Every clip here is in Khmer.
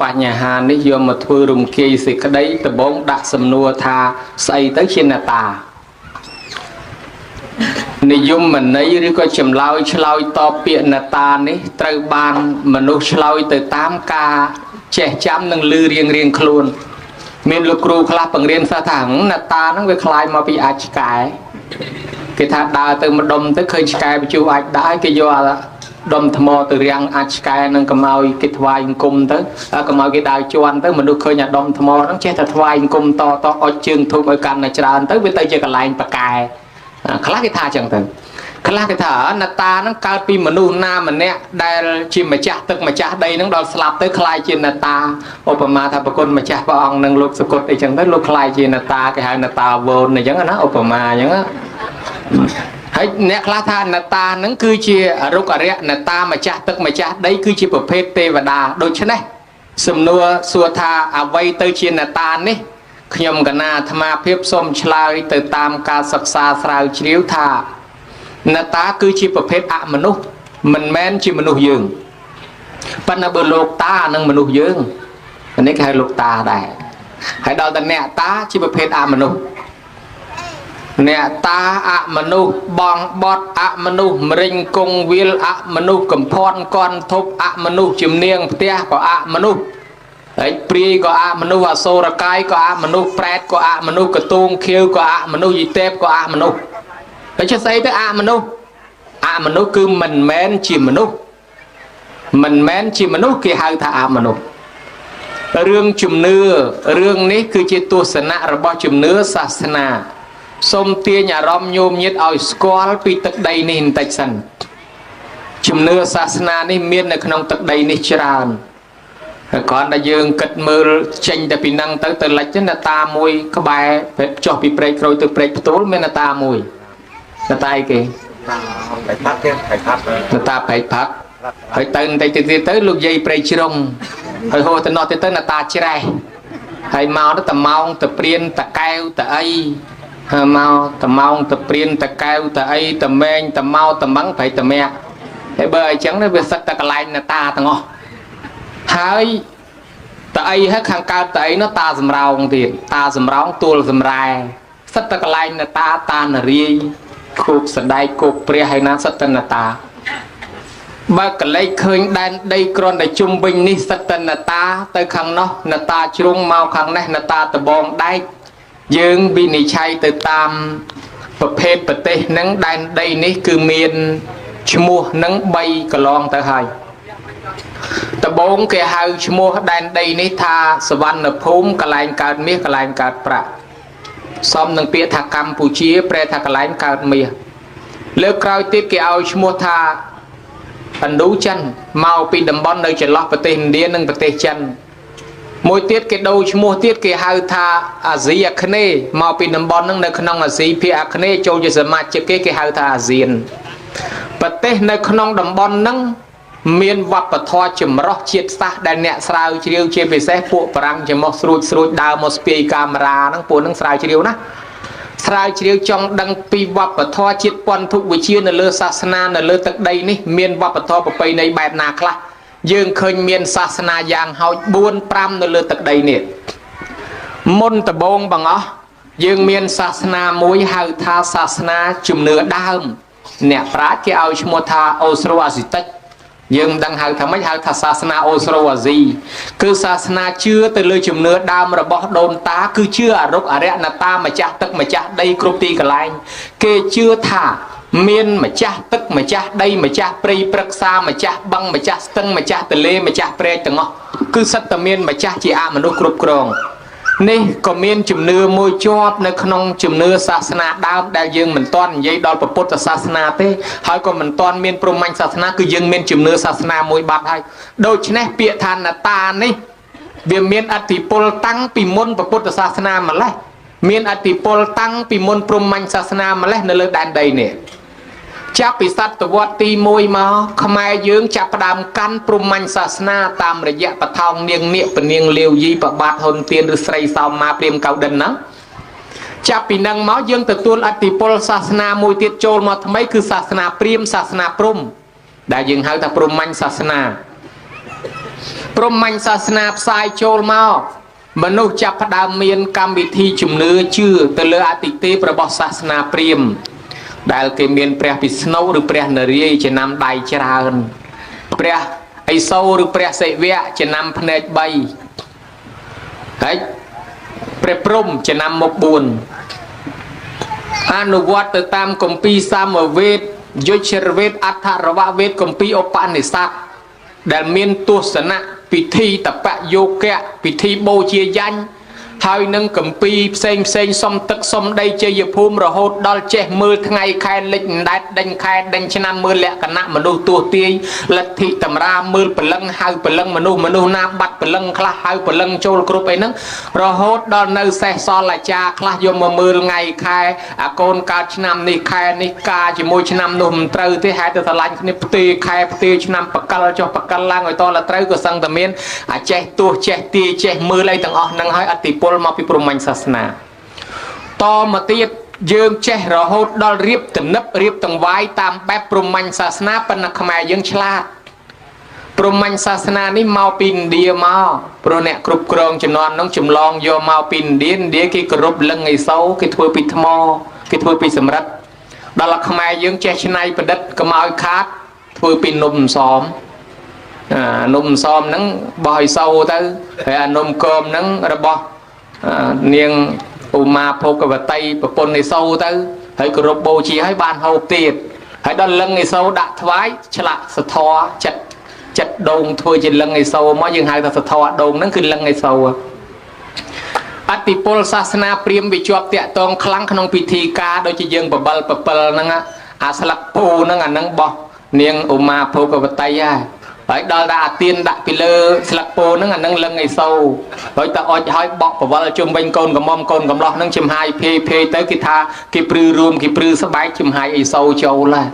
បញ្ហានេះយកមកធ្វើរំខានសេចក្តីដំបងដាក់សំណួរថាស្អីទៅជាអ្នកតានិយមន័យឬក៏ចម្លើយឆ្លើយតបពាក្យអ្នកតានេះត្រូវបានមនុស្សឆ្លើយទៅតាមការចេះចាំនិងលឺរៀងខ្លួនមានលោកគ្រូខ្លះបង្រៀនសិស្សថាអ្នកតាហ្នឹងវាคล้ายមកពីអាចឆ្កែគេថាដើរទៅម្ដុំទៅឃើញឆ្កែបញ្ជុះអាចដើរគេយកដុំថ្មទៅរាំងអាចឆ្កែនឹងកម្ឲ្យគេថ្វាយអង្គមទៅកម្ឲ្យគេដើរជន់ទៅមនុស្សឃើញអាដុំថ្មហ្នឹងចេះតែថ្វាយអង្គមតអុចជើងធូបឲ្យកាន់តែច្រើនទៅវាទៅជាកន្លែងប៉កែខ្លះគេថាចឹងទៅខ្លះគេថាអនត្តាហ្នឹងកើតពីមនុស្សណាម្នាក់ដែលជាម្ចាស់ទឹកម្ចាស់ដីហ្នឹងដល់ស្លាប់ទៅคล้ายជានត្តាឧបមាថាប្រគុណម្ចាស់ព្រះអង្គនឹងលោកសកុតអីចឹងទៅលោកคล้ายជានត្តាគេហៅនត្តាវូនអញ្ចឹងណាឧបមាអញ្ចឹងហើយអ្នកខ្លះថានត្តាហ្នឹងគឺជារុក្ខរៈនត្តាម្ចាស់ទឹកម្ចាស់ដីគឺជាប្រភេទទេវតាដូច្នេះសំណួរសួរថាអ្វីទៅជានត្តានេះខ្ញុំកណាអាត្មាភាពសូមឆ្លើយទៅតាមការសិក្សាស្រាវជ្រាវថានត្តាគឺជាប្រភេទអមនុស្សមិនមែនជាមនុស្សយើងប៉ុន្តែបើលោកតានឹងមនុស្សយើងនេះគេហៅលោកតាដែរហើយដល់តែអ្នកតាជាប្រភេទអមនុស្សអ្នកតាអមនុស្សបងបត់អមនុស្សម្រិញគង់វាលអមនុស្សកំភ័នកន់ធប់អមនុស្សជំនាងផ្ទះក៏អមនុស្សហើយព្រាយក៏អមនុស្សអសូរកាយក៏អមនុស្សប្រែតក៏អមនុស្សកតួងខៀវក៏អមនុស្សយីតេបក៏អមនុស្សតែចេះស្អីទៅអមនុស្សគឺមិនមែនជាមនុស្សគេហៅថាអមនុស្សរឿងជំនឿរឿងនេះគឺជាទស្សនៈរបស់ជំនឿសាសនាសូមទាញអារម្មណ៍ញោមញាតឲ្យស្គាល់ពីទឹកដីនេះបន្តិចសិនជំនឿសាសនានេះមាននៅក្នុងទឹកដីនេះច្រើនហើយគ្រាន់តែយើងគិតមើលចេញតែពីហ្នឹងទៅលិចអ្នកតាមួយក្បែរចុះពីព្រែកក្រូចទៅព្រែកផ្ទួលមានអ្នកតាមួយអ្នកតាអីគេបែកផាត់ទៀតអ្នកតាបែកផាត់ហើយទៅបន្តិចទៀតទៅលោកយាយព្រៃជ្រុងហើយហូរទៅនោះទៅអ្នកតាច្រេះហើយមកទៅម៉ោងទៅព្រានតកែវតអីហើយមកទៅម៉ោងទៅព្រានតកែវតអីតមែងតម៉ៅតម៉ងប្រៃតមាក់ហើយបើអញ្ចឹងវាសិតតែកន្លែងអ្នកតាទាំងអស់ហើយតអីហើយខាងកើតតអីនោះតាសំរោងទៀតតាសំរោងទួលសំរែសិតតែកន្លែងអ្នកតានរាយគូបសដែកគូបព្រះហើយណាសិតតែអ្នកតាបើកលេចឃើញដែនដីគ្រាន់តែជុំវិញនេះសិតតែអ្នកតាទៅខាងនោះអ្នកតាជ្រុងមកខាងនេះអ្នកតាដបងដែកយើងវិនិច្ឆ័យទៅតាមប្រភេទប្រទេសហ្នឹងដែនដីនេះគឺមានឈ្មោះហ្នឹង3កន្លងទៅហើយដបងគេហៅឈ្មោះដែនដីនេះថាសវណ្ណភូមិកន្លែងកើតមាសកន្លែងកើតប្រាក់សមនឹងពាក្យថាកម្ពុជាប្រែថាកន្លែងកើតមាសលើកក្រោយទៀតគេឲ្យឈ្មោះថាឥណ្ឌូចិនមកពីតំបន់នៅចន្លោះប្រទេសឥណ្ឌានិងប្រទេសចិនមួយទៀតគេដូរឈ្មោះទៀតគេហៅថាអាស៊ីអាគ្នេយ៍មកពីតំបន់ហ្នឹងនៅក្នុងអាស៊ីភាគអាគ្នេយ៍ចូលជាសមាជិកគេហៅថាអាស៊ានប្រទេសនៅក្នុងតំបន់ហ្នឹងមានវប្បធម៌ចម្រុះជាតិសាសន៍ដែលអ្នកស្រាវជ្រាវជាពិសេសពួកបារាំងចំោះស្រួចដើរមកស្ពាយកាមេរ៉ាហ្នឹងពួកហ្នឹងស្រាវជ្រាវណាស្រាវជ្រាវចង់ដឹងពីវប្បធម៌ជាតិពន្ធុវិជានៅលើសាសនានៅលើទឹកដីនេះមានវប្បធម៌ប្រពៃណីបែបណាខ្លះយើងឃើញមានសាសនាយ៉ាងហោច4 5នៅលើទឹកដីនេះមុនដំបូងបងអស់យើងមានសាសនាមួយហៅថាសាសនាជំនឿដើមអ្នកប្រាជ្ញគេឲ្យឈ្មោះថាអូស្រូអាស៊ីតិចយើងមិនដឹងហៅថាម៉េចហៅថាសាសនាអូស្រូអាស៊ីគឺសាសនាជឿទៅលើជំនឿដើមរបស់ដូនតាគឺជឿអរុគអរិយនតាម្ចាស់ទឹកម្ចាស់ដីគ្រប់ទីកន្លែងគេជឿថាមានម្ចាស់ទឹកម្ចាស់ដីម្ចាស់ព្រៃព្រឹក្សាម្ចាស់បឹងម្ចាស់ស្ទឹងម្ចាស់ទន្លេម្ចាស់ព្រែកទាំងអស់គឺសិតតែមានម្ចាស់ជាអមនុស្សគ្រប់គ្រងនេះក៏មានជំនឿមួយជាប់នៅក្នុងជំនឿសាសនាដើមដែលយើងមិនទាន់និយាយដល់ពុទ្ធសាសនាទេហើយក៏មិនទាន់មានព្រហ្មញ្ញសាសនាគឺយើងមានជំនឿសាសនាមួយបាត់ហើយដូច្នេះពាក្យថានតានេះវាមានអធិពលតាំងពីមុនពុទ្ធសាសនាម្លេះមានអធិពលតាំងពីមុនព្រហ្មញ្ញសាសនាម្លេះនៅលើដែនដីនេះចាប់ពីសតវត្សទី1មកខ្មែរយើងចាប់ផ្ដើមកាន់ព្រហ្មញ្ញសាសនាតាមរយៈបថោងនាងនាគពនាងលាវយីប្របាទហ៊ុនទៀនឬស្រីសោមាព្រាមកៅដិនណាចាប់ពីនឹងមកយើងទទួលអធិពលសាសនាមួយទៀតចូលមកថ្មីគឺសាសនាព្រាហ្មណ៍សាសនាព្រហ្មដែលយើងហៅថាព្រហ្មញ្ញសាសនា ព្រមញ្ញសាសនាផ្សាយចូលមកមនុស្សចាប់ផ្ដើមមានកម្មវិធីជំនឿជឿទៅលើអតិទេពរបស់សាសនាព្រាហ្មណ៍ដែលគេមានព្រះពិស្ណុឬព្រះនរាយណ៍ចំណាំដៃច្រើនព្រះឥសូរឬព្រះសិវៈចំណាំភ្នែក3ហើយព្រះព្រំចំណាំមុខ4អនុវត្តទៅតាមគម្ពីរសាមវេទយុជ្ជរវេទអដ្ឋរវវេទគម្ពីរឧបនិស្ស័តដែលមានទស្សនៈពិធីតបយោគៈពិធីបូជាយញ្ញហើយនឹងគម្ពីរផ្សេងសុំទឹកសុំដីជ័យភូមិរហូតដល់ចេះមើលថ្ងៃខែលិចដែតដេញខែដេញឆ្នាំមើលលក្ខណៈមនុស្សទោះទាយលទ្ធិតម្រាមើលព្រលឹងហៅព្រលឹងមនុស្សណាបាត់ព្រលឹងខ្លះហៅព្រលឹងចូលគ្រប់អីហ្នឹងរហូតដល់នៅសេះសល់អាចារ្យខ្លះយកមកមើលថ្ងៃខែអាកូនកើតឆ្នាំនេះខែនេះការជាមួយឆ្នាំនោះមិនត្រូវទេហេតុតែស្រឡាញ់គ្នាផ្ទេខែផ្ទេឆ្នាំបកលចុះបកលឡើងឲ្យតលត្រូវក៏សឹងតែមានអាចេះទោះចេះទាយចេះមើលអីទាំងអស់ហ្នឹងហើយអតិពលមកពីព្រហ្មញ្ញសាសនាតមកទៀតយើងចេះរហូតដល់រៀបទំនិបរៀបតង្វាយតាមបែបព្រហ្មញ្ញសាសនាប៉ុន្តែខ្មែរយើងឆ្លាតព្រហ្មញ្ញសាសនានេះមកពីឥណ្ឌាមកព្រោះអ្នកគ្រប់គ្រងជំនាន់នោះចម្លងយកមកពីឥណ្ឌាគេគោរពលឹងឥសូរគេធ្វើពីថ្មគេធ្វើពីសំរិទ្ធដល់ខ្មែរយើងចេះច្នៃប្រឌិតកុំឲ្យខាតធ្វើពីនំសមនំសមហ្នឹងបោះឥសូរទៅហើយអានំគមហ្នឹងរបស់នាងឧមាភោគវតីប្រពន្ធឥសូរទៅហើយគោរពបូជាឲ្យបានហូបទៀតហើយដល់លឹងឥសូរដាក់ថ្វាយឆ្លាក់សធរចិត្តដូងធ្វើជាលឹងឥសូរមកយើងហៅថាសធរដូងហ្នឹងគឺលឹងឥសូរអតិពលសាសនាព្រាហ្មណ៍វាជាប់តាក់ទងខ្លាំងក្នុងពិធីការដូចជាយើងបបិលហ្នឹងអាស្លឹកពូហ្នឹងអាហ្នឹងបោះនាងឧមាភោគវតីហើយដល់តែអាទៀនដាក់ពីលើស្លឹកពោហ្នឹងអានឹងលឹងឥសូរហើយតើអុចឲ្យបក់បវលជុំវិញកូនកំមុំកូនកំឡោះហ្នឹងចំហាយភេទៅគេថាគេព្រឺរួមគេព្រឺស្បែកចំហាយឥសូរចូលហើយ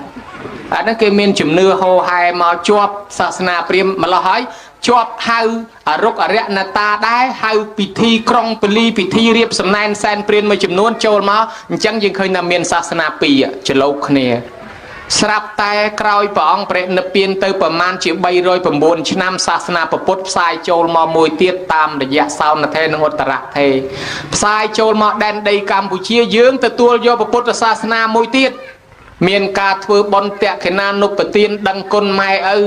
អាហ្នឹងគេមានជំនឿហោហែមកជាប់សាសនាព្រាហ្មណ៍ម្ល៉េះហើយជាប់ហៅអរុកអរិយណតាដែរហៅពិធីក្រុងពលីពិធីរៀបសំណែនសែនព្រានមួយចំនួនចូលមកអញ្ចឹងយើងឃើញថាមានសាសនាពីរច្រឡូកគ្នាស្រាប់តែក្រោយព្រះអង្គព្រះនិព្វានទៅប្រមាណជា309ឆ្នាំសាសនាពុទ្ធផ្សាយចូលមកមួយទៀតតាមរយៈសោណថេរនិងឧត្តរថេរផ្សាយចូលមកដែនដីកម្ពុជាយើងទទួលយកពុទ្ធសាសនាមួយទៀតមានការធ្វើបុណ្យតក្កិណានុប្បទានដឹងគុណម៉ែឪ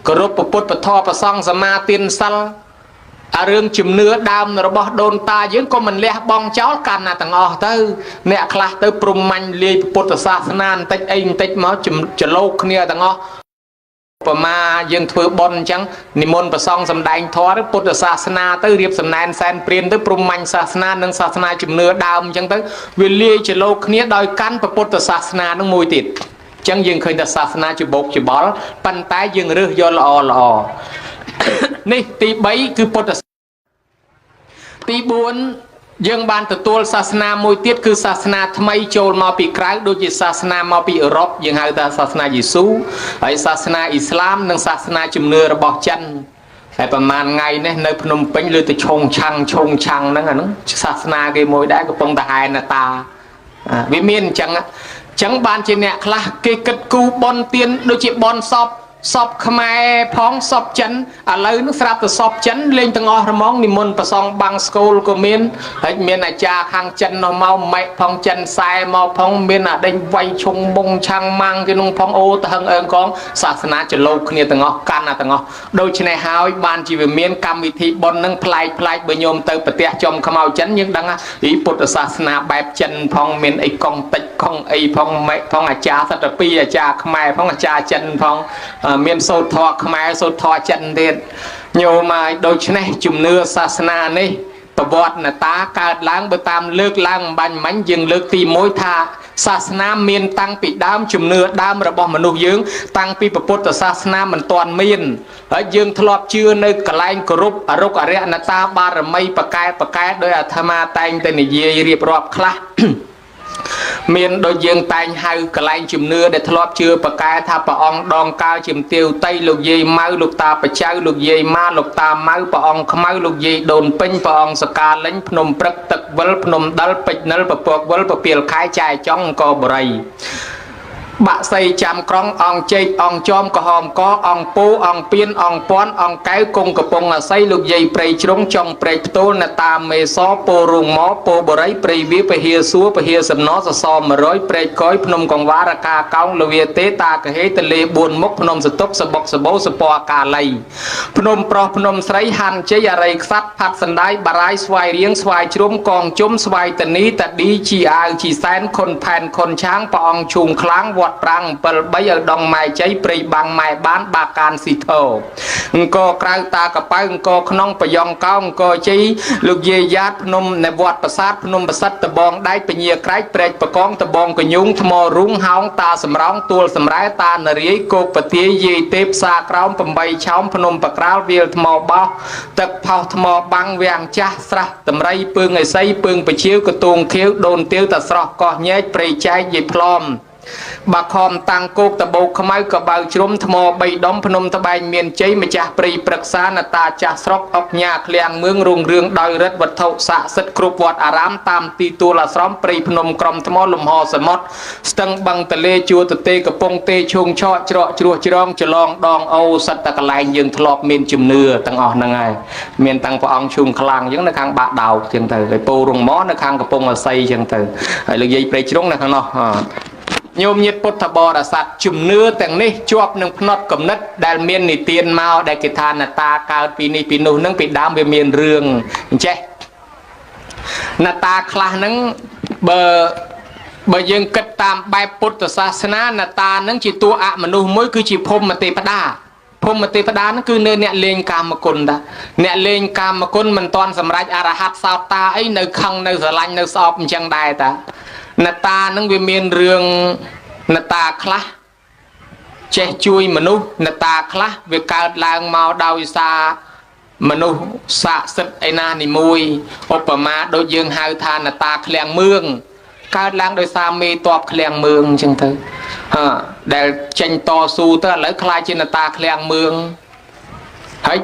គោរពពុទ្ធពធប្រសង្ឃសមាទានសិលអារឿងជំនឿដើមរបស់ដូនតាយើងក៏មិនលះបង់ចោលកាន់ណាទាំងអស់ទៅអ្នកខ្លះទៅព្រហ្មញ្ញលាយពុទ្ធសាសនាបន្តិចអីបន្តិចមកចលោកគ្នាទាំងអស់ប្រមាយើងធ្វើបុណ្យអញ្ចឹងនិមន្តប្រសង់សម្ដែងធម៌ពុទ្ធសាសនាទៅរៀបសំណែនសែនព្រានទៅព្រហ្មញ្ញសាសនានិងសាសនាជំនឿដើមអញ្ចឹងទៅវាលាយចលោកគ្នាដោយកាន់ពុទ្ធសាសនានឹងមួយទៀតអញ្ចឹងយើងឃើញថាសាសនាច្បោកច្បល់ប៉ុន្តែយើងរើសយកល្អនេះទី3គឺពុទ្ធទី4យើងបានទទួលសាសនាមួយទៀតគឺសាសនាថ្មីចូលមកពីក្រៅដូចជាសាសនាមកពីអឺរ៉ុបយើងហៅថាសាសនាយេស៊ូហើយសាសនាអ៊ីស្លាមនិងសាសនាជំនឿរបស់ចិនហើយប្រហែលថ្ងៃនេះនៅភ្នំពេញលើទៅឆុងឆាំងហ្នឹងអាហ្នឹងសាសនាគេមួយដែរកំពុងតែហែនតាវាមានអញ្ចឹងបានជាអ្នកខ្លះគេគិតគូបនទៀនដូចជាបនសពខ្មែរផងសពចិនឥឡូវនេះស្រាប់តែសពចិនលេងទាំងអស់រមងនិមន្តប្រសងបាំងស្គូលក៏មានហើយមានអាចារ្យខាងចិននោះមកម៉ែផងចិនខ្សែមកផងមានអាដេញវៃឈុងបងឆាំងម៉ាំងគេនោះផងអូតហឹងអើងកងសាសនាចលោកគ្នាទាំងអស់កាន់ណាទាំងអស់ដូច្នេះហើយបានជាវាមានកម្មវិធីបុណ្យនឹងប្លែកបើញោមទៅប្រទេសចំខ្មៅចិនយើងដឹងពីពុទ្ធសាសនាបែបចិនផងមានអីកងតិចកងអីផងម៉ែផងអាចារ្យសត្វពីរអាចារ្យខ្មែរផងអាចារ្យចិនផងមានសូត្រធម៌ខ្មែរសូត្រធម៌ចិនទៀតញោមឲ្យដូច្នេះជំនឿសាសនានេះប្រវត្តិនតាកើតឡើងបើតាមលើកឡើងបាញ់មិញយើងលើកទី1ថាសាសនាមានតាំងពីដើមជំនឿដើមរបស់មនុស្សយើងតាំងពីពុទ្ធសាសនាមិនទាន់មានហើយយើងធ្លាប់ជឿនៅកន្លែងគោរពអរុគអរិយណតាបារមីបកែដោយអាត្មាតែងតែនិយាយរៀបរាប់ខ្លះមានដូចយើងតែងហៅកន្លែងជំនឿដែលធ្លាប់ជឿប្រកែថាព្រះអង្គដងកាលជំទាវតៃលោកយាយម៉ៅលោកតាបច្ចៅលោកយាយម៉ាលោកតាម៉ៅព្រះអង្គខ្មៅលោកយាយដូនពេញព្រះអង្គសកាលេញភ្នំព្រឹកទឹកវិលភ្នំដិលពេជ្រនិលពពកវិលពពាលខែចែចង់អង្គរបរិយ បាក់សៃចាំក្រុងអង្គជែកអង្គចោមក្រហមកអង្គពូអង្គពៀនអង្គពាន់អង្គកែវគង់កំពង់អាស័យលោកយាយព្រៃជ្រុងចុងព្រែកផ្ទោលនៅតាមមេសពោរុងមកពោបរិយព្រៃវាពហិសួរពហិសំណសស100ព្រែកកយភ្នំកង្វារកាកោងលវាទេតាកហេតលេ4មុខភ្នំសតុបសបុកសបោសពអកាល័យភ្នំប្រុសភ្នំស្រីហាន់ជ័យអរិយខ្សាត់ផាត់សណ្ដាយបារាយស្វាយរៀងស្វាយជ្រុំកងជុំស្វាយតនីតាឌីជីអាវជីសែនខុនផែនខុនឆាងព្រះអង្គជុំខ្លាំងវត្តប្រាំង7 3ឲ្យដងម៉ែជ័យព្រៃបាំងម៉ែបានបាកានស៊ីធោអង្គក្រៅតាកប៉ៅអង្គក្នុងប្រយ៉ងកោអង្គជ័យលោកយាយយ៉ាតភ្នំនៅវត្តប្រាសាទភ្នំប្រសិទ្ធតបងដៃពញាក្រែកព្រែកបកងតបងកញុងថ្មរុងហោងតាសំរោងទួលសម្រែតានរាយគោកពទាយយាយទេផ្សារក្រោម8ឆោមភ្នំបក្រាលវាលថ្មបោះទឹកផោះថ្មបាំងវាំងចាស់ស្រះតម្រៃពើងឥសីពើងបជាវកតួងខៀវដូនទាវតាស្រស់កោះញែកព្រៃចែកយាយផ្លំបាខំតាំងគោកតបោកខ្មៅកបៅជ្រុំថ្ម3ដុំភ្នំត្បែងមានជ័យម្ចាស់ព្រៃព្រឹក្សានតាចាស់ស្រុកអុកញ៉ាឃ្លាំងមឿងរុងរឿងដោយរិទ្ធវត្ថុស័ក្តិសិទ្ធិគ្រប់វត្តអារាមតាមទីទួលអាស្រមព្រៃភ្នំក្រំថ្មលំហសមុទ្រស្ទឹងបឹងទលេជួរទទេកំពង់ទេឈូងឆក់ច្រកជ្រោះជ្រងចលងដងអូសិតតកន្លែងយើងធ្លាប់មានជំនឿទាំងអស់ហ្នឹងហើយមានតាំងព្រះអង្គឈូងខ្លាំងអញ្ចឹងនៅខាងបាក់ដោអញ្ចឹងទៅហើយពោរងមកនៅខាងកំពង់អាស័យអញ្ចឹងទៅហើយលោកយាយព្រៃជ្រុងនៅខាងនោះញោមញាតពុទ្ធបរិស័ទជំនឿទាំងនេះជាប់នឹងផ្នត់គំនិតដែលមាននិទានមកដែលគេថាណតាកើតពីនេះពីនោះនឹងពីដើមវាមានរឿងអញ្ចេះណតាខ្លះហ្នឹងបើយើងគិតតាមបែបពុទ្ធសាសនាណតាហ្នឹងជាតួអមនុស្សមួយគឺជាភូមិទេវតាភូមិទេវតាហ្នឹងគឺនៅអ្នកលេងកាមគុណតាអ្នកលេងកាមគុណមិនទាន់សម្រេចអរហត្តសោតតាអីនៅខឹងនៅស្រឡាញ់នៅស្អប់អញ្ចឹងដែរតាណតានឹងវាមានរឿងណតាខ្លះចេះជួយមនុស្សណតាខ្លះវាកើតឡើងមកដោយសារមនុស្សស័ក្តិសិទ្ធិឯណានីមួយឧបមាដូចយើងហៅថាណតាឃ្លាំងមឿងកើតឡើងដោយសារមេតបឃ្លាំងមឿងអញ្ចឹងទៅដែលចេញតស៊ូទៅឥឡូវខ្លាចជាណតាឃ្លាំងមឿងហើយ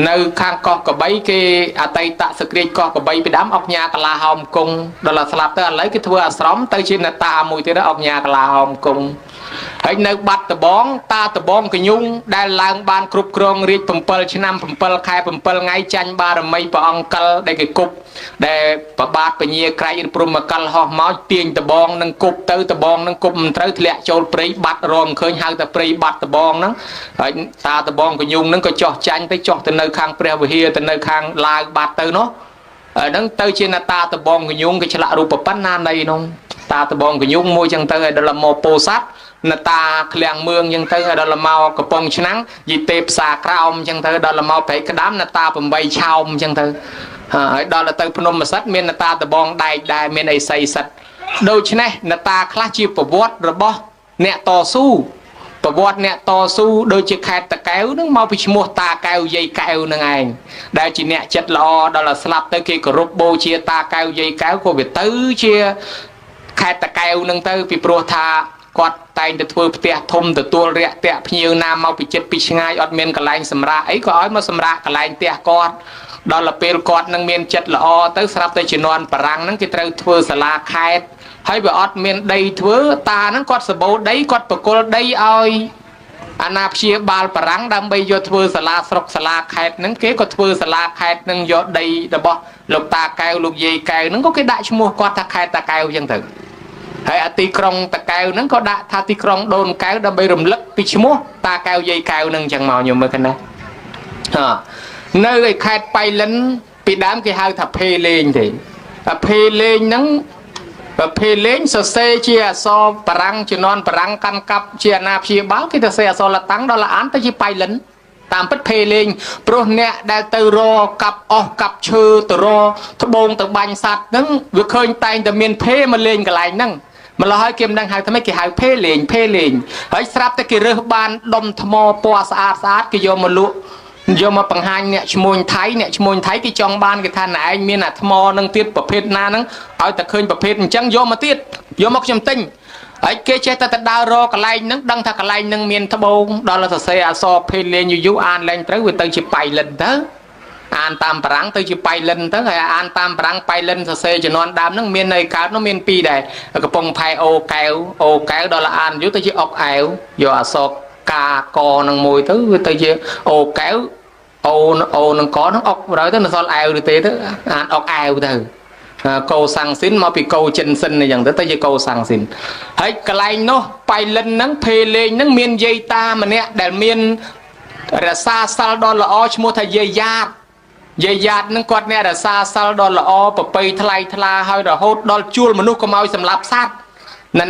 នៅខាងកោះកបីគេអតីតសក្តិកោះកបីពីដើមអុកញ៉ាកលាហោមគង់ដល់ស្លាប់ទៅឥឡូវគេធ្វើអាស្រមទៅជាណតាមួយទៀតអុកញ៉ាកលាហោមគង់ហើយនៅបាត់ដបងតាដបងកញុងដែលឡើងបានគ្រប់គ្រងរាជ7ឆ្នាំ7ខែ7ថ្ងៃចាញ់បារមីព្រះអង្គលដែលគេគប់ដែលប្របាទពញាក្រែកព្រំមកលហោះមកទាញដបងនឹងគប់ទៅដបងនឹងគប់មិនត្រូវធ្លាក់ចូលព្រៃបាត់រងឃើញហៅតែព្រៃបាត់ដបងហ្នឹងហើយតាដបងកញុងហ្នឹងក៏ចោះចាញ់ទៅចោះទៅនៅខាងព្រះវិហារទៅនៅខាងឡាវបាត់ទៅនោះហ្នឹងទៅជាណតាដបងកញុងគេឆ្លាក់រូបប៉ុណ្ណានៃនោះតាដបងកញុងមួយចឹងទៅឲ្យដល់មកពោធិ៍សាត់ណតាឃ្លាំងមឿងអញ្ចឹងទៅដល់មកកំពង់ឆ្នាំងយីទេផ្សារក្រោមអញ្ចឹងទៅដល់មកព្រៃក្តាមណតា8ឆោមអញ្ចឹងទៅហើយដល់ទៅភ្នំសិទ្ធមានណតាដបងដែកដែរមានអីសីសិទ្ធដូច្នេះណតាខ្លះជាប្រវត្តិរបស់អ្នកតស៊ូប្រវត្តិអ្នកតស៊ូដូចជាខេត្តតាកែវនឹងមកពីឈ្មោះតាកែវយាយកែវនឹងឯងដែលជាអ្នកចិត្តល្អដល់ស្លាប់ទៅគេគោរពបូជាតាកែវយាយកែវក៏វាទៅជាខេត្តតាកែវនឹងទៅពីព្រោះថាគាត់តែងទៅធ្វើផ្ទះធំទទួលរាក់តាក់ភ្ញៀវណាមកពីចិត្តពីឆ្ងាយអត់មានកន្លែងសម្រាកអីក៏ឲ្យមកសម្រាកកន្លែងផ្ទះគាត់ដល់ពេលគាត់នឹងមានចិត្តល្អទៅស្រាប់តែជំនាន់បារាំងហ្នឹងគេត្រូវធ្វើសាលាខេត្តហើយបើអត់មានដីធ្វើតាហ្នឹងគាត់សបោដីគាត់បកគលដីឲ្យអាណាព្យាបាលបារាំងដើម្បីយកធ្វើសាលាស្រុកសាលាខេត្តហ្នឹងគេក៏ធ្វើសាលាខេត្តហ្នឹងយកដីរបស់លោកតាកែវលោកយាយកែវហ្នឹងក៏គេដាក់ឈ្មោះគាត់ថាខេត្តតាកែវអញ្ចឹងទៅហើយអាទីក្រុងតាកែវហ្នឹងក៏ដាក់ថាទីក្រុងដូនកែវដើម្បីរំលឹកពីឈ្មោះតាកែវយាយកែវហ្នឹងអញ្ចឹងមកខ្ញុំមើលกันណានៅឯខេត្តបៃលិនពីដើមគេហៅថាភេលេងទេភេលេងហ្នឹងភេលេងសរសេរជាអក្សរបារាំងជំនាន់បារាំងកាន់កាប់ជាអាណាព្យាបាលគេទៅសេអក្សរលតាំងដល់អានទៅជាបៃលិនតាមពិតភេលេងព្រោះអ្នកដែលទៅរកាប់អស់កាប់ឈើទៅរត្បូងទៅបាញ់សัตว์ហ្នឹងវាឃើញតែងតែមានភេមកលេងកន្លែងហ្នឹងម្ល៉េះហើយគេមិនដឹងហៅថាម៉េចគេហៅភេលេងហើយស្រាប់តែគេរើសបានដុំថ្មពណ៌ស្អាតគេយកមកលក់យកមកបង្ហាញអ្នកឈ្មោះថៃគេចង់បានគេថាណែឯងមានអាថ្មនឹងទៀតប្រភេទណាហ្នឹងឲ្យតែឃើញប្រភេទអញ្ចឹងយកមកទៀតយកមកខ្ញុំទិញហើយគេចេះតែដើររកកន្លែងហ្នឹងដឹងថាកន្លែងហ្នឹងមានត្បូងដល់សរសេរអក្សរភេទលេងយូរអានឡើងត្រូវវាទៅជាបៃលិនទៅ អានតាមប្រាំងទៅជាបៃលិនទៅហើយអានតាមប្រាំងបៃលិនសរសេរជំនាន់ដើមហ្នឹងមានន័យកើតនោះមានពីរដែរកំពុងផែអូកែវដល់អានយូរទៅជាអុកអែវយកអក្សរកាកនឹងមួយទៅវាទៅជាអូកែវអូនឹងកនឹងអុករើទៅនៅសល់អែវទេទៅអានអុកអែវទៅកោសាំងស៊ីនមកពីកោចិនសិនអញ្ចឹងទៅជាកោសាំងស៊ីនហើយកន្លែងនោះបៃលិនហ្នឹងភេលេងហ្នឹងមានយាយតាម្នាក់ដែលមានរសាសិលដ៏ល្អឈ្មោះថាយាយយ៉ាតនឹងគាត់អ្នករសាសិលដ៏ល្អប្រពៃថ្លៃថ្លាហើយរហូតដល់ជួលមនុស្សកុំឲ្យសម្លាប់សត្វ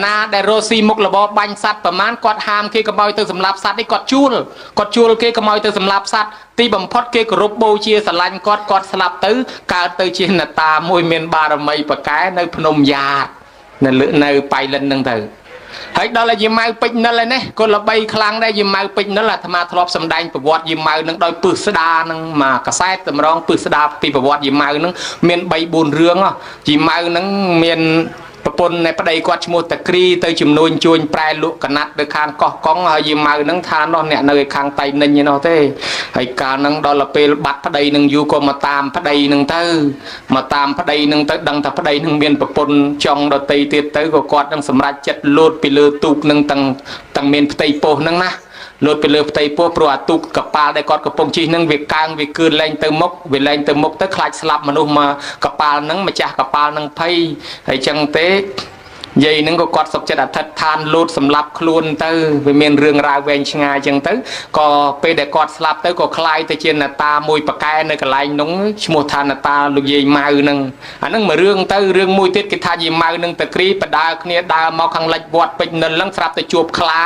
ណាដែលរស់ស៊ីមុខរបរបាញ់សត្វប្រមាណគាត់ហាមគេកុំឲ្យទៅសម្លាប់សត្វនេះគាត់ជួលគេកុំឲ្យទៅសម្លាប់សត្វទីបំផុតគេគោរពបូជាស្រឡាញ់គាត់ស្លាប់ទៅកើតទៅជាអ្នកតាមួយមានបារមីប្រកែនៅភ្នំយ៉ាតនៅបៃលិនហ្នឹងទៅហើយដល់តែយីម៉ៅពេជ្រនិលឯនេះគាត់ល្បីខ្លាំងដែរយីម៉ៅពេជ្រនិលអាត្មាធ្លាប់សម្ដែងប្រវត្តិយីម៉ៅនឹងដោយពឹសស្ដានឹងមកកសែតតម្រងពឹសស្ដាពីប្រវត្តិយីម៉ៅនឹងមាន3 4រឿងយីម៉ៅនឹងមានប្រពន្ធនៃប្តីគាត់ឈ្មោះតាគ្រីទៅជំនួញជួញប្រែលក់កណាត់ទៅខាងកោះកុងហើយយីម៉ៅនឹងថានោះអ្នកនៅខាងតៃនិញឯនោះទេហើយកាលនឹងដល់ពេលបាត់ប្តីនឹងយូរក៏មកតាមប្តីនឹងទៅដឹងថាប្តីនឹងមានប្រពន្ធចង់ដតីទៀតទៅក៏គាត់នឹងសម្រេចចិត្តលោតពីលើទូកនឹងទាំងមានផ្ទៃពោះនឹងណាលោតពីលើផ្ទៃពោះព្រោះអាទូកកប៉ាល់ដែលគាត់កំពុងជិះនឹងវាកាងវាគឺលែងទៅមុខទៅខ្លាចស្លាប់មនុស្សមកកប៉ាល់នឹងម្ចាស់កប៉ាល់នឹងភ័យហើយចឹងទេយាយនឹងក៏គាត់សុខចិត្តអធិដ្ឋានលោតសម្លាប់ខ្លួនទៅវាមានរឿងរ៉ាវវែងឆ្ងាយចឹងទៅក៏ពេលដែលគាត់ស្លាប់ទៅក៏คล้ายទៅជាអ្នកតាមួយប៉កែនៅកន្លែងនោះឈ្មោះថាអ្នកតាលោកយាយម៉ៅនឹងអានឹងមួយរឿងទៅរឿងមួយទៀតគេថាយាយម៉ៅនឹងតគ្រីបដើគ្នាដើរមកខាងលិចវត្តពេជ្រនិលហ្នឹងស្រាប់តែជួបខ្លា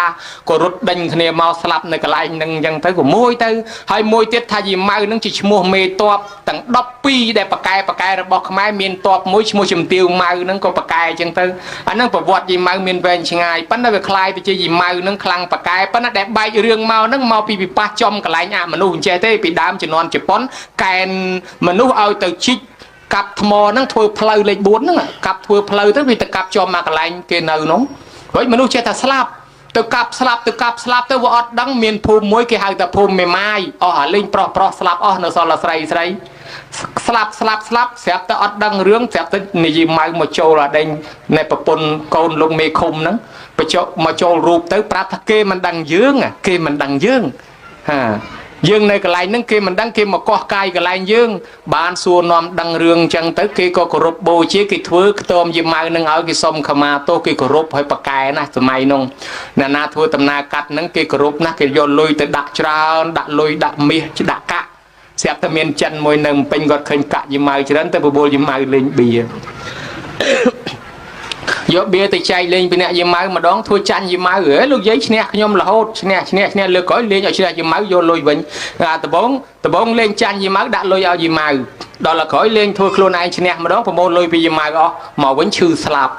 ក៏រត់ដេញគ្នាមកស្លាប់នៅកន្លែងហ្នឹងចឹងទៅក៏មួយទៅហើយមួយទៀតថាយាយម៉ៅនឹងជាឈ្មោះមេតបទាំង12ដែលប៉កែរបស់ខ្មែរមានតបមួយឈ្មោះជំទាវម៉ៅនឹងក៏ប៉កែចឹងទៅហ្នឹងប្រវត្តិយីម៉ៅមានវែងឆ្ងាយប៉ុន្តែវាคล้ายទៅជាយីម៉ៅនឹងខ្លាំងប៉កែប៉ុន្តែដែលបែករឿងមកហ្នឹងមកពីវិបាសចំកន្លែងអមនុស្សអញ្ចេះទេពីដើមជំនាន់ជប៉ុនកែនមនុស្សឲ្យទៅជីកកាប់ថ្មហ្នឹងធ្វើផ្លូវលេខ4ហ្នឹងកាប់ធ្វើផ្លូវទៅវាទៅកាប់ចំមកកន្លែងគេនៅនោះហើយមនុស្សចេះតែស្លាប់ទៅកាប់ស្លាប់ទៅវាអត់ដឹងមានភូមិមួយគេហៅថាភូមិមេម៉ាយអស់អាលេងប្រុសស្លាប់អស់នៅសល់ស្រីស្លាប់ស្រាប់តែអត់ដឹងរឿងស្រាប់តែនិយាយម៉ៅមកចូលអាដេញនៃប្រពន្ធកូនលោកមេឃុំហ្នឹងមកចូលរូបទៅប្រាប់ថាគេមិនដឹងយើងហាយើងនៅកន្លែងហ្នឹងគេមិនដឹងគេមកកោះកាយកន្លែងយើងបានសួរនាំដឹងរឿងអញ្ចឹងទៅគេក៏គោរពបូជាគេធ្វើខ្ទមយីម៉ៅនឹងឲ្យគេសុំខមាទោសគេគោរពឲ្យប៉កែណាសម័យនោះអ្នកណាធ្វើដំណើរកាត់ហ្នឹងគេគោរពណាស់គេយកលុយទៅដាក់ច្រើនដាក់លុយដាក់មាសដាក់កាក់ស្រាប់តែមានចិនមួយនៅពេញគាត់ឃើញកាក់យីម៉ៅច្រើនទៅបបួលយីម៉ៅលេងបៀយកបៀទៅចែកលេងពីអ្នកយីម៉ៅម្ដងធ្វើចាញ់យីម៉ៅលោកយាយឈ្នះខ្ញុំរហូតឈ្នះលើក្រោយលេងឲ្យឈ្នះយីម៉ៅយកលុយវិញដបងលេងចាញ់យីម៉ៅដាក់លុយឲ្យយីម៉ៅដល់លើក្រោយលេងធ្វើខ្លួនឯងឈ្នះម្ដងប្រមូលលុយពីយីម៉ៅអស់មកវិញឈឺស្លាប់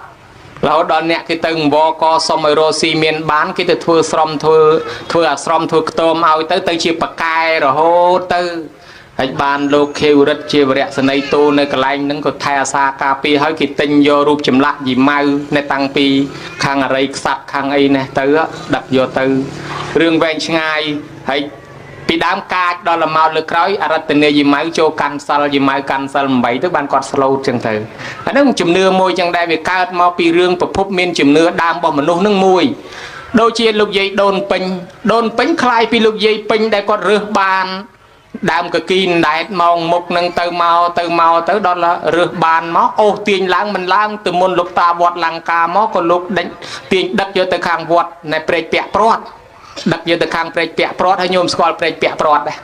រហូតដល់អ្នកគេទៅអង្វរកសុំឲ្យរស់ស៊ីមានបានគេទៅធ្វើស្រមធ្វើអាស្រមធ្វើខ្ទមឲ្យទៅជាប៉កែរហូតទៅហើយបានលោកខេវរិទ្ធជាវរៈសនីតូនៅកន្លែងហ្នឹងក៏ថែអាសាការពារឲ្យគេទិញយករូបចម្លាក់យីម៉ៅនៅតាំងពីខាងអរិយខ្សាត់ខាងអីនេះទៅដឹកយកទៅរឿងវែងឆ្ងាយហើយពីដើមកាចដល់មកលើក្រោយអរតនីយីម៉ៅចូលកាន់សិលយីម៉ៅកាន់សិល8ទៅបានគាត់ស្លូតចឹងទៅអាហ្នឹងជំនឿមួយចឹងដែរវាកើតមកពីរឿងប្រភពមានជំនឿដើមរបស់មនុស្សហ្នឹងមួយដូចជាលោកយាយដូនពេញคล้ายពីលោកយាយពេញដែលគាត់រើសបានដើមកគីនដែតមកមុខនឹងទៅមកដល់រើសបានមកអូសទាញឡើងមិនឡើងទៅមុនលោកតាវត្តលង្កាមកក៏លោកដេញទាញដឹកយកទៅខាងវត្តនៃព្រែកពាក់ព្រាត់ដឹកយកទៅខាងព្រែកពាក់ព្រាត់ហើយញោមស្គាល់ព្រែកពាក់ព្រាត់ដែរ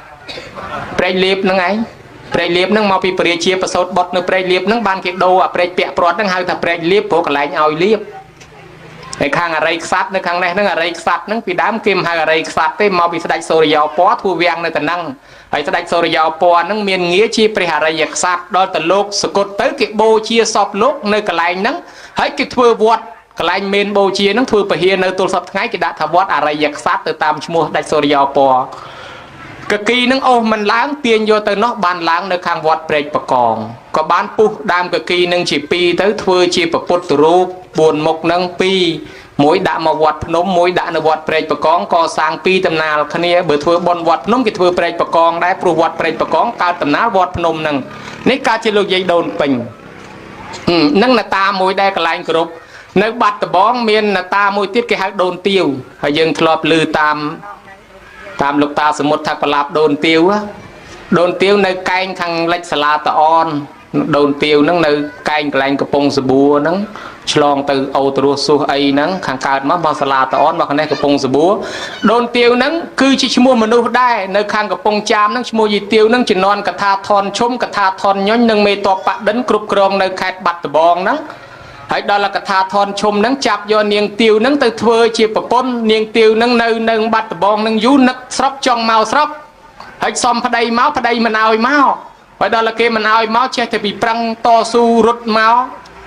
ព្រែកលៀបហ្នឹងឯងព្រែកលៀបហ្នឹងមកពីពរាជាប្រសោតបុតនៅព្រែកលៀបហ្នឹងបានគេដូរអាព្រែកពាក់ព្រាត់ហ្នឹងហៅថាព្រែកលៀបព្រោះកន្លែងឲ្យលៀបនៅខាងអរិយខ្សាត់នៅខាងនេះហ្នឹងអរិយខ្សាត់ហ្នឹងពីដើមគេមិនហៅអរិយខ្សាត់ទេមកពីស្ដេចសូរិយោពណ៌ធ្វើវាំងនៅតំណឹងហើយស្ដេចសូរិយោពណ៌ហ្នឹងមានងារជាព្រះអរិយខ្សាត់ដល់ទៅលោកសកុតទៅគេបូជាសពលោកនៅកន្លែងហ្នឹងហើយគេធ្វើវត្តកន្លែងមេនបូជាហ្នឹងធ្វើពហិនៅទល់សពថ្ងៃគេដាក់ថាវត្តអរិយខ្សាត់ទៅតាមឈ្មោះស្ដេចសូរិយោពណ៌កគីនឹងអូសមិនឡើងទាញយកទៅនោះបានឡើងនៅខាងវត្តព្រែកបកងក៏បានពុះដើមកគីនឹងជា2ទៅធ្វើជាពុទ្ធរូប4មុខនឹង2 មួយដាក់មកវត្តភ្នំមួយដាក់នៅវត្តព្រែកបកងក៏សាងពីរដំណាលគ្នាបើធ្វើបុណ្យវត្តភ្នំគេធ្វើព្រែកបកងដែរព្រោះវត្តព្រែកបកងកើតដំណាលវត្តភ្នំហ្នឹងនេះកើតជាលោកយាយដូនពេញនឹងនតាមួយដែរកន្លែងគ្រប់នៅបាត់ដំបងមាននតាមួយទៀតគេហៅដូនទាវហើយយើងធ្លាប់ឮតាមលោកតាសមុទ្រថាប្រឡាប់ដូនទាវដូនទាវនៅកែងខាងលិចសាលាតអនដូនទាវហ្នឹងនៅកែងកន្លែងកំពង់សាបួរហ្នឹងឆ្លងទៅអូតរស់សុះអីហ្នឹងខាងកើតមកសាលាតអនមកខាងនេះកំពង់សាបួរដូនទាវហ្នឹងគឺជាឈ្មោះមនុស្សដែរនៅខាងកំពង់ចាមហ្នឹងឈ្មោះយីទាវហ្នឹងជំនាន់កថាថនឈុំកថាថនញុញនិងមេតបបដិនគ្រប់គ្រងនៅខេត្តបាត់ដំបងហ្នឹងហើយដល់កថាថនឈុំហ្នឹងចាប់យកនាងទាវហ្នឹងទៅធ្វើជាប្រពន្ធនាងទាវហ្នឹងនៅបាត់ដំបងហ្នឹងយូរនឹកស្រុកចង់មកស្រុកហើយសុំប្តីមកប្តីមិនឲ្យមកហើយដល់គេមិនឲ្យមកចេះតែពីប្រឹងតស៊ូរត់មក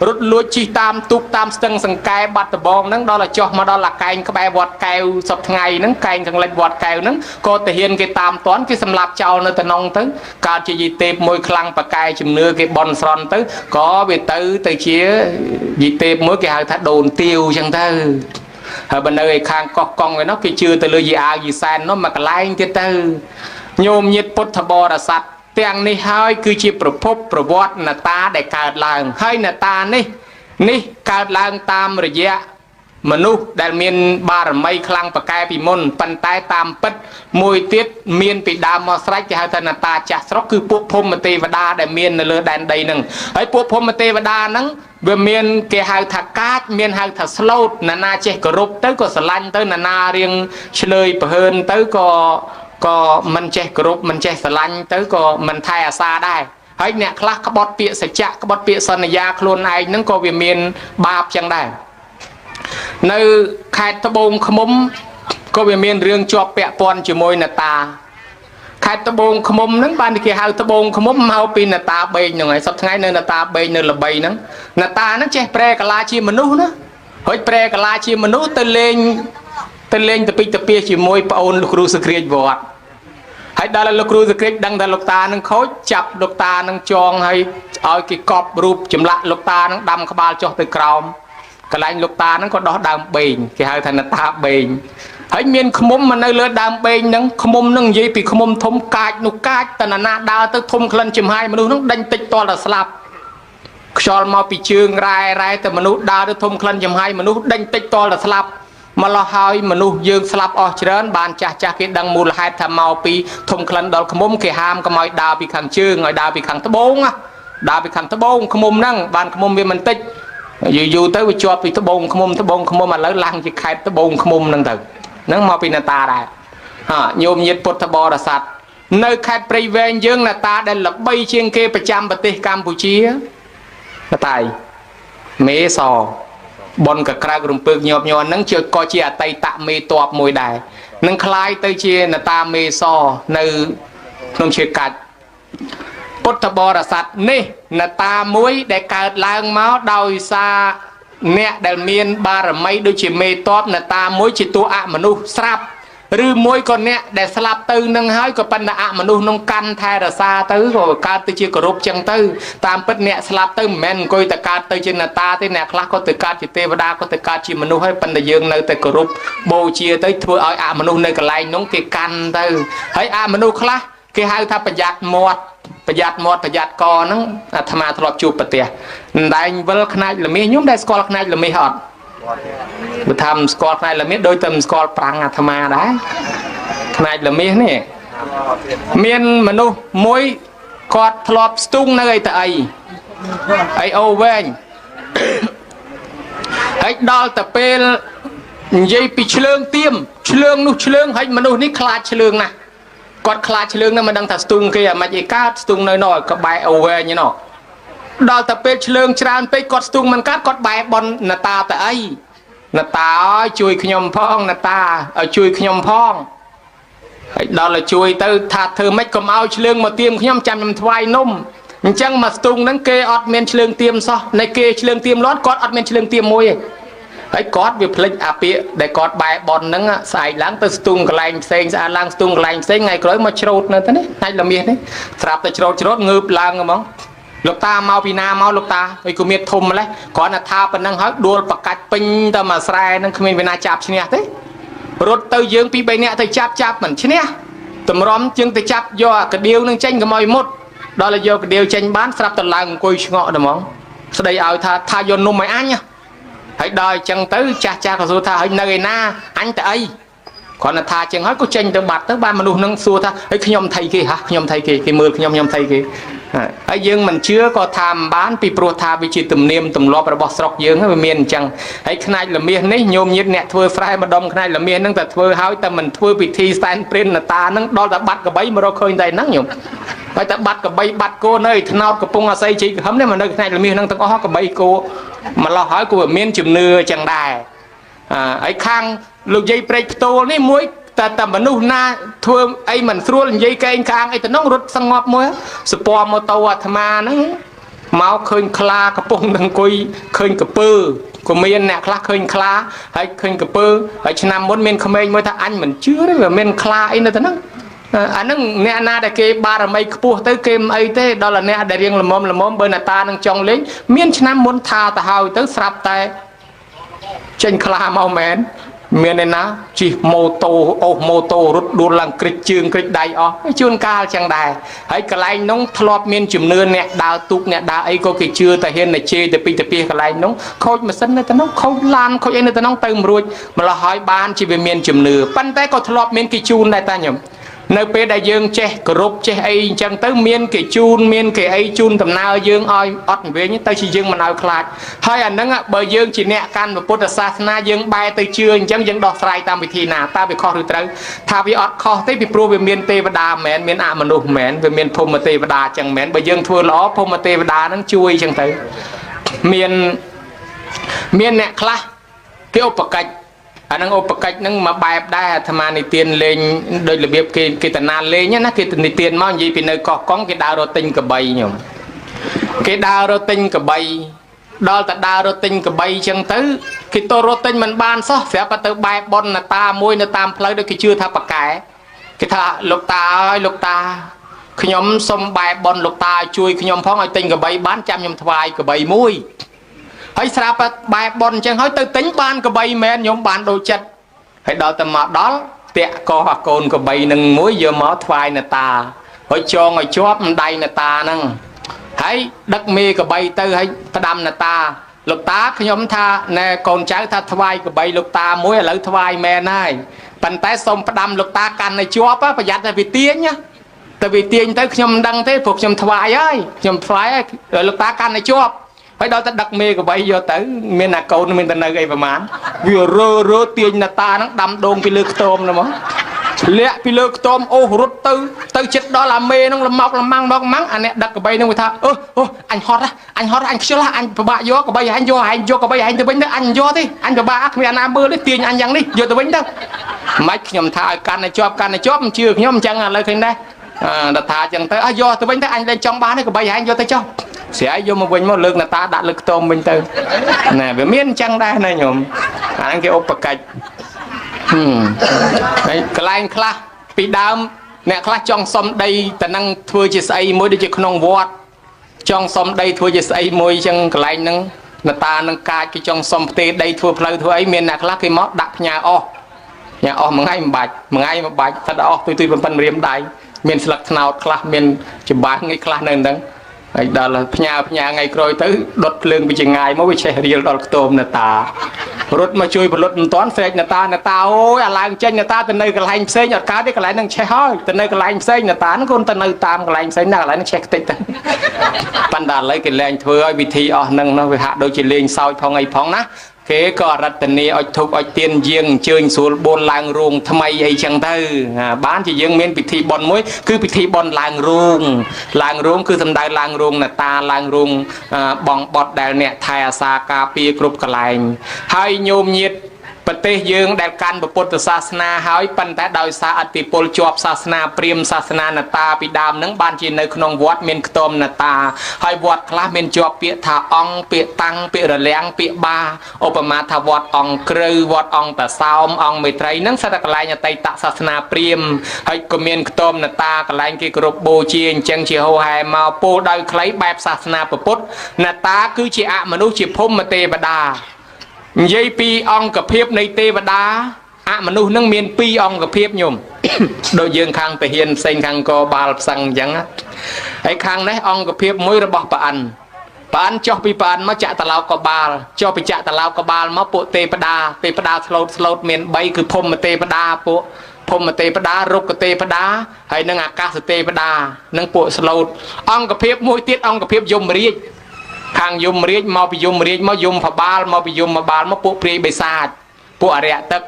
រត់លួចជិះតាមទូកតាមស្ទឹងសង្កែបាត់ដំបងហ្នឹងដល់ចុះមកដល់អាកែងក្បែរវត្តកែវសពថ្ងៃហ្នឹងកែងខាងលិចវត្តកែវហ្នឹងក៏ទាហានគេតាមតាន់គេសម្លាប់ចោលនៅតំណងទៅកើតជាយីទេពមួយខ្លាំងប្រកែជំនឿគេបន់ស្រន់ទៅក៏វាទៅជាយីទេពមួយគេហៅថាដូនទាវអញ្ចឹងទៅហើយបើនៅឯខាងកោះកុងឯនោះគេជឿទៅលើយីអាវយីសែននោះមកកន្លែងទៀតទៅញោមញាតពុទ្ធបរិស័ទទាំងនេះហើយគឺជាប្រភពប្រវត្តិនតាដែលកើតឡើងហើយនតានេះកើតឡើងតាមរយៈមនុស្សដែលមានបារមីខ្លាំងប្រកែពីមុនប៉ុន្តែតាមពិតមួយទៀតមានពីដើមមកស្រេចគេហៅថានតាចាស់ស្រុកគឺពួកភូមិទេវតាដែលមាននៅលើដែនដីហ្នឹងហើយពួកភូមិទេវតាហ្នឹងវាមានគេហៅថាកាចមានហៅថាស្លូតណានាចេះគោរពទៅក៏ស្រឡាញ់ទៅណានារៀងឆ្លើយប្រហើនទៅក៏មិនចេះគោរពមិនចេះស្រឡាញ់ទៅក៏មិនថែអាសាដែរហើយអ្នកខ្លះក្បត់ពាក្យសច្ចៈក្បត់ពាក្យសន្យាខ្លួនឯងហ្នឹងក៏វាមានបាបចឹងដែរនៅខេត្តត្បូងឃ្មុំក៏វាមានរឿងជាប់ពាក់ព័ន្ធជាមួយនតាខេត្តត្បូងឃ្មុំហ្នឹងបានគេហៅត្បូងឃ្មុំមកពីនតាបេងហ្នឹងហើយសប្តាហ៍ថ្ងៃនៅនតាបេងនៅល្បីហ្នឹងនតាហ្នឹងចេះប្រែកាឡាជាមនុស្សណាហើយប្រែកាឡាជាមនុស្សទៅលេងទៅពីទៅពីជាមួយប្អូនលោកគ្រូសក្រាចវត្តហើយដល់លោកគ្រូសក្រាចដឹងថាលោកតានឹងខូចចាប់លោកតានឹងចងហើយឲ្យគេកប់រូបចម្លាក់លោកតានឹងដាំក្បាលចុះទៅក្រោមកន្លែងលោកតានឹងក៏ដោះដើមបេងគេហៅថានតាបេងហើយមានឃ្មុំមកនៅលើដើមបេងហ្នឹងឃ្មុំហ្នឹងនិយាយពីឃ្មុំធំកាចនោះកាចតណានាដើរទៅធំក្លិនចំហាយមនុស្សហ្នឹងដេញតិចតល់តែស្លាប់ខ្យល់មកពីជើងរ៉ែតែមនុស្សដើរទៅធំក្លិនចំហាយមនុស្សដេញតិចតល់តែស្លាប់មកលោះហើយមនុស្សយើងស្លាប់អស់ច្រើនបានចាស់គេដឹងមូលហេតុថាមកពីធំក្លិនដល់ឃ្មុំគេហាមកុំឲ្យដើរពីខាងជើងឲ្យដើរពីខាងត្បូងដើរពីខាងត្បូងឃ្មុំហ្នឹងបានឃ្មុំវាមិនតិចយូរទៅវាជាប់ពីត្បូងឃ្មុំឥឡូវឡើងជាខេត្តត្បូងឃ្មុំហ្នឹងទៅហ្នឹងមកពីនតាដែរញោមញាតពុទ្ធបរិស័ទនៅខេត្តព្រៃវែងយើងនតាដែលល្បីជាងគេប្រចាំប្រទេសកម្ពុជានតាមេសបនកក្រៅរំពើកញាប់ញ័រហ្នឹងក៏ជាអតីតមេតបមួយដែរនឹងคล้ายទៅជានតាមេសនៅក្នុងជាកាច់ពុទ្ធបរិស័ទនេះនតាមួយដែលកើតឡើងមកដោយសារអ្នកដែលមានបារមីដូចជាមេតបនតាមួយជាតួអមនុស្សស្រាប់ឬមួយក៏អ្នកដែលស្លាប់ទៅនឹងហើយក៏ប៉ុន្តែអមនុស្សក្នុងកាន់ថែរក្សាទៅក៏កើតទៅជាគោរពចឹងទៅតាមពិតអ្នកស្លាប់ទៅមិនមែនអង្គុយតែកើតទៅជានតាទេអ្នកខ្លះក៏ទៅកើតជាទេវតាក៏ទៅកើតជាមនុស្សហើយប៉ុន្តែយើងនៅតែគោរពបូជាទៅធ្វើឲ្យអមនុស្សនៅកន្លែងនោះគេកាន់ទៅហើយអមនុស្សខ្លះគេហៅថាប្រយ័ត្នមាត់ប្រយ័ត្នកហ្នឹងអាត្មាធ្លាប់ជួបប្រទេសដែងវិលខ្នាចល្មាសខ្ញុំដែលស្គាល់ខ្នាចល្មាសអត់បើថាមិនស្គាល់ខ្នាចល្មាសដូចតែមិនស្គាល់ប្រាំងអាត្មាដែរខ្នាចល្មាសនេះមានមនុស្សមួយគាត់ធ្លាប់ស្ទុងនៅអីអូវែងហើយដល់ទៅពេលនិយាយពីឆ្លើងទៀមឆ្លើងនោះឆ្លើងហើយមនុស្សនេះខ្លាចឆ្លើងណាស់គាត់ខ្លាចឆ្លើងហ្នឹងមិនដឹងថាស្ទុងគេអាម៉េចឯកើតស្ទុងនៅនោះក្បែរអូវែងនោះដល់ទៅពេលឆ្លើងច្រើនពេកគាត់ស្ទុងមិនកើតគាត់បែបននតាទៅអីនតាឲ្យជួយខ្ញុំផងនតាឲ្យជួយខ្ញុំផងហើយដល់ឲ្យជួយទៅថាធ្វើម៉េចកុំឲ្យឆ្លើងមកទៀមខ្ញុំចាំខ្ញុំថ្វាយនំអញ្ចឹងមកស្ទុងហ្នឹងគេអត់មានឆ្លើងទៀមសោះនៃគេឆ្លើងទៀមលាត់គាត់អត់មានឆ្លើងទៀមមួយទេហើយគាត់វាភ្លេចអាពាកដែលគាត់បែបនហ្នឹងស្អែកឡើងទៅស្ទុងកន្លែងផ្សេងស្អាតឡើងស្ទុងកន្លែងផ្សេងថ្ងៃក្រោយមកច្រូតនៅទៅនេះថ្ងៃល្មាសនេះស្រាប់តែច្រូតងើបឡើងហ្មង លោកតាមកពីណាមកលោកតាអីក៏មានធំម្លេះគ្រាន់តែថាប៉ុណ្ណឹងហើយដួលបកាច់ពេញទៅមកស្រែនឹងគ្មានវិណាចាប់ឈ្នះទេរត់ទៅយើងពី3នាក់ទៅចាប់មិនឈ្នះតម្រាំជាងទៅចាប់យកកដៀវនឹងចេញកុំឲ្យមុតដល់យកកដៀវចេញបានស្រាប់តែឡើងអង្គុយឆ្ងក់តែហ្មងស្ដីឲ្យថាយកនំឲ្យអញហើយដល់អញ្ចឹងទៅចាស់ក៏សួរថាហើយនៅឯណាអញទៅអីគ្រាន់តែថាចឹងហើយក៏ចេញទៅបាត់ទៅបានមនុស្សនឹងសួរថាហើយខ្ញុំថៃគេហ៎ខ្ញុំថៃគេមើលខ្ញុំថៃគេហើយយើងមិនជឿក៏ថាមិនបានពីព្រោះថាវាជាទំនៀមទម្លាប់របស់ស្រុកយើងវាមានអញ្ចឹងហើយខ្នាច់ល្មាសនេះញោមញាតអ្នកធ្វើស្រែម្ដុំខ្នាច់ល្មាសហ្នឹងតែធ្វើហើយតែមិនធ្វើពិធីសែនព្រានតាហ្នឹងដល់តែបាត់កបីមករកឃើញតែហ្នឹងញោមហើយតែបាត់កបីបាត់គោនៅឯថ្នោតកំពង់អាស័យជ័យក្រហមនេះមកនៅខ្នាច់ល្មាសហ្នឹងទាំងអស់កបីគោម្លោះហើយគួរមានជំនឿអញ្ចឹងដែរហើយខាងលោកយាយព្រែកផ្ទោលនេះមួយតែមនុស្សណាធ្វើអីមិនស្រួលនិយាយកែងខាងអីទៅនោះរត់សងប់មួយសពម៉ូតូអាត្មាហ្នឹងមកឃើញខ្លាកំពុងនឹងអង្គុយឃើញកពើក៏មានអ្នកខ្លះឃើញខ្លាហើយឃើញកពើហើយឆ្នាំមុនមានក្មេងមួយថាអញមិនជឿទេវាមានខ្លាអីនៅទៅហ្នឹងអាហ្នឹងអ្នកណាដែលគេបារមីខ្ពស់ទៅគេមិនអីទេដល់អ្នកដែលរៀងល្មមបើអ្នកតានឹងចង់លេងមានឆ្នាំមុនថាទៅហើយទៅស្រាប់តែចេញខ្លាមកមែនមានឯណាជិះម៉ូតូអូសម៉ូតូរត់ដួលឡើងគ្រិចជើងគ្រិចដៃអស់ជួនកាលចឹងដែរហើយកន្លែងនោះធ្លាប់មានជំនឿអ្នកដើរទូកអ្នកដើរអីក៏គេជឿតែហ៊ានតែជេរទៅពីទៅពីកន្លែងនោះខូចម៉ាស៊ីននៅទៅនោះខូចឡានខូចអីនៅទៅនោះទៅមិនរួចម្ល៉េះហើយបានជាវាមានជំនឿប៉ុន្តែក៏ធ្លាប់មានគេជូនដែរតាញោមនៅពេលដែលយើងចេះគោរពចេះអីអញ្ចឹងទៅមានគេជូនមានគេអីជូនដំណើរយើងឲ្យអត់វិញទៅជាយើងមិនឲ្យខ្លាចហើយអាហ្នឹងបើយើងជាអ្នកកាន់ពុទ្ធសាសនាយើងបែរទៅជឿអញ្ចឹងយើងដោះស្រាយតាមវិធីណាតើវាខុសឬត្រូវថាវាអត់ខុសទេពីព្រោះវាមានទេវតាមិនមែនមានអមនុស្សមិនមែនវាមានភូមិទេវតាអញ្ចឹងមិនមែនបើយើងធ្វើល្អភូមិទេវតាហ្នឹងជួយអញ្ចឹងទៅមានអ្នកខ្លះគេឧបកិច្ចអានឹងឧបកិច្ចនឹងមកបែបដែរអាត្មានិទានលេងដោយរបៀបគេតាណាលេងណាគេនិទានមកនិយាយពីនៅកោះកុងគេដើររត់ទិញកបីញោមគេដើររត់ទិញកបីដល់តែដើររត់ទិញកបីអញ្ចឹងទៅគេទៅរត់ទិញមិនបានសោះស្រាប់តែទៅបែបប៉ុនតាមួយនៅតាមផ្លូវដូចគេជឿថាប៉កែគេថាលោកតាអើយលោកតាខ្ញុំសុំបែបប៉ុនលោកតាជួយខ្ញុំផងឲ្យទិញកបីបានចាំខ្ញុំថ្វាយកបីមួយហើយស្រាប់តែបែបប៉ុនអញ្ចឹងហើយទៅទិញបានកបីមែនខ្ញុំបានដូចចិត្តហើយដល់តែមកដល់តាក់កោះអាកូនកបីនឹងមួយយកមកថ្វាយអ្នកតាហើយចងឲ្យជាប់ម្ដាយអ្នកតាហ្នឹងហើយដឹកមេកបីទៅហើយផ្ដាំអ្នកតាលោកតាខ្ញុំថាណែកូនចៅថាថ្វាយកបីលោកតាមួយឥឡូវថ្វាយមែនហើយប៉ុន្តែសូមផ្ដាំលោកតាកាន់ឲ្យជាប់ប្រយ័ត្នតែវាទាញណាតែវាទាញទៅខ្ញុំមិនដឹងទេព្រោះខ្ញុំថ្វាយហើយខ្ញុំថ្វាយហើយលោកតាកាន់ឲ្យជាប់ហើយដល់តែដឹកមេកបីយកទៅមានអាកូនមានតែនៅអីប្រហែលវារើទាញអ្នកតាហ្នឹងដាំដងពីលើខ្ទមហ្នឹងមកលាក់ពីលើខ្ទមអូសរត់ទៅចិត្តដល់អាមេហ្នឹងលម៉ងអាអ្នកដឹកកបីហ្នឹងវាថាអញហត់អញខ្ជិលអញពិបាកយកកបីអញយកកបីអញទៅវិញទៅអញយកទេអញពិបាកគ្មានអាណាមើលទេទាញអញយ៉ាងនេះយកទៅវិញទៅមិនខ្ញុំថាឲ្យកាន់តែជាប់មិនជឿខ្ញុំអញ្ចឹងឥឡូវឃើញដែរដល់ថាអញ្ចឹងទៅយកទៅវិញទៅអញលែងចង់បានទេកបីអញយកទៅចុះស្រាយយកមកវិញមកលើកអ្នកតាដាក់លើខ្ទមវិញទៅណែវាមានអញ្ចឹងដែរណាញោមអាហ្នឹងគេឧបកិច្ចហើយកន្លែងខ្លះពីដើមអ្នកខ្លះចង់សុំដីតែនឹងធ្វើជាស្អីមួយដូចជាក្នុងវត្តចង់សុំដីធ្វើជាស្អីមួយអញ្ចឹងកន្លែងហ្នឹងអ្នកតានឹងកាចគេចង់សុំផ្ទេរដីធ្វើផ្លូវធ្វើអីមានអ្នកខ្លះគេមកដាក់ផ្ញើអស់មួយថ្ងៃមិនបាច់ថាដាក់អស់ទុយប៉ុណ្ណឹងរៀមដៃមានស្លឹកថ្នោតខ្លះមានចំបាំងអីខ្លះនៅហ្នឹងហើយដល់ផ្ញើថ្ងៃក្រោយទៅដុតភ្លើងពីចងាយមកវាឆេះរៀលដល់ខ្ទមអ្នកតារត់មកជួយផលិតមិនតាន់ស្រែកអ្នកតាអូយអាឡើងចេញអ្នកតាទៅនៅកន្លែងផ្សេងអត់កើតទេកន្លែងហ្នឹងឆេះហើយទៅនៅកន្លែងផ្សេងអ្នកតាហ្នឹងគាត់ទៅនៅតាមកន្លែងផ្សេងណាកន្លែងហ្នឹងឆេះខ្ទេចទៅប៉ុន្តែឥឡូវគេលែងធ្វើឲ្យវិធីអស់ហ្នឹងវាហាក់ដូចជាលេងសើចផងអីផងណាគេក៏រតនីឲ្យធុបឲ្យទៀនយាងអញ្ជើញស្រួលបួនឡើងរោងថ្មីអីចឹងទៅបានជាយើងមានពិធីបុណ្យមួយគឺពិធីបុណ្យឡើងរោងគឺសំដៅឡើងរោងអ្នកតាឡើងរោងបងបត់ដែលអ្នកថែអាសាការពារគ្រប់កន្លែងហើយញោមញាត ប្រទេសយើងដែលកាន់ពុទ្ធសាសនាហើយប៉ុន្តែដោយសារអតិពលជាប់សាសនាព្រាហ្មណ៍សាសនាណតាពីដើមហ្នឹងបានជានៅក្នុងវត្តមានខ្ទមណតាហើយវត្តខ្លះមានជាប់ពាក្យថាអង្គពាក្យតាំងពាក្យរលាំងពាក្យបាឧបមាថាវត្តអង្គគ្រូវត្តអង្គតាសោមអង្គមេត្រីហ្នឹងសិតតែកន្លែងអតីតសាសនាព្រាហ្មណ៍ហើយក៏មានខ្ទមណតាកន្លែងគេគោរពបូជាអញ្ចឹងជាហោហែមកពោលដោយខ្លីបែបសាសនាពុទ្ធណតាគឺជាអមនុស្សជាភូមិទេវតានិយាយពីអង្គភាពនៃទេវតាអមនុស្សនឹងមាន2អង្គភាពញោមដូចយើងខាងតាហ៊ានផ្សេងខាងកបាលផ្សឹងអញ្ចឹងហើយខាងនេះអង្គភាពមួយរបស់ព្រះអិនចុះពីព្រះអិនមកចាក់តឡោកកបាលចុះពីចាក់តឡោកកបាលមកពួកទេវតាស្លូតមាន3គឺភូមិទេវតាពួកភូមិទេវតារុក្ខទេវតាហើយនិងអាកាសទេវតានិងពួកស្លូតអង្គភាពមួយទៀតអង្គភាពយមរាជខាងយមរាជមកពីយមរាជមកយមផបាលមកពីយមបាលមកពួកព្រាយបិសាចពួកអរិយទឹក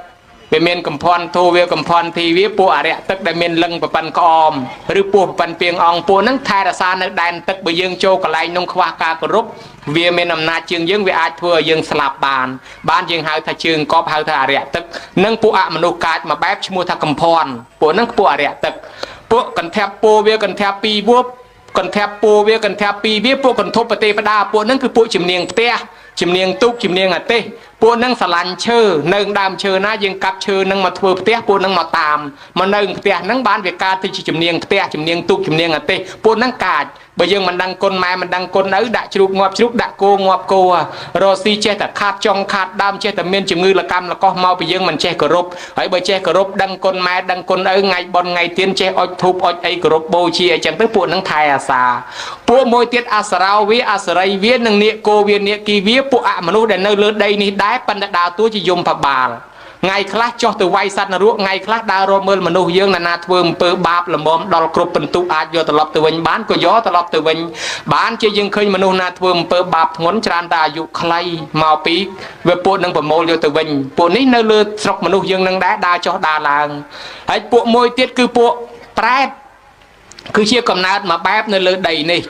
វាមានកំភ័នធូវាកំភ័នធីវាពួកអរិយទឹកដែលមានលឹងប្រប៉ិនក្អមឬពោះប្រប៉ិនពីងអង្គពួកហ្នឹងថែរក្សានៅដែនទឹកបើយើងចូលកន្លែងនោះខ្វះការគោរពវាមានអំណាចជាងយើងវាអាចធ្វើឲ្យយើងស្លាប់បានយើងហៅថាជើងកប់ហៅថាអរិយទឹកនិងពួកអមនុស្សកាចមួយបែបឈ្មោះថាកំភ័នពួកហ្នឹងពួកអរិយទឹកពួកកន្ធាប់ពោវាកន្ធាប់ពីវប់កន្ធាប់ពោវាកន្ធាប់ពីវាពួកកន្ធប់ប្រទេវតាពួកហ្នឹងគឺពួកជំនាញផ្ទះជំនាញទូកជំនាញអាទេសពួកហ្នឹងស្រឡាញ់ឈើនៅដើមឈើណាយើងកាប់ឈើហ្នឹងមកធ្វើផ្ទះពួកហ្នឹងមកតាមមកនៅផ្ទះហ្នឹងបានវាកើតទៅជាជំនាញផ្ទះជំនាញទូកជំនាញអាទេសពួកហ្នឹងកាចបើយើងមិនដឹងគុណម៉ែមិនដឹងគុណឪដាក់ជ្រូកងាប់ជ្រូកដាក់គោងាប់គោរស់ស៊ីចេះតែខាតចុងខាតដើមចេះតែមានជំងឺលកម្មលកោះមកពីយើងមិនចេះគោរពហើយបើចេះគោរពដឹងគុណម៉ែដឹងគុណឪថ្ងៃបុណ្យថ្ងៃទៀនចេះអុជធូបអុជអីគោរពបូជាអញ្ចឹងទៅពួកហ្នឹងថែអាសាពួកមួយទៀតអសរោវាអសរីវានិងនាគគោវានាគីវាពួកអមនុស្សដែលនៅលើដីនេះដែរប៉ុន្តែដើរតួជាយមផបាលថ្ងៃខ្លះចុះទៅវាយសត្វនរកថ្ងៃខ្លះដើររកមើលមនុស្សយើងណាធ្វើអំពើបាបល្មមដល់គ្រប់ពិន្ទុអាចយកត្រឡប់ទៅវិញបានក៏យកត្រឡប់ទៅវិញបានជាយើងឃើញមនុស្សណាធ្វើអំពើបាបធ្ងន់ច្រើនតែអាយុខ្លីមកពីវាពួកនឹងប្រមូលយកទៅវិញពួកនេះនៅលើស្រុកមនុស្សយើងនឹងដែរដើរចុះដើរឡើងហើយពួកមួយទៀតគឺពួកប្រែតគឺជាកំណើតមួយបែបនៅលើដីនេះ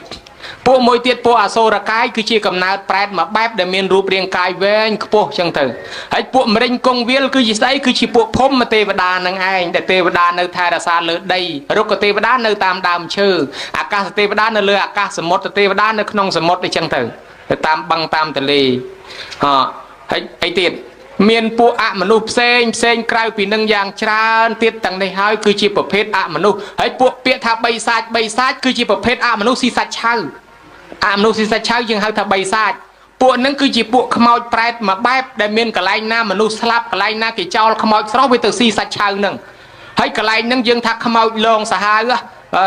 ពួកមួយទៀតពួកអសូរកាយគឺជាកំណើតប្រែតមួយបែបដែលមានរូបរាងកាយវែងខ្ពស់ចឹងទៅហើយពួកម្រិញគង់វាលគឺជាស្អីគឺជាពួកភូមិទេវតានឹងឯងដែលទេវតានៅថែរក្សាលើដីរុក្ខទេវតានៅតាមដើមឈើអាកាសទេវតានៅលើអាកាសសមុទ្រទេវតានៅក្នុងសមុទ្រអីចឹងទៅតាមបឹងតាមទន្លេហើយអីទៀតមានពួកអមនុស្សផ្សេងក្រៅពីនឹងយ៉ាងច្រើនទៀតទាំងនេះហើយគឺជាប្រភេទអមនុស្សហើយពួកពាក្យថាបិសាចគឺជាប្រភេទអមនុស្សស៊ីសាច់ឆៅអមនុស្សស៊ីសាច់ឆៅយើងហៅថាបិសាចពួកហ្នឹងគឺជាពួកខ្មោចប្រែតមួយបែបដែលមានកន្លែងណាមនុស្សស្លាប់កន្លែងណាគេចោលខ្មោចស្រស់វាទៅស៊ីសាច់ឆៅហ្នឹងហើយកន្លែងហ្នឹងយើងថាខ្មោចលងសាហាវ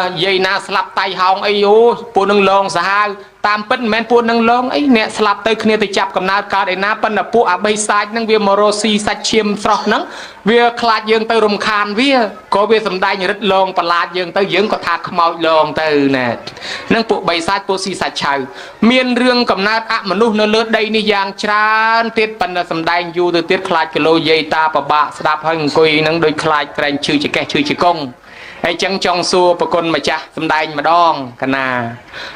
និយាយណាស្លាប់តៃហោងអីអូពួកនឹងលងសាហាវតាមពិតមិនមែនពួកនឹងលងអីអ្នកស្លាប់ទៅគ្នាទៅចាប់កំណើតកើតឯណាប៉ុន្តែពួកអបិសាចហ្នឹងវាមករស់ស៊ីសាច់ឈាមស្រស់ហ្នឹងវាខ្លាចយើងទៅរំខានវាក៏វាសំដែងរិទ្ធលងប្រឡាតយើងទៅយើងក៏ថាខ្មោចលងទៅណែហ្នឹងពួកបិសាចពួកស៊ីសាច់ឆៅមានរឿងកំណើតអមនុស្សនៅលើដីនេះយ៉ាងច្រើនទៀតប៉ុន្តែសំដែងយូរទៅទៀតខ្លាចគីឡូយាយតាពិបាកស្ដាប់ហើយអង្គុយហ្នឹងដូចខ្លាចក្រែងឈឺចកេះឈឺចកងហើយចឹងចង់សួរប្រគុណម្ចាស់សំដែងម្ដងកណា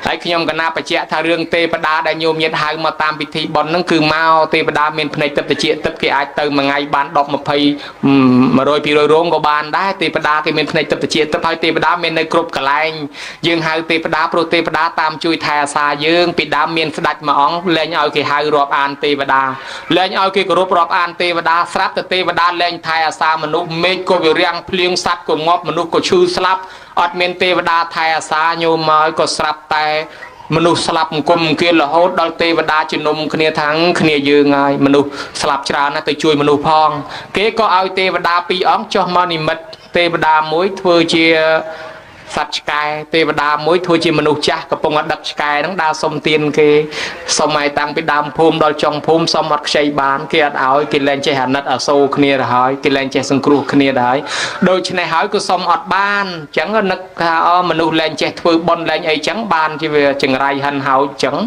ហើយខ្ញុំកណាបញ្ជាក់ថារឿងទេវតាដែលញោមញាតហៅមកតាមពិធីបុណ្យហ្នឹងគឺមកទេវតាមានភ្នែកទឹកត្រជាទឹកគេអាចទៅមួយថ្ងៃបាន10 20 100 200រោងក៏បានដែរទេវតាគេមានភ្នែកទឹកត្រជាទឹកហើយទេវតាមាននៅគ្រប់កន្លែងយើងហៅទេវតាព្រោះទេវតាតាមជួយថែអាសាយើងពីដើមមានស្ដេចមួយអង្គលែងឲ្យគេហៅរាប់អានទេវតាលែងឲ្យគេគោរពរាប់អានទេវតាស្រាប់តែទេវតាលែងថែអាសាមនុស្សមេឃក៏វារាំងភ្លៀងសត្វក៏ងាប់មនុស្សក៏ឈឺស្លាប់អត់មានទេវតាថែអាសាញោមមកក៏ស្រាប់តែមនុស្សស្លាប់អង្គមគៀលរហូតដល់ទេវតាជំនុំគ្នាថាងគ្នាយើងហើយមនុស្សស្លាប់ច្រើនណាស់ទៅជួយមនុស្សផងគេក៏ឲ្យទេវតា2អង្គចុះមកនិមិត្តទេវតាមួយធ្វើជាសត្វឆ្កែទេវតាមួយធ្វើជាមនុស្សចាស់កំពុងដឹកឆ្កែហ្នឹងដើរសុំទានគេសុំឲ្យតាំងពីដើមភូមិដល់ចុងភូមិសុំអត់ខ្ចីបានគេអត់ឲ្យគេលែងចេះអាណិតអាសូរគ្នាទៅហើយគេលែងចេះសង្គ្រោះគ្នាទៅហើយដូច្នេះហើយក៏សុំអត់បានអញ្ចឹងនឹកថាមនុស្សលែងចេះធ្វើបុណ្យលែងអីចឹងបានជាវាចង្រៃហិនហោចអញ្ចឹង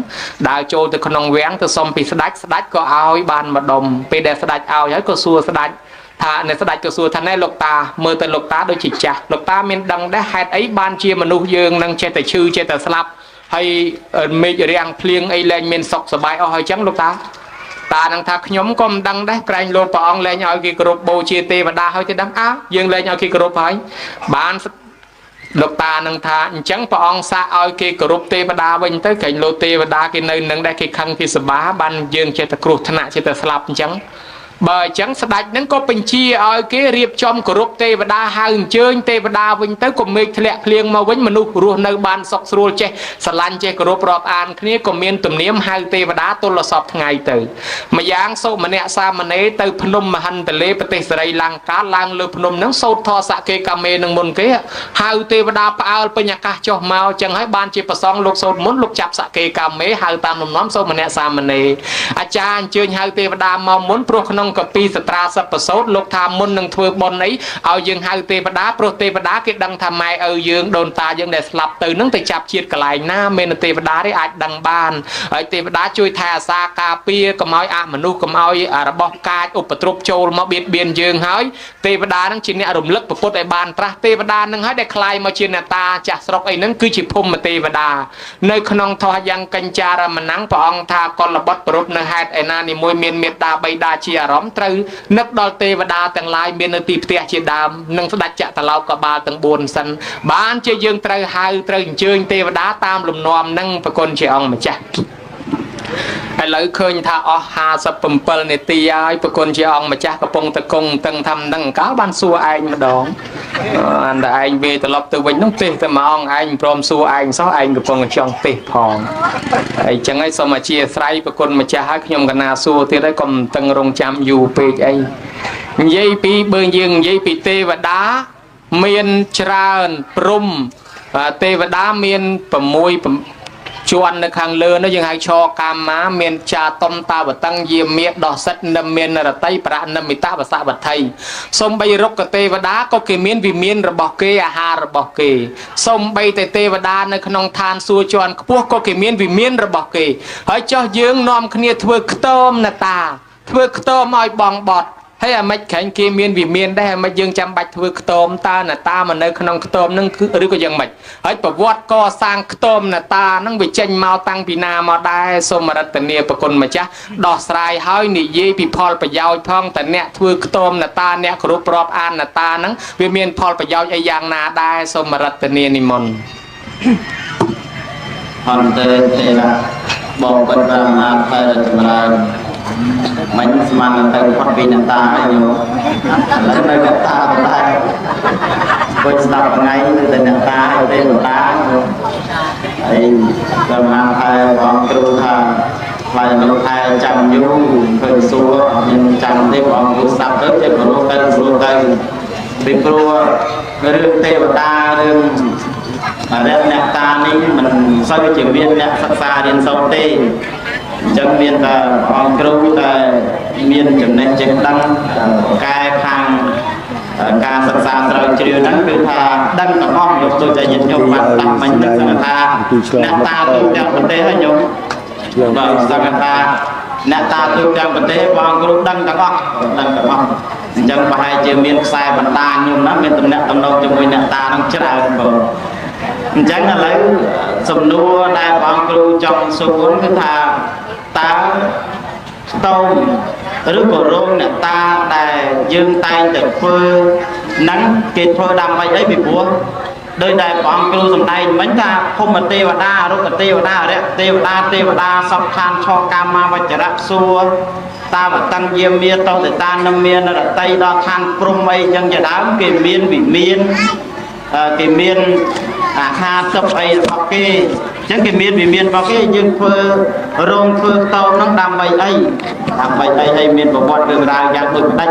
ដើរចូលទៅក្នុងវាំងទៅសុំពីស្ដេចក៏ឲ្យបានម្ដុំពេលដែលស្ដេចឲ្យហើយក៏សួរស្ដេចថាអ្នកស្ដេចក៏សួរថាណែលោកតាមើលទៅលោកតាដូចជាចាស់លោកតាមានដឹងដែរហេតុអីបានជាមនុស្សយើងនឹងចេះតែឈឺចេះតែស្លាប់ហើយមេឃរាំងភ្លៀងអីលែងមានសុខសប្បាយអស់ហើយចឹងលោកតា ta năng thà nhóm com đăng đấy prang lô bong lên nhau cái group bồ chia tê và đa hơi thì đăng áo dương lên nhau cái group ấy bạn độc ta năng thà chẳng bong xa ao cái group tê và đa bên tới cảnh lô tê và đa cái nơi nâng đây cái khăn cái sờ bá ban dương chơi ta group thân nạ chơi ta slap chẳng bởi chẳng sẽ đạch nâng có bình chia ở cái riêng trong của rốt tê và đa hàng chơi tê và đa vinh tới cùng mình lẹ liền mà vinh mà nụ ruột nơi ban sọc ruột che sờ lăn che của rốt rọp an kia còn miền tùm niêm hai tê và đá tôi là sọp ngày từ mà giang sâu mà nẹt xa mà nấy từ phnom mà hành từ lê bát tê sợi lang cá lang lơ phnom nắng sâu thò sạ kê cà mê nâng môn kia hai tê và đa bao bên nhà cá cho màu chẳng hay ban chỉ phải xong lục sâu muốn lục chập sạ kê cà mê hai tam nôm nóm sâu mà nẹt xa mà nấy cha chơi hai tê và đa màu muốn pro không có piสตราสัพโสดลูกทำมุนหนึ่งทวบนนี้เอายังหาเทวดาโปรเทวดาคิดดังทำไมเอายังโดนตายังได้สลับตื่นนั่งแต่จับเชียดกลายหน้าเมนเทวดาได้อาจดังบ้านไอเทวดาช่วยแทสากาเปียก็มอยมนุษย์ก็มอยระบบกายอุปตรบโจลมาเบียดเบียนยังหายเทวดานั่งจินเนี่ยอารมณ์ลึกประพุทธไอบานตราเทวดานั่งให้ได้คลายมาจินตาจากสรกไอ้นั่นคือจิพมเทวดาในขนองทอยังกัญจารมันนั่งปองทากรบดปรุษในเหตุไอ้นานี่มวยเมียนเมตตาใบดาเชียร้อมตรึนึกดอลเทวดาแต่งลายเมียนตีเตียเชียดามนั่งสดัดจะตะเลากับบาตังบุญสันบ้านเชียยังตรึหายตรึเชิงเทวดาตามลมนอมนั่งประกนเชียองมาจ้ะไอ้เลยเคยท่าอ๋อหาสับปุ่มเปิลในตีย้ายประกนเชียองมาจ้ะกระปงตะกงตั้งทำตั้งก้าวบ้านซัวไอ้มาดองอันใดไอ้เวตลบตัววิ่งน้องเตะแต่มาองไอ้พร้อมซัวไอ้ซ้อไอ้กระปงช่องเตะพองไอ้จังไอ้สมาเชียไตรประกนมาจ้ะให้ขยมกันนาซัวที่ได้กลมตั้งรงจำอยู่เปกไอ้ยัยปีเบอร์ยังยัยปีเทวดาเมียนชราญปรุมเทวดาเมียนประมวยชวนในข้างเลือนั่นยังให้ชอกามม้าเมียนชาต้มตาบตังเยี่ยมเมียดอกสัตนำเมียนนรไตประนำมิตาภาษาบัตไทยสมใบรกเทวดาก็เกมีนวิเมียนระบอกเกอาหารระบอกเกสมใบเทวดาในขนองทานสัวจวนพวกก็เกมีนวิเมียนระบอกเกให้เจ้ายืงนอมขณีทเวกต้มนาตาทเวกต้มอ้อยบองบอดให้อเมริกันเกมีนวิเมียนได้มายังจำบัดทเวกต้มตาหน้าตามันในขนมต้มนั่งคือหรือก็ยังไม่ให้ประวัติก็สร้างต้มหน้าตานั่งไปเจนมาตั้งปีนามาได้สมรัตเนียประกนมาจ้ะดอกสายให้นี่เย่ปีพอลประยาวท้องแต่เนี่ยทเวกต้มหน้าตาเนี่ยครุปรอบอ่านหน้าตานั่งวิเมียนพอลประยาวไอยังนาได้สมรัตเนียนิมนต์พันเตเทระบอกเป็นรามอาภัยจำรามันสมานแต่พัดปีนันตาให้อยู่แล้วในนันตาได้ไปสลับไงแต่นันตาให้เต็มตาไอ้รามอาภัยของครูทางไฟมันไทยจำยุ่งเคยซัวยังจำที่ของครูสับเติมจะครูกันเป็นครูเรื่องเทวดาเรื่องเรื่องนักตานี่มันสร้างจิตวิญญาณศึกษาเรียนสอบตีจังเมียนแต่องครูแต่เมียนจำในเจ็ดดังกายทางการศึกษาเราเชื่อนั้นคือทาดังกับห้องยกตัวใจเย็นยกบัตรตัดมันนึกสังฆานักตาตัวจังประเทศให้ยกแบบสังฆานักตาตัวจังประเทศวางครูดังกับห้องจังไปให้เจเมียนสายบรรดาโยมนะเมียนตำแหน่งตำแหน่งจมูกนักตาต้องเชื่อบ่จังอะไรสมนัวได้วางครูจังสุขุนคือทาตาโตหรือโรงเนี่ยตาได้ยืนไตแต่เฟือนั้นกินเฟือดำไปได้bịบัวโดยได้ความครูสมัยเหมือนกับพมเทวดารุกเทวดาเนี่ยเทวดาสัพพานชอกามาวัจระสัวตาบัตังเยี่ยมเมียโตแต่ตานำเมียนระไตดอทานปรุงไว้ยังจะดำเกี่ยเมียนวิเมียนเกี่ยเมียนอาหารสับไอพอกกี้จังเกี่ยเมียนวิเมียนพอกกี้ยังเฟือโรงเฟือโตน้องดำใบไอให้เมียนประวัติเรื่องราวอย่างอื่นได้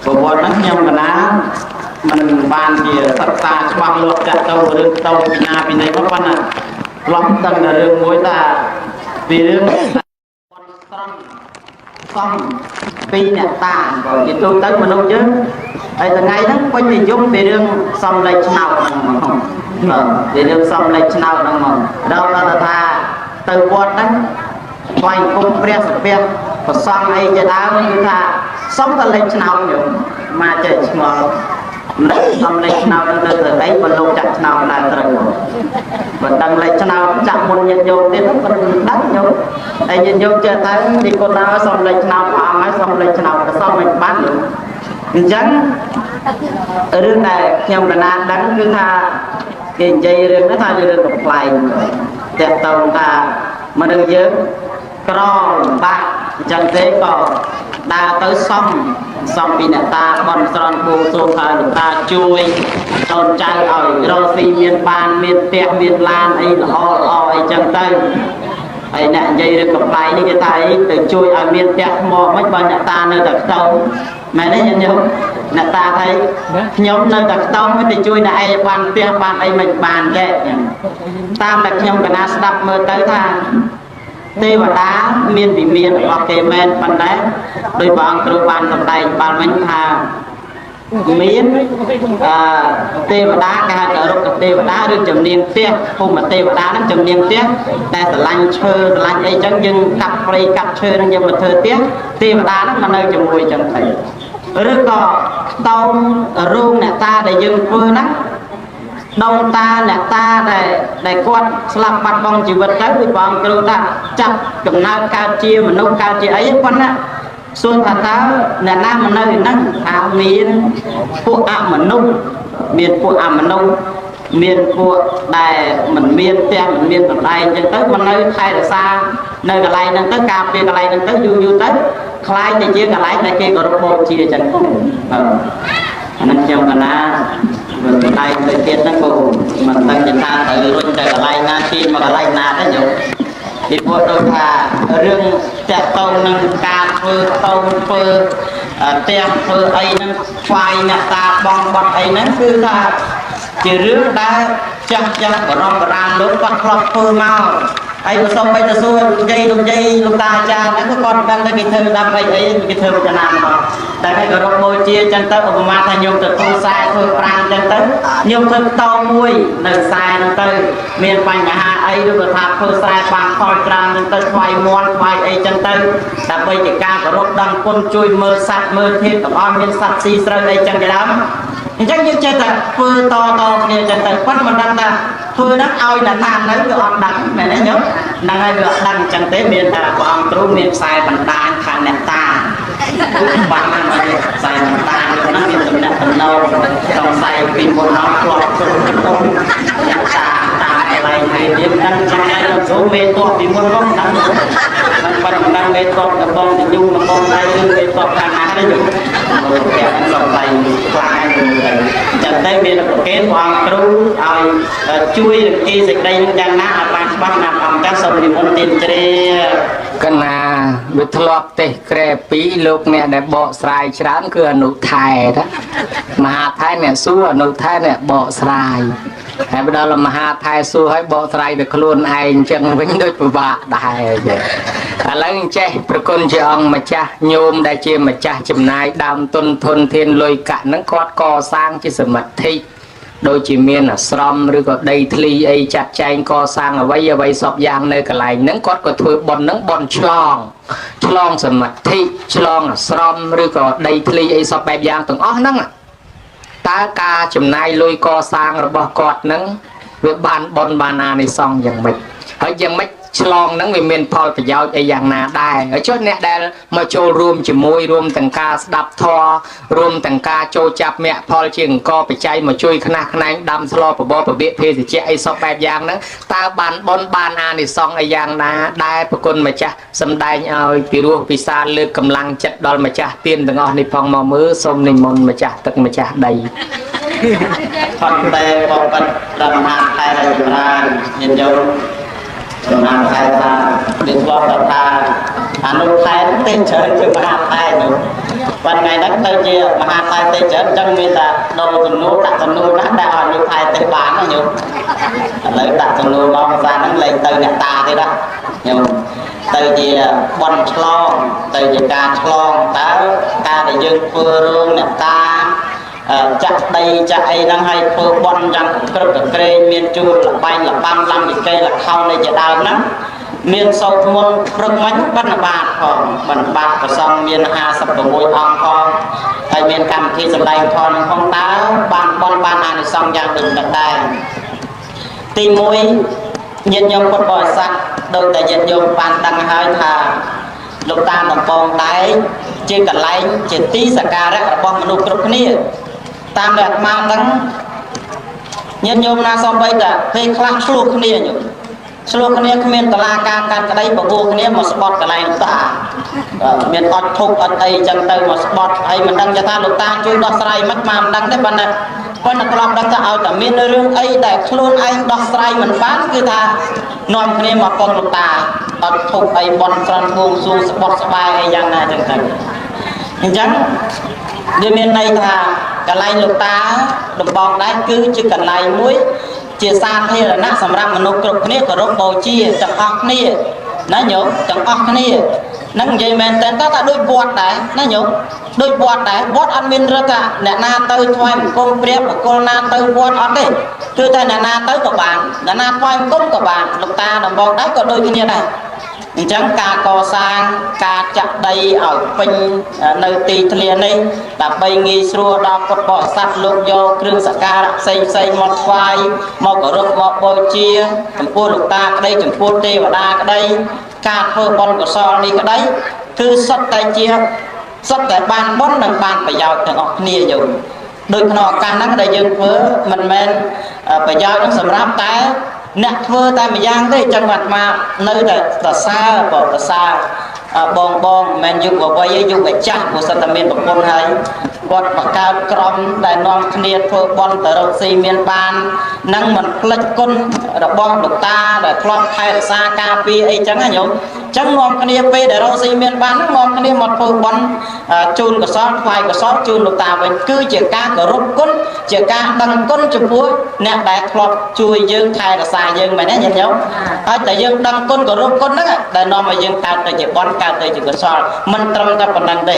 ประวัตินั้นยังกันนะมันบานเกี่ยสัตตาชวังโลกจัดโตเรื่องโตปีนาปีในก็วันน่ะล้อมตั้งแต่เรื่องมวยตาปีเรื่องซ่อมปีเนี่ยตากินตัวตั้งมันต้องเยอะไอ้แต่ไงนั้นก็จะยุ่งในเรื่องซ่อมไรชาวในเรื่องซ่อมไรชาวนั่งมองเราทาtừ quạtนั้นไฟคงเปรี้ยเปรี้ยพอซ่อมไอ้จะดาวคือทาซ่อมตะเล็กชาวอยู่มาเจอชงอ xong lấy nào nó từ đấy mình lục chặt nào là từ mình đăng lấy nào chặt một nhân vô đến mình đắt vô đây nhân vô chơi thấy đi con nào xong lấy nào phá máy xong lấy nào xong mình bán được chẳngរឿងដែលខ្ញុំកណាដឹងគឺថាគេនិយាយរឿងនេះថារឿងកំ ប្លែង តាក់ទងថាមនុស្សយើងក្របាក់អញ្ចឹងទេក៏ដើរទៅសំពីអ្នកតាបន់ស្រន់គូសូមថាអ្នកតាជួយអូនចៅឲ្យរកស៊ីមានបានមានផ្ទះមានឡានអីល្អអីចឹងទៅហើយអ្នកនិយាយរឿងកំ ប្លែង នេះគេថាអីទៅជួយឲ្យមានផ្ទះថ្មមិនបើអ្នកតានៅតែខ្ទមមែនទេញោមអ្នកតាថាខ្ញុំនៅតែខ្ទមទៅជួយអ្នកឯងបានផ្ទះបានអីមិនបានទេតាមតែខ្ញុំកណាស្ដាប់មើលទៅថាទេវតាមានវិមានរបស់គេមែនប៉ុន្តែដោយព្រះអង្គគ្រូបានសម្ដែងបានមិញថាមានទេវតាគេហៅថារុក្ខទេវតាឬជំនាញផ្ទះភូមិទេវតាហ្នឹងជំនាញផ្ទះតែស្រឡាញ់ឈើស្រឡាញ់អីចឹងយើងកាប់ព្រៃកាប់ឈើហ្នឹងយើងមកធ្វើផ្ទះទេវតាហ្នឹងមកនៅជាមួយចឹងទៅឬក៏តោងរោងអ្នកតាដែលយើងធ្វើហ្នឹងដូនតាអ្នកតាដែលគាត់ស្លាប់បាត់បង់ជីវិតទៅគឺព្រះអង្គគ្រូថាចាប់កំណើតកើតជាមនុស្សកើតជាអីប៉ុណ្ណាសួរថាតើអ្នកណាមកនៅហ្នឹងថាមានពួកអមនុស្សមានពួកអមនុស្សមានពួកដែលមិនមានផ្ទះមិនមានបណ្ដាយអញ្ចឹងទៅមកនៅថែរក្សានៅកន្លែងហ្នឹងទៅការពារកន្លែងហ្នឹងទៅយូរទៅខ្លាយទៅជាកន្លែងដែលគេគោរពបូជាអញ្ចឹងអានេះខ្ញុំកណាបណ្ដាយទៅទៀតហ្នឹងក៏មិនដឹងថាត្រូវរុញទៅកន្លែងណាទីមកកន្លែងណាទេញោមពីព្រោះដូចថារឿងតាក់ទងនឹងការធ្វើតោងធ្វើផ្ទះធ្វើអីហ្នឹងស្វ័យអ្នកតាបងបាត់អីហ្នឹងគឺថាជារឿងដែលចាស់បរមបរាណលោកគាត់ធ្លាប់ធ្វើមកហើយបើសុំបីទៅសួរលោកយាយលោកតាអាចារ្យហ្នឹងគាត់ដឹងតែគេធ្វើដើម្បីអីគេធ្វើវចនាមកតែគេគោរពបូជាអញ្ចឹងទៅឧបមាថាញោមទៅធ្វើខ្សែធ្វើប្រាំងអញ្ចឹងទៅញោមធ្វើតមួយនៅខ្សែហ្នឹងទៅមានបញ្ហាអីឬក៏ថាធ្វើខ្សែបានផលច្រើនអញ្ចឹងទៅថ្វាយមន់ថ្វាយអីអញ្ចឹងទៅដើម្បីជាការគោរពដឹងគុណជួយមើលសត្វមើលធាតុកុំឲ្យមានសត្វស៊ីស្រូវអីអញ្ចឹងជាដើមអញ្ចឹងយើងចេះតែធ្វើតគ្នាអញ្ចឹងទៅប៉ុន្តែមិនដឹងថាធ្វើហ្នឹងឲ្យអ្នកតានៅវាអត់ដឹងមែនទេញោមហ្នឹងហើយវាអត់ដឹងអញ្ចឹងទេមានតែព្រះអង្គគ្រូមានខ្សែបណ្ដាញខាងអ្នកតាបានខ្សែបណ្ដាញហ្នឹងមានតំណែងតំណងសង្ស័យពីមុនមកធ្លាប់ធ្វើទៅអ្នកតាតាឯងហើយយើងដឹងចាំតែលោកគ្រូមេតបពីមុនមកដឹងមិនបាត់មិនដឹងមេតបដំបងទៅយូរដំបងដៃឬមេតបខាងណាទេយើងគេអត់សង្ស័យខ្លាំងហើយចឹងតែមានប្រកេនព្រះអង្គគ្រូឲ្យជួយរំគីសេចក្តីនឹងយ៉ាងណាឲ្យបានច្បាស់ណាស់អង្គចាស់សូមនិមន្តទានជ្រាកណាវាធ្លាប់ទេក្រែ2លោកអ្នកដែលបកស្រាយច្រើនគឺអនុថែណាមហាថែអ្នកសួរអនុថែអ្នកបកស្រាយហើយបើដល់មហាថែសួរឲ្យបកស្រាយទៅខ្លួនឯងអញ្ចឹងវិញដូចពិបាកដែរឥឡូវចេះប្រគុណជាអង្គម្ចាស់ញោមដែលជាម្ចាស់ចំណាយដើមទុនធនធានលុយកាក់ហ្នឹងគាត់កសាងជាសមិទ្ធិដូចជាមានអាស្រមឬក៏ដីធ្លីអីចាត់ចែងកសាងអ្វីសពយ៉ាងនៅកន្លែងហ្នឹងគាត់ក៏ធ្វើបុណ្យហ្នឹងបុណ្យឆ្លងសមិទ្ធិឆ្លងអាស្រមឬក៏ដីធ្លីអីសពបែបយ៉ាងទាំងអស់ហ្នឹងតើការចំណាយលុយកសាងរបស់គាត់ហ្នឹងវាបានបុណ្យបានអានិសង្សយ៉ាងម៉េចហើយយ៉ាងម៉េចឆ្លងហ្នឹងវាមានផលប្រយោជន៍អីយ៉ាងណាដែរហើយចុះអ្នកដែលមកចូលរួមជាមួយរួមទាំងការស្ដាប់ធម៌រួមទាំងការចូលចាប់មគ្គផលជាអង្គបច្ច័យមកជួយខ្នះខ្នែងដាំស្លបបរពពាកភេសជ្ជៈអីសពបែបយ៉ាងហ្នឹងតើបានបុណ្យបានអានិសង្សអីយ៉ាងណាដែលប្រគុណម្ចាស់សម្ដែងឲ្យពិរោះពិសាលើកកម្លាំងចិត្តដល់ម្ចាស់ទានទាំងអស់នេះផងមកមើលសូមនិមន្តម្ចាស់ទឹកម្ចាស់ដីផុតតែបងបាត់ដល់មហាថែរចម្រើនញាតិញោមមហាថែថាមានស្គាល់ថាអនុថែទេច្រើនជាមហាថែនោះប៉ុន្តែហ្នឹងទៅជាមហាថែទេច្រើនអញ្ចឹងមានតែដូរចំនួនដាក់ចំនួនណាដែលអនុថែទេបានណាញោមឥឡូវដាក់ចំនួនមកភាសាហ្នឹងលែងទៅអ្នកតាទៀតណាញោមទៅជាបន់ឆ្លងទៅជាការឆ្លងតើការដែលយើងធ្វើរោងអ្នកតាចាក់ដីចាក់អីហ្នឹងឲ្យធ្វើបន់យ៉ាងគ្រប់តក្រែងមានជួរលបែងលបាំឡំវិកេលខោនៃជាដើមហ្នឹង មានសោតមុនព្រឹកមិញបណ្ឌបាតផងបណ្ឌបាតប្រសងមាន56អង្គផងហើយមានកម្មវិធីសម្ដែងធម៌នឹងផងតើបានបនបានអានិសង្សយ៉ាងដូចនេះដែរទី1ញាតិញោមពុទ្ធបរិស័ទដោយតែញាតិញោមបានដឹងហើយថាលោកតាដំបងដែរជាកន្លែងជាទីសក្ការៈរបស់មនុស្សគ្រប់គ្នាតាមដែលអាត្មាដឹងញាតិញោមណាសូម្បីតែពេលខ្លះឆ្លោះគ្នាញោមឆ្លោះគ្នាគ្មានតឡាការកាត់ក្តីបបួលគ្នាមកស្បត់កន្លែងលោកតាមានអត់ធុកអត់អីចឹងទៅមកស្បត់ហើយមិនដឹងថាលោកតាជួយដោះស្រាយមិនមកមិនដឹងទេប៉ុន្តែក្លំដឹងថាឲ្យតែមានរឿងអីដែលខ្លួនឯងដោះស្រាយមិនបានគឺថានាំគ្នាមកពងលោកតាអត់ធុកអីបន់ស្រន់ងងសួងស្បត់ស្បាយអីយ៉ាងណាចឹងទៅអញ្ចឹងវាមានន័យថាកន្លែងលោកតាដំបងដែរគឺជាកន្លែងមួយជាសាធារណៈសម្រាប់មនុស្សគ្រប់គ្នាគោរពបូជាទាំងអស់គ្នាណាញោមទាំងអស់គ្នានឹងនិយាយមែនតើថាដូចវត្តដែរណាញោមដូចវត្តដែរវត្តអត់មានរឹកថាអ្នកណាទៅថ្វាយបង្គំព្រះបកុលណាទៅវត្តអត់ទេគឺតែអ្នកណាទៅក៏បានអ្នកណាថ្វាយបង្គំក៏បានលោកតាដំបងដែរក៏ដូចគ្នាដែរអញ្ចឹងការកសាងការចាក់ដីឲ្យពេញនៅទីធ្លានេះដើម្បីងាយស្រួលដល់ពុទ្ធបរិស័ទលោកយកគ្រឿងសក្ការៈផ្សេងមកថ្វាយមកគោរពមកបូជាចំពោះលោកតាក្តីចំពោះទេវតាក្តីការធ្វើបុណ្យកុសលនេះក្តីគឺសុទ្ធតែបានបុណ្យនិងបានប្រយោជន៍ទាំងអស់គ្នាយោដោយក្នុងឱកាសហ្នឹងដែលយើងធ្វើមិនមែនប្រយោជន៍នឹងសម្រាប់តែអ្នកធ្វើតែម្យ៉ាងទេចឹងអាត្មានៅតែសរសើរបងមិនមែនយុវវ័យយុវចាស់ព្រោះសិតតែមានប្រពន្ធហើយគាត់បង្កើតក្រុមដែលនាំគ្នាធ្វើបន់ទៅរកស៊ីមានបាននឹងមិនផ្លិចគុណរបស់លោកតាដែលធ្លាប់ថែរក្សាការពារអីចឹងណាញោមចឹងនាំគ្នាពេលដែលរកស៊ីមានបាននាំគ្នាមកធ្វើបន់ជូនកសលថ្វាយកសលជូនលោកតាវិញគឺជាការគោរពគុណជាការដឹងគុណចំពោះអ្នកដែលធ្លាប់ជួយយើងថែរក្សាយើងមែនទេញាតិញោមហើយតែយើងដឹងគុណគោរពគុណហ្នឹងដែលនាំឲ្យយើងកើតទៅជាបន់កើតទៅជាកុសលមិនត្រឹមតែប៉ុណ្ណឹងទេ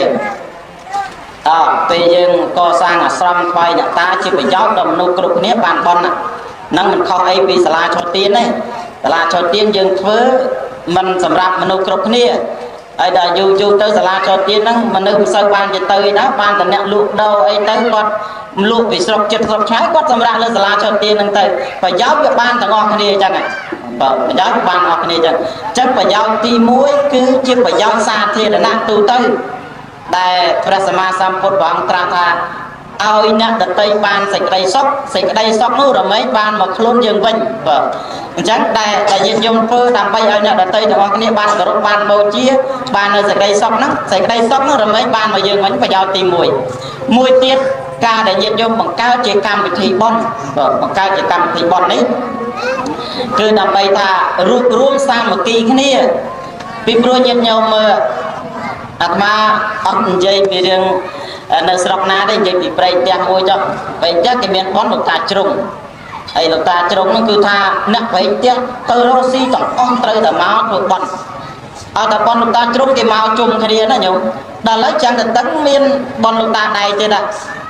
ពេលយើងកសាងអាស្រមថ្វាយអ្នកតាជាប្រយោជន៍ដល់មនុស្សគ្រប់គ្នាបានបន់ហ្នឹងមិនខុសអីពីសាលាឆោតទៀនទេសាលាឆោតទៀនយើងធ្វើមិនសម្រាប់មនុស្សគ្រប់គ្នាហើយដល់យូរទៅសាលាឆោតទៀនហ្នឹងមនុស្សមិនសូវបានទៅឯណាបានតែអ្នកលក់ដូរអីទៅគាត់លក់ពីស្រុកចិត្តស្រុកឆ្ងាយគាត់សម្រាប់លើសាលាឆោតទៀនហ្នឹងទៅប្រយោជន៍វាបានទាំងអស់គ្នាអញ្ចឹងប្រយោជន៍បានអស់គ្នាអញ្ចឹងប្រយោជន៍ទី1គឺជាប្រយោជន៍សាធារណៈទូទៅដែលព្រះសម្មាសម្ពុទ្ធព្រះអង្គត្រាស់ថាឲ្យអ្នកដតីបានសេចក្តីសុខនោះរមែងបានមកខ្លួនយើងវិញបាទអញ្ចឹងតែញាតិញោមធ្វើដើម្បីឲ្យអ្នកដតីទាំងអស់គ្នាបានគោរពបានបូជាបាននៅសេចក្តីសុខនោះរមែងបានមកយើងវិញប្រយោជន៍ទី1មួយទៀតការដែលញាតិញោមបង្កើតជាកម្មវិធីបុណ្យបង្កើតជាកម្មវិធីបុណ្យនេះគឺដើម្បីថារួបរวมសាមគ្គីគ្នាពីព្រោះញាតិញោមមើលអាត្មាអត់និយាយពីរឿងនៅស្រុកណាទេនិយាយពីព្រៃផ្ទះមួយចុះព្រៃផ្ទះគេមានបុណ្យលោកតាជ្រុងហើយលោកតាជ្រុងហ្នឹងគឺថាអ្នកព្រៃផ្ទះទៅរកស៊ីទាំងអស់ត្រូវតែមកធ្វើបុណ្យអត់តែបុណ្យលោកតាជ្រុងគេមកជុំគ្នាណាញោមដល់ហើយចាំតែដឹងមានបុណ្យលោកតាដែរទៀតណា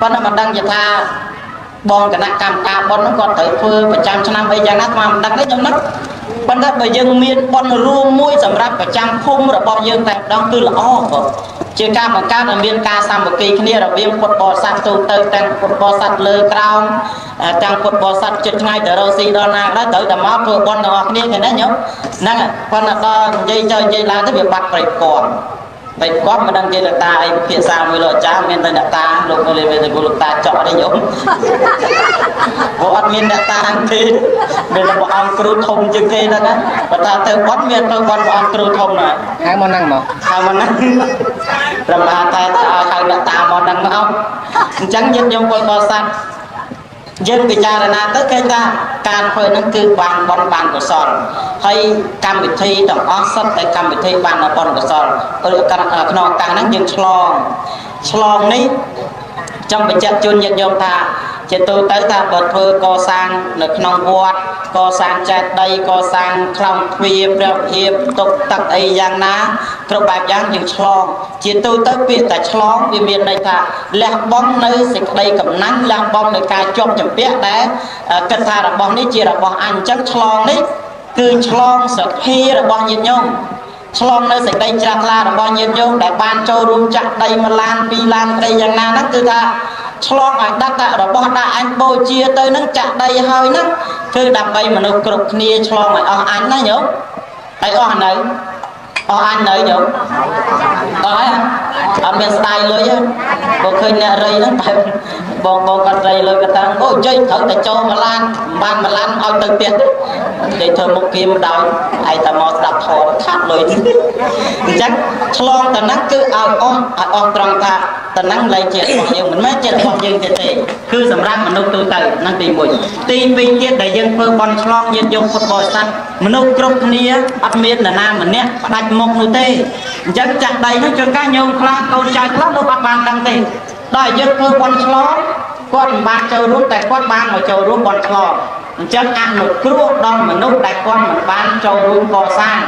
ប៉ុន្តែមិនដឹងថាបងគណៈកម្មការបុណ្យហ្នឹងគាត់ត្រូវធ្វើប្រចាំឆ្នាំអីយ៉ាងណាស្មានមិនដឹងទេខ្ញុំហ្នឹងប៉ុន្តែបើយើងមានបុណ្យរួមមួយសម្រាប់ប្រចាំភូមិរបស់យើងតែម្ដងគឺល្អបងជាការបង្កើតឲ្យមានការសាមគ្គីគ្នារវាងពុទ្ធបរិស័ទទូទៅទាំងពុទ្ធបរិស័ទលើក្រោមទាំងពុទ្ធបរិស័ទជិតឆ្ងាយទៅរកស៊ីដល់ណាក៏ដោយត្រូវតែមកធ្វើបុណ្យទាំងអស់គ្នាឃើញទេញោមហ្នឹងប៉ុន្តែដល់និយាយឡើងទៅវាបាត់ប្រេកគាត់តែគាត់មិនដឹងជាលោកតាអីភាសាមួយលោកអាចារ្យមានតែអ្នកតាលោកនៅលេទៅលោកតាចော့ទេញោមព្រោះអត់មានអ្នកតាទេមានតែព្រះអង្គគ្រូធំជាងគេហ្នឹងណាបើថាទៅបន់មានទៅបន់ព្រះអង្គគ្រូធំណាហៅមកហ្នឹងមកប្រមាថតែឲ្យហៅអ្នកតាមកហ្នឹងមកអញ្ចឹងញាតិញោមពុទ្ធបរិស័ទយើងពិចារណាទៅឃើញថាការធ្វើហ្នឹងគឺបានបុណ្យបានកុសលហើយកម្មវិធីទាំងអស់សុទ្ធតែកម្មវិធីបានបុណ្យកុសលក្នុងឱកាសហ្នឹងយើងឆ្លងនេះចង់បញ្ជាក់ជូនញាតិញោមថាជាទូទៅថាបើធ្វើកសាងនៅក្នុងវត្តកសាងចេតិយកសាងខ្លងទ្វារព្រះវិហារតុបទឹកអីយ៉ាងណាគ្រប់បែបយ៉ាងយើងឆ្លងជាទូទៅពាក្យតែឆ្លងវាមានន័យថាលះបង់នៅសេចក្តីកំណាញ់លះបង់នៅការជាប់ចម្ពាក់ដែលគិតថារបស់នេះជារបស់អញអញ្ចឹងឆ្លងនេះ គឺឆ្លងសភារបស់ញាតិញោមឆ្លងនៅសេចក្តីជ្រះថ្លារបស់ញាតិញោមដែលបានចូលរួមចាក់ដី1ឡាន2ឡានក្តីយ៉ាងណាហ្នឹងគឺថាឆ្លងឲ្យដឹកថារបស់ដាក់អញបូជាទៅហ្នឹងចាក់ដីហើយហ្នឹងគឺដើម្បីមនុស្សគ្រប់គ្នាឆ្លងឲ្យអស់អញណាញោមហើយអស់នៅអស់អញនៅញោមអស់ហើយអត់មានស្ដាយលុយទេបើឃើញអ្នករៃហ្នឹងតែបងគាត់រៃលុយគាត់ថាអូជ័យត្រូវតែចូល1ឡានបាន1ឡានឲ្យទៅផ្ទះទេធ្វើមុខគៀមដោយឯតែមកស្ដាប់ធម៌ខាត់លុយអញ្ចឹងឆ្លងទៅហ្នឹងគឺឲ្យអស់ត្រង់ថាទៅហ្នឹងលែងជារបស់យើងមិនមែនជារបស់យើងទេគឺសម្រាប់មនុស្សទូទៅហ្នឹងទី1ទី2ទៀតដែលយើងធ្វើបន់ឆ្លងញាតិញោមពុទ្ធបរិស័ទមនុស្សគ្រប់គ្នាអត់មាននរណាម្នាក់ផ្ដាច់មុខនោះទេអញ្ចឹងចាក់ដីនោះជួនកាលញោមខ្លះកូនចៅខ្លះលោកអត់បានដឹងទេដល់យើងធ្វើបន់ឆ្លងគាត់មិនបានចូលរួមតែគាត់បានមកចូលរួមបន់ឆ្លងអញ្ចឹងអនុគ្រោះដល់មនុស្សដែលគាត់មិនបានចូលរួមកសាង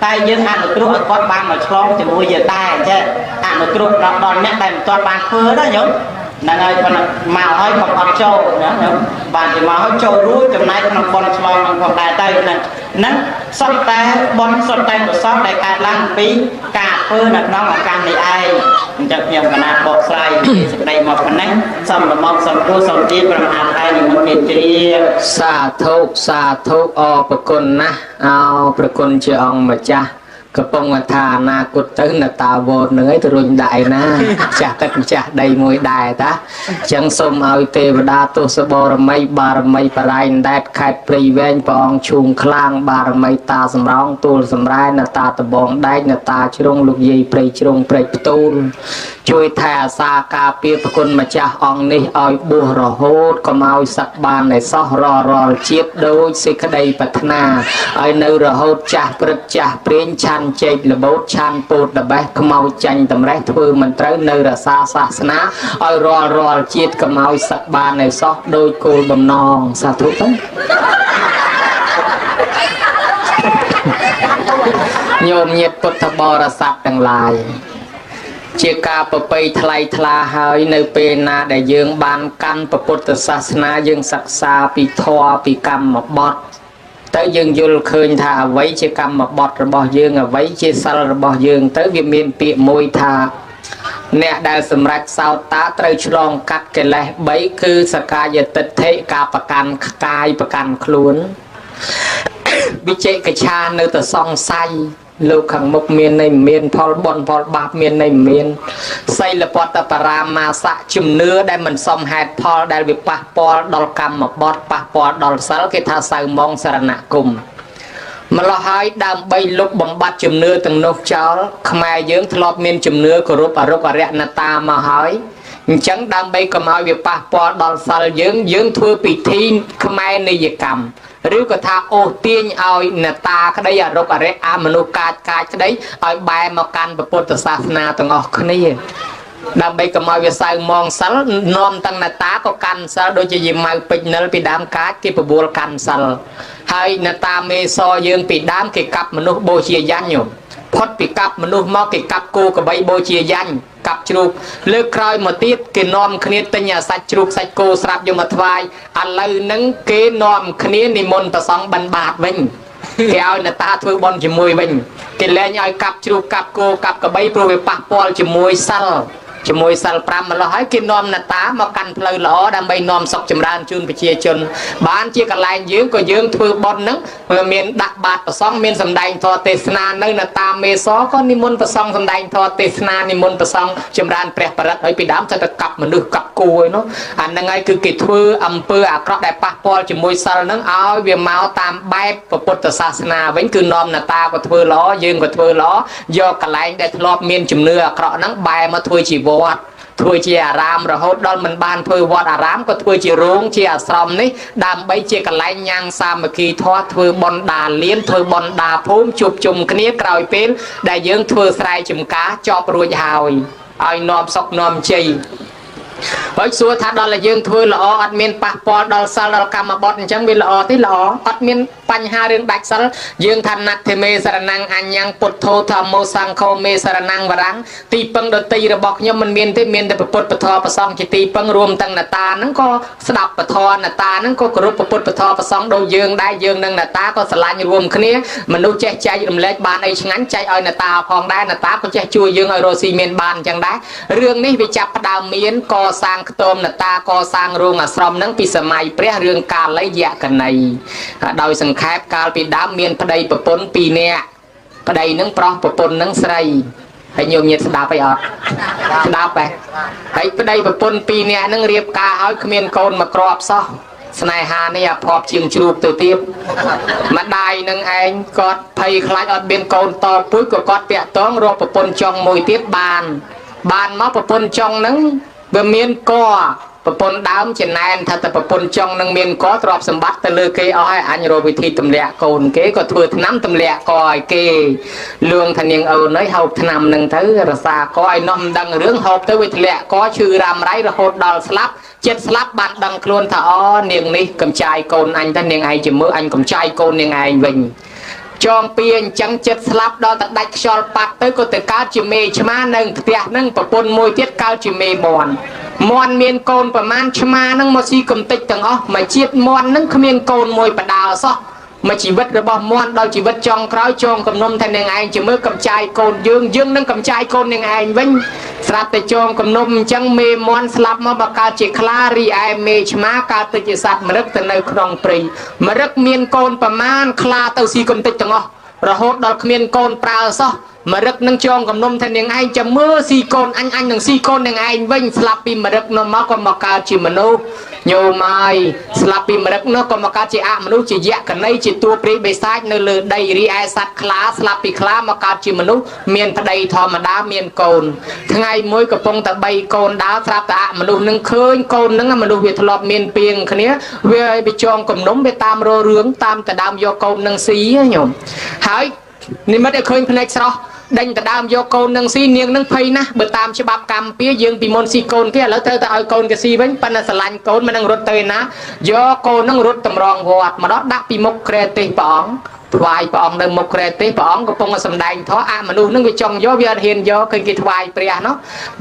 តែយើងអនុគ្រោះឲ្យគាត់បានមកឆ្លងជាមួយយើងដែរអញ្ចឹងអនុគ្រោះដល់អ្នកដែលមិនទាន់បានធ្វើណាញោមហ្នឹងហើយគាត់មកហើយគាត់អត់ចូលណាបានទៅមកហើយចូលរួមចំណែកក្នុងបន់ឆ្លងនឹងផងដែរទៅហ្នឹងសុទ្ធតែបន់សុទ្ធតែកុសលដែលកើតឡើងពីការធ្វើនៅក្នុងឱកាសនេះឯងអញ្ចឹងខ្ញុំកណាបកស្រាយពីសេចក្តីមកប៉ុណ្ណេះសូមលំអរសំគួរសូមជាប្រមាណហើយនិមន្តមានជ្រាបសាធុអរប្រគុណណាស់អោប្រគុណជាអង្គម្ចាស់កំពុងថាអនាគតទៅនៅតាវតនឹងឯងទៅរុញដាក់ឯណាចាស់ទឹកម្ចាស់ដីមួយដែរតាអញ្ចឹងសូមឲ្យទេវតាទស្សបរមីបារមីបរាយដែតខេត្តព្រៃវែងព្រះអង្គឈូងខ្លាំងបារមីតាសំរោងទូលសំរែនៅតាដបងដែកនៅតាជ្រុងលោកយាយព្រៃជ្រុងព្រៃផ្ទូលជួយថែអាសាការពារប្រគុណម្ចាស់អង្គនេះឲ្យបួសរហូតកុំឲ្យសឹកបានតែសោះរាល់ជាតិដូចសេចក្តីប្រាថ្នាឲ្យនៅរហូតចាស់ព្រឹកចាស់ព្រាងឆាន់ចេកលបោតឆាន់ពោតដបេះខ្មៅចាញ់តម្រេះធ្វើមិនត្រូវនៅរសាសាសនាឲ្យរាល់ជាតិកុំឲ្យសឹកបានតែសោះដោយគោលបំណងសាធុទៅញោមញាតិពុទ្ធបរិស័ទទាំងឡាយជាការប្រពៃថ្លៃថ្លាហើយនៅពេលណាដែលយើងបានកាន់ពុទ្ធសាសនាយើងសិក្សាពីធម៌ពីកម្មបទទៅយើងយល់ឃើញថាអ្វីជាកម្មបទរបស់យើងអ្វីជាសិលរបស់យើងទៅវាមានពាក្យមួយថាអ្នកដែលសម្រេចសោតាត្រូវឆ្លងកាត់កិលេស3គឺសកាយតិដ្ឋិការប្រកាន់កាយប្រកាន់ខ្លួនវិជិកិច្ឆានៅតែសង្ស័យលោកខាងមុខមានន័យមានផលបុណ្យផលបាបមានន័យមានសីលពតបរាមាសៈជំនឿដែលមិនសមហេតុផលដែលវាប៉ះពាល់ដល់កម្មបទប៉ះពាល់ដល់សិលគេថាសៅមងសរណគមម្ល៉េះហើយដើម្បីលុបបំបត្តិជំនឿទាំងនោះចោលខ្មែរយើងធ្លាប់មានជំនឿគោរពអរុគអរិយណតាមកហើយអញ្ចឹងដើម្បីកុំឲ្យវាប៉ះពាល់ដល់សិលយើងធ្វើពិធីខ្មែរនិយកម្មឬក៏ថាអូសទាញឲ្យអ្នកតាក្តីអរុគអរិយអមនុស្សកាចក្តីឲ្យបែរមកកាន់ពុទ្ធសាសនាទាំងអស់គ្នាដើម្បីកុំឲ្យវាសៅមងសិលនាំទាំងអ្នកតាក៏កាន់សិលដូចជាយីម៉ៅពេជ្រនិលពីដើមកាចគេបបួលកាន់សិលហើយអ្នកតាមេសយើងពីដើមគេកាប់មនុស្សបូជាយញ្ញផុតពីកាប់មនុស្សមកគេកាប់គោក្របីបូជាយញ្ញកាប់ជ្រូកលើកក្រោយមកទៀតគេនាំគ្នាទិញអាសាច់ជ្រូកសាច់គោស្រាប់យកមកថ្វាយឥឡូវហ្នឹងគេនាំគ្នានិមន្តប្រសង់បិណ្ឌបាតវិញគេឲ្យអ្នកតាធ្វើបន់ជាមួយវិញគេលែងឲ្យកាប់ជ្រូកកាប់គោកាប់ក្របីព្រោះវាប៉ះពាល់ជាមួយសិល5ម្ល៉េះហើយគេនាំអ្នកតាមកកាន់ផ្លូវល្អដើម្បីនាំសុខចម្រើនជូនប្រជាជនបានជាកន្លែងយើងក៏យើងធ្វើបន់ហ្នឹងមានដាក់បាតប្រសង់មានសម្ដែងធម៌ទេសនានៅអ្នកតាមេសក៏និមន្តប្រសង់សម្ដែងធម៌ទេសនានិមន្តប្រសង់ចម្រើនព្រះបរិត្តហើយពីដើមទៅកាប់មនុស្សកាប់គោឯនោះអាហ្នឹងហើយគឺគេធ្វើអំពើអាក្រក់ដែលប៉ះពាល់ជាមួយសិលហ្នឹងឲ្យវាមកតាមបែបពុទ្ធសាសនាវិញគឺនាំអ្នកតាក៏ធ្វើល្អយើងក៏ធ្វើល្អយកកន្លែងដែលធ្លាប់មានជំនឿអាក្រក់ហ្នឹងបែរមកធ្វើជាវត្តធ្វើជាអារាមរហូតដល់មិនបានធ្វើវត្តអារាមក៏ធ្វើជារោងជាអាស្រមនេះដើម្បីជាកន្លែងញ៉ាំងសាមគ្គីធម៌ធ្វើបន់ដាលៀនធ្វើបន់ដាភូមិជួបជុំគ្នាក្រោយពេលដែលយើងធ្វើស្រែចម្ការចប់រួចហើយឲ្យនាំសុខនាំជ័យ ហើយសួរថាដល់តែយើងធ្វើល្អអត់មានប៉ះពាល់ដល់សិលដល់កម្មបត្តិអញ្ចឹងវាល្អទេល្អអត់មានបញ្ហារឿងដាច់សិលយើងថាណាត់ទេមេសរណង្អញ្ញំពុទ្ធោធម្មោសង្ឃោមេសរណង្វរੰទីពឹងដតីរបស់ខ្ញុំមិនមានទេមានតែពុទ្ធពធប្រសង្ឃជាទីពឹងរួមទាំងនតាហ្នឹងក៏ស្ដាប់ពធនតាហ្នឹងក៏គោរពពុទ្ធពធប្រសង្ឃដូចយើងដែរយើងនឹងនតាក៏ស្រឡាញ់រួមគ្នាមនុស្សចេះចែករំលែកបានអីឆ្ងាញ់ចែកឲ្យនតាផងដែរនតាក៏ចេះជួយយើងឲ្យរស់ស៊ីមានបានអញ្ចឹងដែររឿងនេះវាចាប់ផ្ដើមមានកសាងខ្ទមនតាកសាងរោងអាស្រមហ្នឹងពីសម័យព្រះរឿងកាលយកណីដោយសង្ខេបកាលពីដើមមានប្តីប្រពន្ធ2នាក់ប្តីនឹងប្រុសប្រពន្ធនឹងស្រីហើយញោមញាតស្ដាប់អីអត់ស្ដាប់ហ៎ហើយប្តីប្រពន្ធ2នាក់នឹងរៀបការឲ្យគ្មានកូនមកគ្រាប់សោះស្នេហានេះអាភ័ព្វជាងជ្រូកទៅទៀតម្ដាយនឹងឯងគាត់ភ័យខ្លាចអត់មានកូនតពុយក៏គាត់តាក់តងរកប្រពន្ធចុងមួយទៀតបានមកប្រពន្ធចុងនឹងវាមានកប្រពន្ធដើមចំណែនថាតែប្រពន្ធចុងនឹងមានកទ្រព្យសម្បត្តិទៅលើគេអស់ហើយអញរកវិធីទម្លាក់កូនគេក៏ធ្វើថ្នាំទម្លាក់កឲ្យគេលឿងថានាងអូនអើយហូបថ្នាំនឹងទៅរសាកឲ្យនោះមិនដឹងរឿងហូបទៅវាធ្លាក់កឈឺរ៉ាំរ៉ៃរហូតដល់ស្លាប់ចិត្តស្លាប់បានដឹងខ្លួនថាអូនាងនេះកំចាយកូនអញទៅនាងឯងជាមើលអញកំចាយកូននាងឯងវិញចងពីអញ្ចឹងចិត្តស្លាប់ដល់តែដាច់ខ្យល់ប៉ាត់ទៅក៏ទៅកើតជាមេឆ្មានៅផ្ទះនឹងប្រពន្ធមួយទៀតកើតជាមេមន់មានកូនប្រមាណឆ្មានឹងមកស៊ីកំតិចទាំងអស់មកជាតិមន់នឹងគ្មានកូនមួយបដាសោះមកជីវិតរបស់មន់ដល់ជីវិតចុងក្រោយចងកំណុំថានាងឯងជាមើលកំចាយកូនយើងនឹងកំចាយកូននាងឯងវិញស្រាប់តែចងកំណុំអញ្ចឹងមេមន់ស្លាប់មកបកើតជាខ្លារីឯមេឆ្មាកើតទៅជាសត្វមរឹកទៅនៅក្នុងព្រៃមរឹកមានកូនប្រមាណខ្លាទៅស៊ីកំតិចទាំងអស់រហូតដល់គ្មានកូនប្រើសោះមរឹកនឹងចងកំណុំថានាងឯងចាំមើលស៊ីកូនអញនឹងស៊ីកូននាងឯងវិញស្លាប់ពីមរឹកនោះមកក៏មកកើតជាមនុស្សញោមហើយស្លាប់ពីមរឹកនោះក៏មកកើតជាអមនុស្សជាយក្ខណីជាតួព្រៃបិសាចនៅលើដីរីឯសត្វខ្លាស្លាប់ពីខ្លាមកកើតជាមនុស្សមានប្តីធម្មតាមានកូនថ្ងៃមួយកំពុងតែ3កូនដើរស្រាប់តែអមនុស្សនឹងឃើញកូននឹងមនុស្សវាធ្លាប់មានពីងគ្នាវាឲ្យចងកំណុំវាតាមររឿងតាមតដើមយកកូននឹងស៊ីញោមហើយនិមិត្តឲ្យឃើញភ្នែកស្រស់ដេញតដើមយកកូននឹងស៊ីនាងនឹងភ័យណាស់បើតាមច្បាប់កម្មពៀយើងពីមុនស៊ីកូនគេឥឡូវត្រូវតែឲ្យកូនគេស៊ីវិញប៉ុន្តែស្រឡាញ់កូនមិននឹងរត់ទៅឯណាយកកូននឹងរត់តម្រង់វត្តមកដល់ដាក់ពីមុខក្រែទេសព្រះអង្គថ្វាយព្រះអង្គនៅមុខក្រែទេសព្រះអង្គកំពុងតែសម្ដែងធម៌អមនុស្សនឹងវាចង់យកវាអត់ហ៊ានយកឃើញគេថ្វាយព្រះនោះ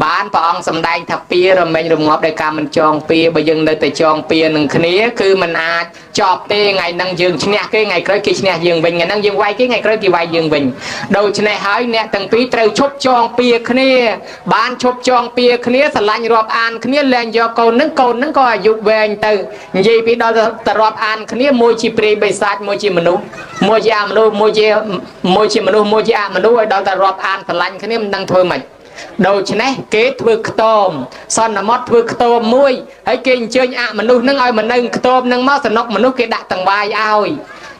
បានព្រះអង្គសម្ដែងថាពៀរមែងរងាប់ដោយការមិនចងពៀបើយើងនៅតែចងពៀនឹងគ្នាគឺមិនអាចចប់ទេថ្ងៃហ្នឹងយើងឈ្នះគេថ្ងៃក្រោយគេឈ្នះយើងវិញថ្ងៃហ្នឹងយើងវាយគេថ្ងៃក្រោយគេវាយយើងវិញដូច្នេះហើយអ្នកទាំងពីរត្រូវឈប់ចងពៀគ្នាបានឈប់ចងពៀគ្នាស្រឡាញ់រាប់អានគ្នាលែងយកកូនហ្នឹងក៏អាយុវែងទៅនិយាយពីដល់ទៅរាប់អានគ្នាមួយជាព្រាយបិសាចមួយជាមនុស្សមួយជាអមនុស្សមួយជាមនុស្សមួយជាអមនុស្សឲ្យដល់តែរាប់អានស្រឡាញ់គ្នាមិនដឹងធ្វើម៉េចដូច្នេះគេធ្វើខ្ទមសន្មត់ធ្វើខ្ទមមួយហើយគេអញ្ជើញអមនុស្សនឹងឲ្យមកនៅខ្ទមនឹងមកសនុកមនុស្សគេដាក់តង្វាយឲ្យ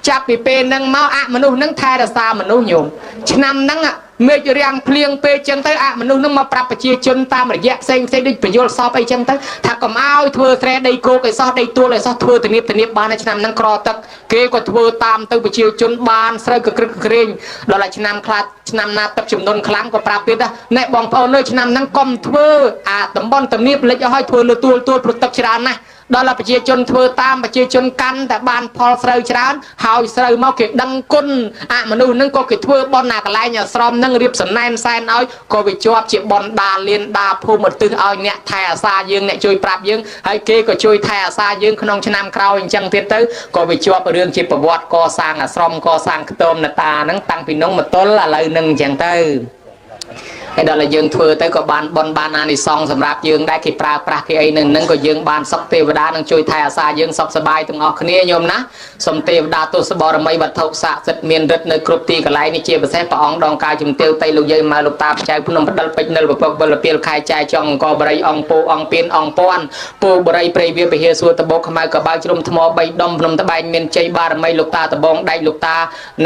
ចាប់ពីពេលហ្នឹងមកអមនុស្សនឹងថែរក្សាមនុស្សញោមឆ្នាំហ្នឹងមេឃរាំងភ្លៀងពេកចឹងទៅអមនុស្សនឹងមកប្រាប់ប្រជាជនតាមរយៈផ្សេងដូចបញ្យលសពអីចឹងទៅថាកុំឲ្យធ្វើស្រែដីគោកឲ្យសោះដីទួលឲ្យសោះធ្វើធានាបានឆ្នាំហ្នឹងក្រទឹកគេក៏ធ្វើតាមទៅប្រជាជនបានស្រូវក៏ក្រឹកក្រែងដល់តែឆ្នាំខ្លះឆ្នាំណាទឹកចំនួនខ្លាំងក៏ប្រាប់ទៀតដែរណែបងប្អូនលើឆ្នាំហ្នឹងកុំធ្វើអាតំបន់ទំនាបលិចឲ្យធ្វើលើទួលព្រោះទឹកច្រើនណាស់ដល់ប្រជាជនធ្វើតាមប្រជាជនកាន់តែបានផលស្រូវច្រើនហើយស្រូវមកគេដឹងគុណអមនុស្សនឹងក៏គេធ្វើបន់ណាកន្លែងអាស្រមនឹងរៀបសណែនសែនឲ្យក៏វាជាប់ជាបន់ដាលៀនដាភូមិឧទ្ទិសឲ្យអ្នកថែអាសាយើងអ្នកជួយប្រាប់យើងហើយគេក៏ជួយថែអាសាយើងក្នុងឆ្នាំក្រោយអញ្ចឹងទៀតទៅក៏វាជាប់រឿងជាប្រវត្តិកសាងអាស្រមកសាងខ្ទមនតាហ្នឹងតាំងពីនោះមកទល់ឥឡូវហ្នឹងអញ្ចឹងទៅហើយដល់តែយើងធ្វើទៅក៏បានបនបានអានិសង្សសម្រាប់យើងដែរគេប្រើប្រាស់គេអីនឹងក៏យើងបានសុខទេវតានឹងជួយថែអាសាយើងសុខសប្បាយទាំងអស់គ្នាញោមណាសូមទេវតាទស្សបរមីវត្ថុស័ក្តិសិទ្ធិមានឫទ្ធិនៅគ្រប់ទីកន្លែងនេះជាពិសេសព្រះអង្គដងកាយជំទាវតៃលោកយាយម៉ែលោកតាបច្ចៅភ្នំបដិលពេជ្រនិលពពកវិលពីលខែចែចង់អង្គបរិយអង្គពូអង្គពៀនអង្គពាន់ពូបរិយព្រៃវាពហិសួរតបោខ្មៅកបៅជ្រុំថ្ម3ដុំភ្នំត្បែងមានជ័យបារមីលោកតាតបងដៃលោកតា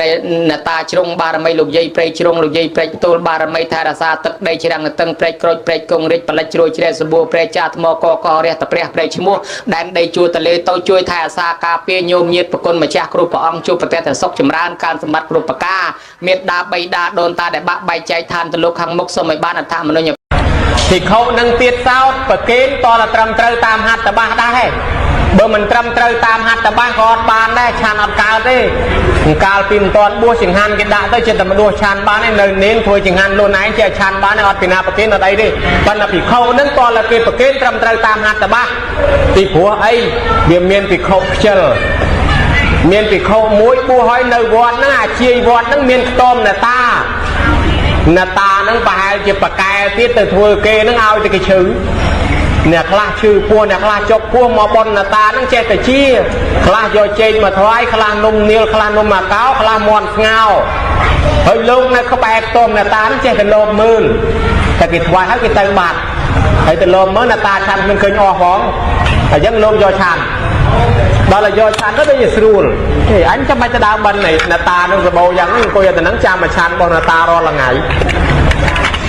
នៃនតាជ្រុងបារមីលោកយាយព្រៃជ្រុងលោកយាយព្រៃទូលបារមីថែរក្សាទឹកដីច្រាំងតឹងព្រែកក្រូចព្រែកគង់រិចបលិចជ្រួយជ្រែសម្បួរព្រែកចាថ្មកករះតព្រះព្រែកឈ្មោះដែនដីជួរតលេទៅជួយថែអាសាការពារញោមញាតប្រគុណម្ចាស់គ្រូព្រះអង្គជួបប្រទេសសុខចម្រើនការសម្បត្តិគ្រប់ប្រការមេត្តាបៃតាដូនតាដែលបាក់បែកចែកឋានទៅលោកខាងមុខសូមឲ្យបានអត្ថមនុញ្ញ thì khâu nâng tiết sao và kén to là trầm trơ tam hạt ta ba đây bữa mình trầm trơ tam hạt ta ba có ban đây chan ọt cao thế cao pin toàn bua chừng han cái đã tới trên tầm đua chan ban này nơi nến thôi chừng han luôn này chơi chan ban này ọt pin nào kén ở đây đi còn là bị khâu nâng to là cái kén trầm trơ tam hạt ta ba thì của ấy điểm miền bị khâu chờ miền bị khâu mũi bua hói nơi vọt nó chia vọt nó miền tôm là ta nó phải chỉ bạc cài tiết từ thua kê nó ao từ cái chữ nè khla chữ pua nè khla chọc pua mà bon là ta nó che từ chia khla do chơi mà thoái khla nôm niêu khla nôm mà cáo khla mòn ngao hơi lúc này có bạc tôm là ta nó che từ lôm mơn tại cái thoái hết cái tay bạc hay từ lôm mới là ta chăn mình khơi nho phóng phải dẫn lôm do chăn đó là do chăn nó bây giờ sưu thì anh cho mấy cái đào bên này là ta nó rồi bầu dẫn coi giờ từ nắng cha mà chăn bon là ta ro là ngày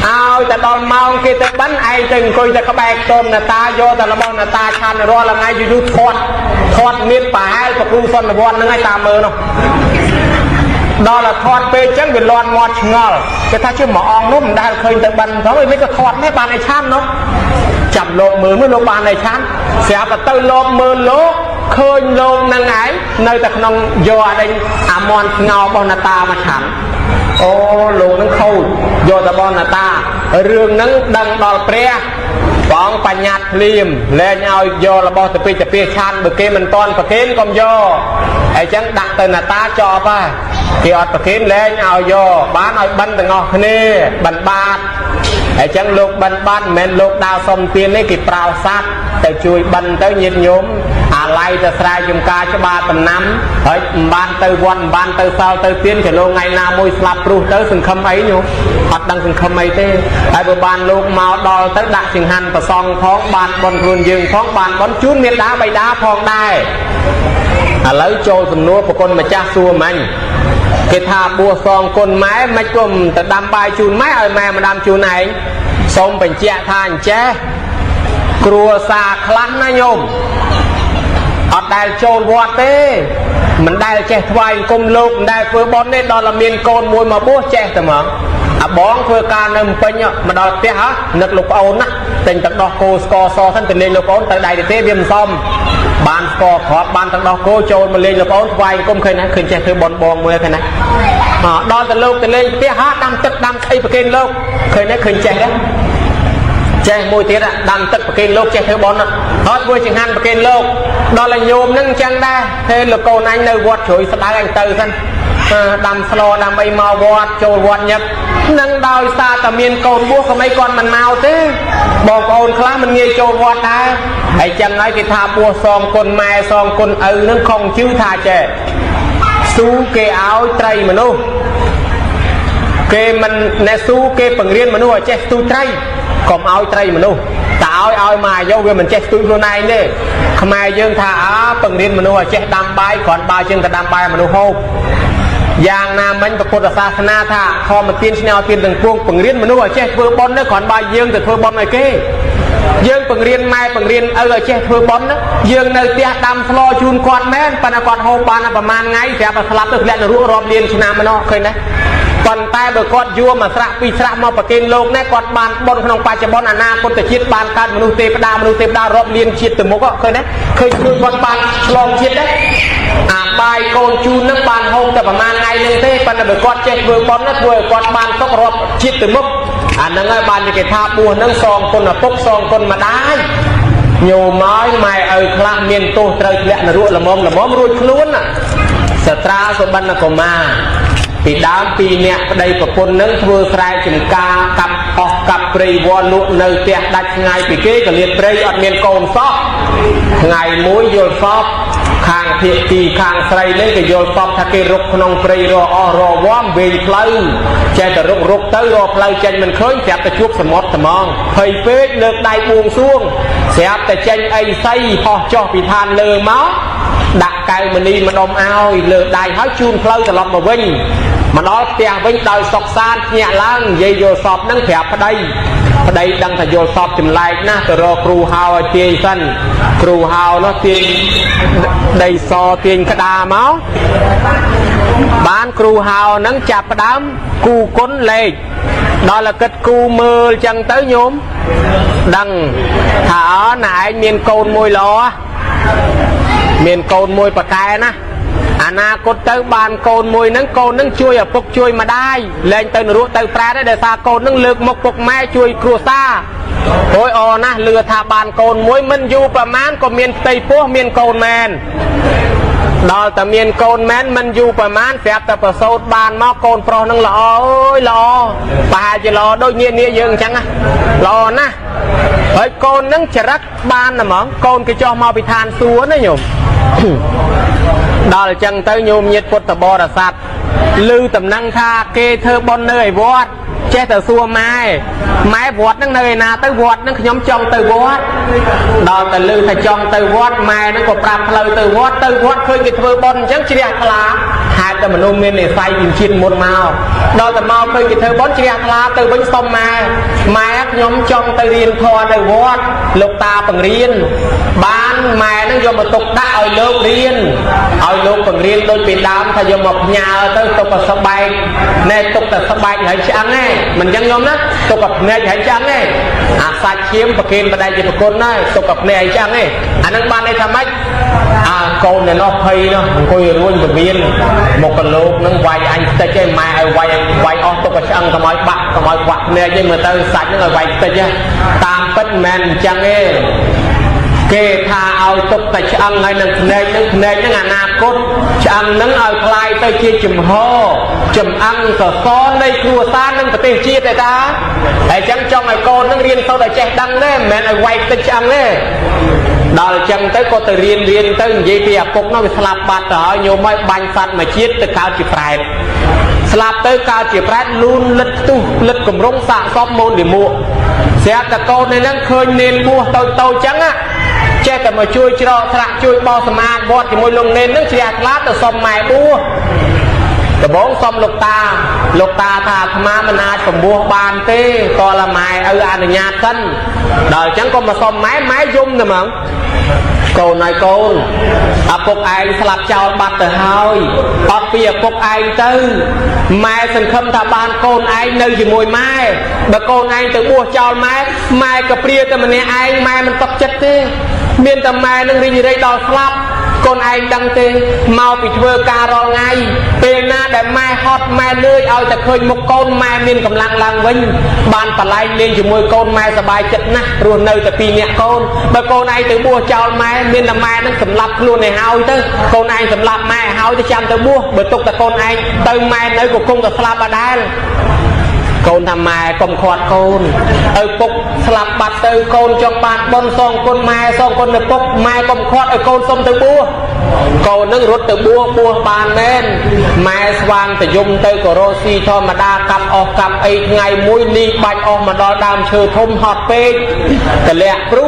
ao ta đòn mau kia ta bắn ai chừng coi ta có bạc tôm là ta do ta là bon là ta chăn ro là ngày dù thoát miết bà hai và cung xuân là bon nó ngay ta mơ đâu đó là thoát pe chắc bị loan ngọt ngọt cái ta chưa mở ong nó mình đang khơi ta bắn đó mới có thoát mấy bàn này chăn nó chậm lộp mưa mới lộp bàn này chăn sẽ là tới lộp mưa lố khơi lộp năng ái nơi ta không do đây mòn ngao bon là ta mà chăn ô lộp nó khâu do ta bon là ta rương nó đằng đòn pre bóng bạch nhạt liềm lên nhau do là bo tập pia chan bực kia mình toàn bực kiến công do ai chẳng đặt tên là ta cho ba thì ở bực kiến lên nhau do bán ở bắn từ ngọc nè bắn ba ai chẳng lục bắn ban men lục đào xong tiền ấy kịp prao sát tới chui bắn tới nhiệt nhóm lại từ sai chúng ta cho 3 tuần năm ở ban từ quan ban từ sau từ tiên thì lâu ngày nào môi slap ru tới sừng khâm ấy nhú hoặc đăng sừng khâm ấy thế ai bữa ban lúc màu đo tới đặt sừng hành và song phóng ban bon luôn dương phóng ban bón chút miết đá bay đá phong đai lấy trôi sừng nua của con mà cha xua mình cái thà bùa song con máy mấy cùng từ đam bài chun máy ở mà đam chun này xong bệnh chè than che cua xa khăn nó nhôm ở đây trôn vọt thế mình đây che thoại cùng lục đây vừa bón lên đó là miền cồn mùi mà bố che từ mà bón vừa ca nằm bên nhở mà đó tiếc hả nực lục ôn á tình tận đó cô score so thân tình lên lục ôn tới đây để tiếp viêm xong ban score khó ban tận đó cô trôn mà lên lục ôn thoại cùng khơi này khơi che thứ bón bón mùi cái này đó từ lục từ lên tiếc hả đâm tức đâm khay và kênh lục khơi này khơi che đấy che môi tiết đâm tức và kênh lục che thứ bón hết vui chừng han và kênh lục đó là nhôm nâng chân đa thế là cô anh nơi vọt chuối sẽ đá anh từ thân đâm slo đâm bay màu vọt trôi vọt nhập nâng đôi xa tầm miền cồn buộc có mấy con mình màu thế bò cồn khá mình nghe trôi vọt đá hãy chân nói cái tha bùa xong con mai xong con nó không chứ tha chè su kê áo tray mà nu kê mình nè su kê bằng riêng mà nu ở che su tray còn áo tray mà nu tạo áo mà vô về mình che tu luôn này nè không ai dương thả bằng riêng mà nuôi che đam bay còn bao chân ta đam bay mà nuôi hô giang nam mình có cột sa na thả kho mà tiên nhau tiên từng cuông bằng riêng mà nuôi che vừa bón nó còn bao dương từ vừa bón này kê dương bằng riêng mai bằng riêng ở che vừa bón đó dương nơi tia đam slo chun con men pana con hô panaประมาณ ngày sẽ phải slap được lẹ là rũ rọp liên china mà nó khơi này còn tay bờ con vua mà sạ pi sạ mà bậc kinh lục này còn bàn bồn không phải chỉ bồn anh na con tự chiết bàn can manu tê đa rọp liên chiết từ mốc khơi đấy khơi chui con bàn lom chiết đấy bài con chu nước bàn hôngแต่ประมาณ ngàyนึงthế pan bờ con chết vừa bồn nó vừa con bàn tóc rọp chiết từ mốc nó ngay bàn cái tha bùa nó song con là tóc song con mà đá nhiều nói mày ở khla miền tô trời lẹ là ruộng là móm ruồi luôn à stra số ban là có màពីដើមពីអ្នកប្តីប្រពន្ធនឹងធ្វើស្រែចម្ការកាប់អស់កាប់ព្រៃវល់លក់នៅផ្ទះដាច់ឆ្ងាយពីគេក៏លៀតព្រៃអត់មានកូនសោះថ្ងៃមួយយល់សពខាងភាគីខាងស្រីនេះក៏យល់សពថាគេរុកក្នុងព្រៃរអស់រវំវែងផ្លូវចេះតែរុកទៅរកផ្លូវចេញមិនឃើញស្រាប់តែជួបសមុទ្រត្មងភ័យពេកលើកដៃបួងសួងស្រាប់តែចេញអីសីហោះចុះពីឋានលើមកដាក់កៅមនីម្ដុំឲ្យលើដៃហើយជូនផ្លូវត្រឡប់មកវិញមកដល់ផ្ទះវិញដោយសុខសាន្តភ្ញាក់ឡើងនិយាយយល់សពនឹងប្រាប់ប្តីដឹងថាយល់សពចម្លែកណាស់ទៅរកគ្រូហៅឲ្យទាញសិនគ្រូហៅនោះទាញដីសទាញក្តារមកបានគ្រូហៅនឹងចាប់ផ្ដើមគូគុណលេខ đó là kết cu mơ chẳng tới nhôm đằng thả nãy miền cồn môi lò miền cồn môi bạc cài na na cốt tới bàn cồn môi nâng chui ở phục chui mà đai lên tới ruộng tới pra đấy để xa cồn nâng lược một phục mai chui cua xa thôi na lừa thả bàn cồn môi mình duประมาณ có miền tây phố miền cồn men đó là miền cồn men mình duประมาณ phép tập ở sâu bàn mà cồn pro nâng lọ ơi lọ bà chỉ lọ đôi nhiên nia dương chẳng lọ na ấy cồn nâng chả rắc bàn là món cồn cái cho mau bị than xuống đấy nhung đó là chẳng tới nhôm nhiệt phút tập bò là sạch lưu tầm năng tha kê thơ bon nơi vót che tờ xua mai máy vót năng nơi nào tới vót năng nhóm trong từ vót đó là lưu thầy trong từ vót mai nó có prap lời từ vót khơi cái thơ bon chẳng chỉ đẹp là hai tờ mình ôm lên để xoay tìm chiên một màu đó là màu khơi cái thơ bon chỉ đẹp là từ bánh sông mai nhóm trong từ riêng thò từ vót lục ta bằng riêng bán mai nó do một tục đã ở lớp riêng ở lớp bằng riêng đôi bị đám thay do một nhà tới tục là sắp bay này tục là sắp bay hãy chăng này mình chẳng nhóm đó tục gặp này hãy chăng này sạch chiếm và kênh vào đây chỉ một con này tục gặp này hãy chăng này anh ban đây tham ách con này nó hay nó coi luôn một viên một con lốp nó quay anh ta chơi mai quay on tục là chăng có mọi bạc có mọi quạt này nhưng mà tới sạch nó quay ta chứ tam bất men chăng ấy kê tha ao tục tại chăng ngay nâng này nó ngàn na cốt chăng nâng ao khai tới chia chùm hô chùm ăn sở son đây cua xa nâng phải tiền chia tại ta để chẳng trong này con nâng riêng sau đó chạy đăng đấy mẹ này quay tới chăng đấy đó là chẳng tới có từ riêng tới gì thì cục nó bị slap bát ở nhiều mấy bánh sạch mà chiết từ cao chỉ phải slap tới cao chỉ phải luôn lật cùng rong sạng xóp môn để mua sẽ cả con này nâng khơi nên mua tàu trắng á che cả mà chui cho thằng chui bao sầm ăn bọt thì môi lông nên nước chia lát từ sông mài bua từ bốn sông lục ta thà mà mình ai cũng mua bàn tê to là mài ở ăn nhà thân đời chẳng có mà sông máy dung nè mà câu này câu cục ai slap chào bát từ hơi bát bia cục ai tư mai sân khâm thà bàn con ai nơi gì mùi mai bà con ai từ mua chào mai cà pria từ mình ai mai mình tập chất thế miền tầm mai nâng riêng đây đòi slap con anh đăng tê mau bị thưa ca rò ngay tên na để mai hot mai lưới ao ta khơi một con mai miền cầm lăng lăng vinh bàn phải lại lên chỉ môi con mai sờ chất na rồi nơi ta pi nhẹ con bà con anh từ mua chào mai miền tầm mai nó cầm lắp luôn này hao tới con anh cầm lắp mai hao tới chăm tới mua bởi tục là con anh từ mai nơi của con ta slap ở đây conทำไมกลมขวดconปุกสลับบัดtừ con trong bàn bôn song con mai song con đượcปุกmaiกลมขวดcon xông từ bua con nâng rút từ bua bàn men mai swang từ dùng từ của rosi cho mà đa cặp ọt cặp ấy ngày mũi ly bạch ọt mà đo đam chơi thôm hot pe từ lẹ pru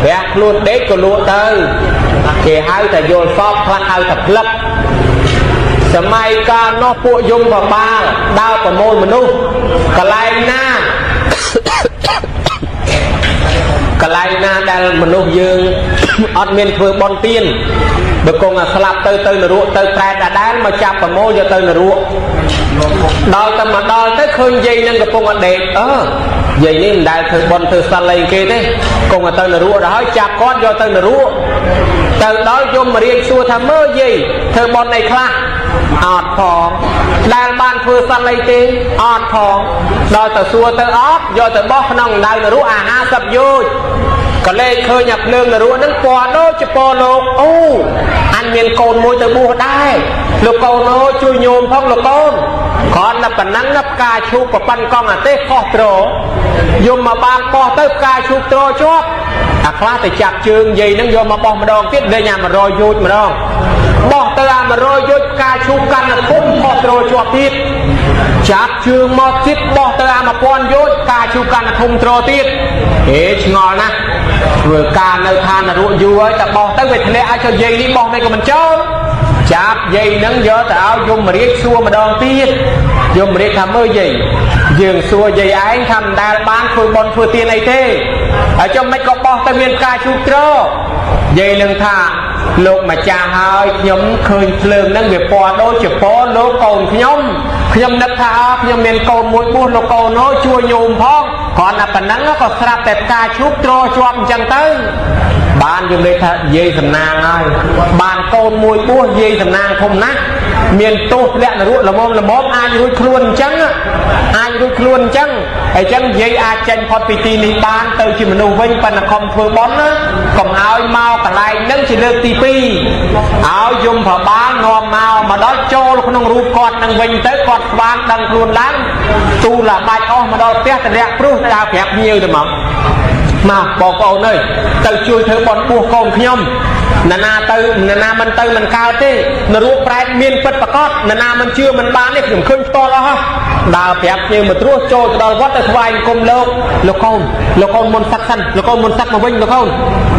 lẹ luôn đấy của lụa tới thì hai từ vô shop khác hai từ clubสมัยการนอกพวกยมกับบ้าดาวกับโมนมนุษย์กะไลหน้ได้มนุษย์ยืงอดเมียนเพื่อบอลเตียนเด็กกงสลับเตยนรัวเตยแปรได้มาจับกับโมจะเตยนรัวดาวแต่มาดาวแต่เคยยัยนั่งกับกงเด็กยัยนี่มันได้เธอบอลเธอสไลเกย์ได้กงเตยนรัวแล้วจับก้อนจะเตยนรัวเตยดาวยมมาเรียนชัวทำเมื่อยัยเธอบอลในคลาออดพอได้บ้านเพื่อสไลเกย์ออดพอดาวแต่ชัวเตยออดจะเตยบอกน้องได้นรัว50 ยุทธก็เลยเคยหยับเนื่องนรัวนั้นปอโนจะปอโลกอันเมียนโกนมวยตะบัวได้ลูกโกนช่วยโยมพ้องลูกโกนขอนับกันนั่งนับกาชูกับปันกองเต้ข้อโตรโยมมาบางปอเต้กาชูโตรชอบคลาแต่จับจึงยัยนั่งโยมมาปองมาดองติดเดียมารอยยุดมาดองบอกเตอมารอยยุดกาชูกันคุ้มข้อโตรชอบติดจับจึงมอติดบอกเตอมาปอนยุดกาชูกันคุ้มโตรติดชงอนะvừa ca nơi than là ruộng du ấy ta bỏ tới về thế ai cho dây đi bỏ này của mình chơi chạp dây nâng gió tạo dùng mà riết xua mà đòn tiết dùng mà riết thầm ơi gì dường xua dây ánh thầm đa bán phơi bon phơi tiền này thế ở trong mấy có bỏ tới miền ca chú trơ dây nâng thà លោកម្ចាស់ហើយខ្ញុំឃើញភ្លើងនឹងវាពណ៌ដូចជាពណ៌លោកកូនខ្ញុំនឹកថាខ្ញុំមានកូនមួយបួសលោកកូននោះជួយញោមផងគ្រាន់តែប៉ុណ្ណឹងក៏ស្រាប់តែផ្កាឈូកត្រជាប់អញ្ចឹងទៅបានយើងលេខថាយាយសំណាងហើយបានកូនមួយបួសយាយសំណាងធំណាស់មានទោសធ្លាក់នរកល្មមអាចរួចខ្លួនអញ្ចឹងអញ្ចឹងយាយអាចចេញផុតពីទីនេះបានទៅជាមនុស្សវិញប៉ុន្តែខំធ្វើបុណ្យណាកុំឲ្យមកកន្លែងហ្នឹងជាលើកទី2ឲ្យយំប្របាលនាំមកដល់ចូលក្នុងរូបគាត់នឹងវិញទៅគាត់ស្វាងដឹងខ្លួនឡើងទូលបាច់អស់មកដល់ផ្ទះតម្លាក់ព្រោះដើរប្រាប់ញៀវទៅមកបងប្អូនអើយទៅជួយធ្វើបុណ្យបួសកូនខ្ញុំណាណាមិនទៅមិនកើតទេនរោប្រែតមានពិតប្រកបណាណាមិនជឿមិនបានទេខ្ញុំឃើញផ្ទាល់អស់ដើរប្រាប់ញៀវមកត្រួសចូលទៅដល់វត្តទៅថ្វាយអង្គមលោកកូនមុនសឹកសិនលោកកូនមុនសឹកមកវិញលោកកូន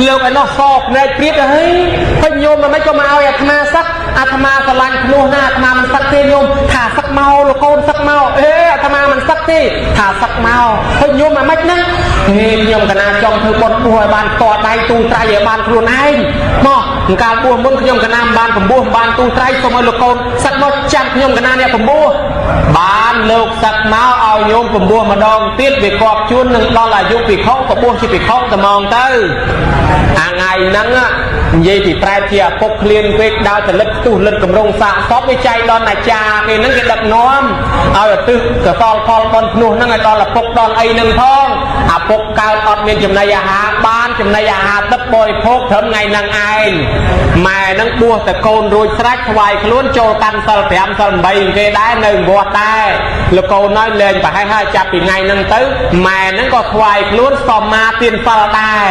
លោកឯនោះសោភ្នែកព្រាតទៅហើយពេញញោមមិនក៏មកឲ្យអាត្មាសឹកអាត្មាស្រឡាញ់ភ្នោះណាអាត្មាមិនសឹកទេញោមថាសឹកមកលោកកូនសឹកមកអាត្មាមិនសឹកទេថាសឹកមកពេញញោមមិនណាខ្ញុំកណាចង់ធ្វើបុណ្យបួសឲ្យបានតដៃទូត្រៃឲ្យបានខ្លួនឯងមកកាលបួសមុនខ្ញុំកណាបានកម្ពស់បានទូត្រៃសូមឲ្យលោកកូនសឹកមកចាំខ្ញុំកណាអ្នកកម្ពស់បានលោកសឹកមកឲ្យញោមកម្ពស់ម្ដងទៀតវាគប់ជួននឹងដល់អាយុភិក្ខុក៏បួសជាភិក្ខុតែហ្មងទៅអាថ្ងៃហ្នឹងនិយាយពីប្រែជាឪពុកឃ្លានពេកដើរទៅលិតផ្ទុះលិតកម្រងសាកសពវាចៃដល់អាចារ្យគេហ្នឹងគេដឹកនាំឲ្យឧទ្ទិសកសលផលបន់ភ្នោះហ្នឹងឲ្យដល់ឪពុកដល់អីហ្នឹងផងឪពុកកើតអត់មានចំណីអាហារបានចំណីអាហារទឹកបរិភោគត្រឹមថ្ងៃហ្នឹងឯងម៉ែហ្នឹងបួសតែកូនរួចស្រេចថ្វាយខ្លួនចូលកាន់សិល5សិល8គេដែរនៅវត្តដែរលោកកូនហើយលែងប្រហែលហើយចាប់ពីថ្ងៃហ្នឹងទៅម៉ែហ្នឹងក៏ថ្វាយខ្លួនសមាទានសិលដែរ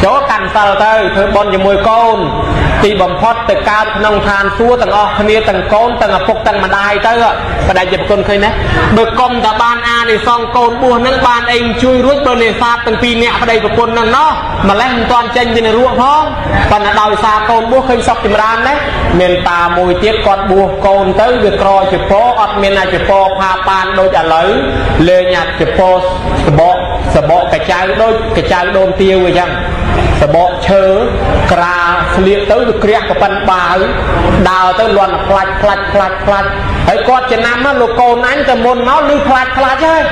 ចូលកាន់សិលទៅធ្វើបុណ្យជាមួយកូនទីបំផុតទៅកើតក្នុងឋានសួគ៌ទាំងអស់គ្នាទាំងកូនទាំងឪពុកទាំងម្ដាយទៅបដិជាប្រគុណឃើញណាបើកុំតែបានអានិសង្ឃកូនបួសហ្នឹងបានអីជួយរួចបើនេសាទទាំងពីរនាក់ប្តីប្រពន្ធហ្នឹងណោះម្លេះមិនទាន់ចេញពីនរកផងប៉ុន្តែដោយសារកូនបួសឃើញសុខចម្រើនដែរមានតាមួយទៀតគាត់បួសកូនទៅវាក្រជាពោអត់មានអាចពោផាប៉ានដូចឥឡូវលេងអាចពោសបកកចៅដូចកចៅដូនទាវអញ្ចឹងសបកឈើក្រាស្លៀកទៅវាក្រាស់កប៉ិនបាវដើរទៅលន់ផ្លាច់ហើយគាត់ចំណាំលោកកូនអញទៅមុនមកលឺផ្លាច់ហើយ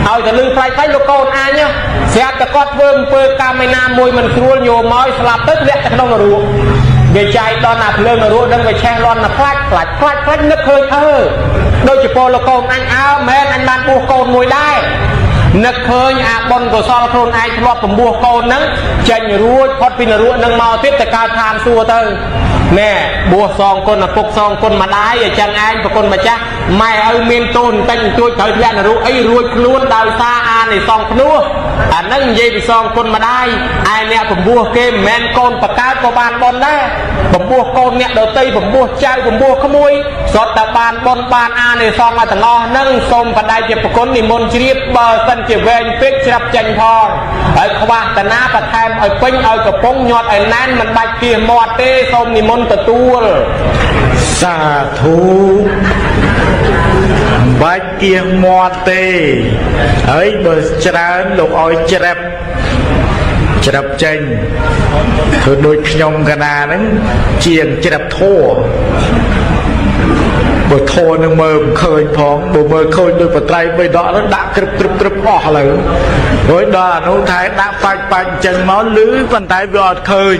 ឲ្យតែលឺផ្លាច់លោកកូនអញស្រាប់តែគាត់ធ្វើអំពើកម្មឯណាមួយមិនស្រួលញោមមកស្លាប់ទៅធ្លាក់ទៅក្នុងនរកវាចៃដល់ណាភ្លើងនរកនឹងវាឆេះលន់ណាផ្លាច់នឹកឃើញដូចជាពលលោកកូនអញមែនអញបានបួសកូនមួយដែរនឹកឃើញអាបុណ្យកុសលខ្លួនឯងធ្លាប់បំពោះកូនហ្នឹងចេញរួចផុតពីនរកនឹងមកទៀតទៅកើតឋានសួគ៌ទៅណែបួសសងគុណឪពុកសងគុណម្ដាយអញ្ចឹងឯងប្រគុណម្ចាស់ម៉ែឲ្យមានទោសបន្តិចបន្តួចត្រូវធ្លាក់នរកអីរួចខ្លួនដោយសារអានិសង្ឃភ្នោះអាហ្នឹងនិយាយពីសងគុណម្ដាយឯអ្នកបំពោះគេមិនមែនកូនបកើតក៏បានបុណ្យដែរបំពោះកូនអ្នកដតីបំពោះចៅបំពោះក្មួយសុទ្ធតែបានបុណ្យបានអានិសង្ឃទាំងអស់ហ្នឹងសូមបដិជាប្រគុណនិមន្តជ្រាបបើសិនជាវែងពេកច្រាប់ចេញផងហើយខ្វះតាណាបន្ថែមឲ្យពេញឲ្យកំពុងញាត់ឲ្យណែនមិនបាច់គៀសមាត់ទេសូមនិមន្តទទួលសាធុបាច់គៀសមាត់ទេហើយបើច្រើនលោកឲ្យច្រាប់ចេញធ្វើដូចខ្ញុំកណាហ្នឹងជាងច្រាប់ធัวបើធัวនឹងមើលមិនឃើញផងបើមើលឃើញដូចបត្រៃបីដកហ្នឹងដាក់ក្រឹបអស់លើហើយដល់អនុថែដាក់បាច់អញ្ចឹងមកលឺប៉ុន្តែវាអត់ឃើញ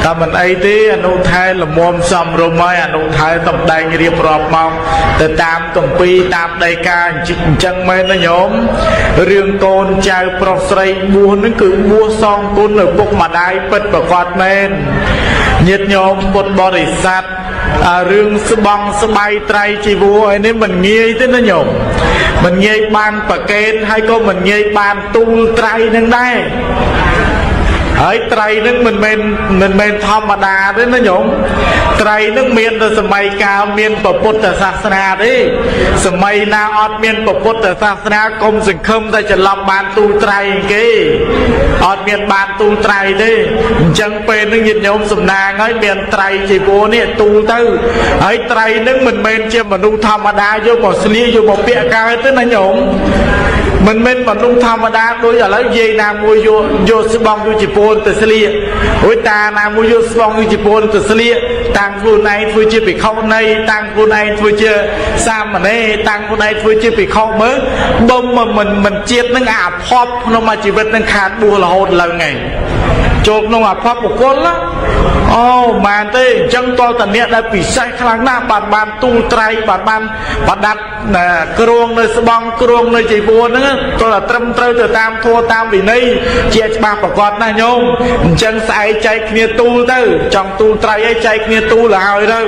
តែមិនអីទេអនុថែលមមសំរុំហើយអនុថែតំដែងរៀបរាប់មកទៅតាមកម្ពីតាមដីកាអញ្ចឹងមែនណាញោមរឿងកូនចៅប្រុសស្រីបួសហ្នឹងគឺបួសសងគុណឪពុកម្ដាយពិតប្រកបមែនញាតិញោមពុទ្ធបរិស័ទរឿងស្បង់ស្បៃត្រៃជីវរឯនេះមិនងាយទេណាញោមមិនងាយបានប្រកេនហើយក៏មិនងាយបានទូលត្រៃនឹងដែរហើយត្រីនឹងមិនមែនធម្មតាទេណាញោមត្រីនឹងមានតែសម័យកាលមានពុទ្ធសាសនាទេសម័យណាអត់មានពុទ្ធសាសនាកុំសង្ឃឹមតែច្រឡំបានទូលត្រីគេអត់មានបានទូលត្រីទេអញ្ចឹងពេលនឹងញាតិញោមសំណាងហើយមានត្រីជីវរនេះទូលទៅហើយត្រីនឹងមិនមែនជាមនុស្សធម្មតាយកមកស្លៀកយកមកពាក់កើតទេណាញោម mình đúng tham đa đôi ở lấy dây nam mua vô bong vô chỉ pôn từ Syria với ta nam mua vô bong vô chỉ pôn từ Syria tăng vụ này vừa chưa bị không này tăng vụ này vừa chưa sao mà này tăng vụ này vừa chưa bị không mới bông mà mình chết nó ngả pop nó mà chỉ biết nó khát bùa là hồn lần ngày chột nó ngả pop một con lá mà thế chân to tận địa đã bị sai kháng na bàn tu trai bàn đặt kruông nơi bong kruông nơi chỉ buồn nữa tôi là trâm trơ từ tam thua tam vì này chia ba bà con na nhôm chân sai chạy kia tu tới trong tu trai ấy chạy kia tu là hồi đâu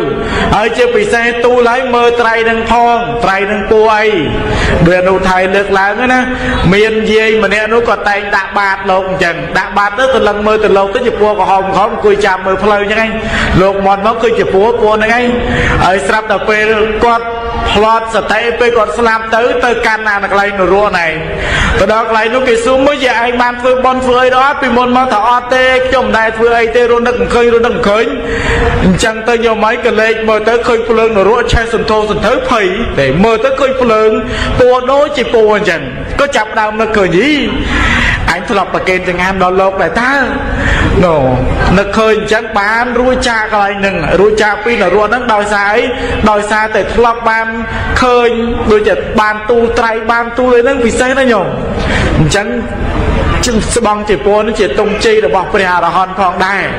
ở chưa bị sai tu lấy mơ trai đang phong trai đang cùi bây giờ thầy được lớn nữa miền gì mà nè nó còn tay đạ bạt lộn chân đạ bạt đó từ lần mơ từ lâu tới chụp bùa của hồng không cùi chạm mơ phơi như anh lột mòn nó cùi chụp bùa này anh ở sắp tập về con plot sẽ thấy về con slam tới can nào là lấy nổ rùa này từ đó lấy nó cái xuống mới giờ anh ban phơi bon phơi đó vì môn mà thọ tê chồng đại phơi ai tê luôn đừng khơi chẳng tới nhiều mấy cái lệ mơ tới khơi phơi nổ rùa chai sần thô sần thới phẩy để mơ tới khơi phơi bùa đối chỉ bùa chẳng có chập đau nó cười gì anh thu lọc là kênh chẳng hạn đó lột lại ta nó khơi chẳng bán rùi cha cái này nừng rùi cha pi là rùa nó đòi xa để thu lọc ban khơi đôi chật ban tu trai ban tu lên nó vì sao nó nhổ chẳng bằng chỉ bùa nó chỉ tung chi là bọc bìa là hòn phong đài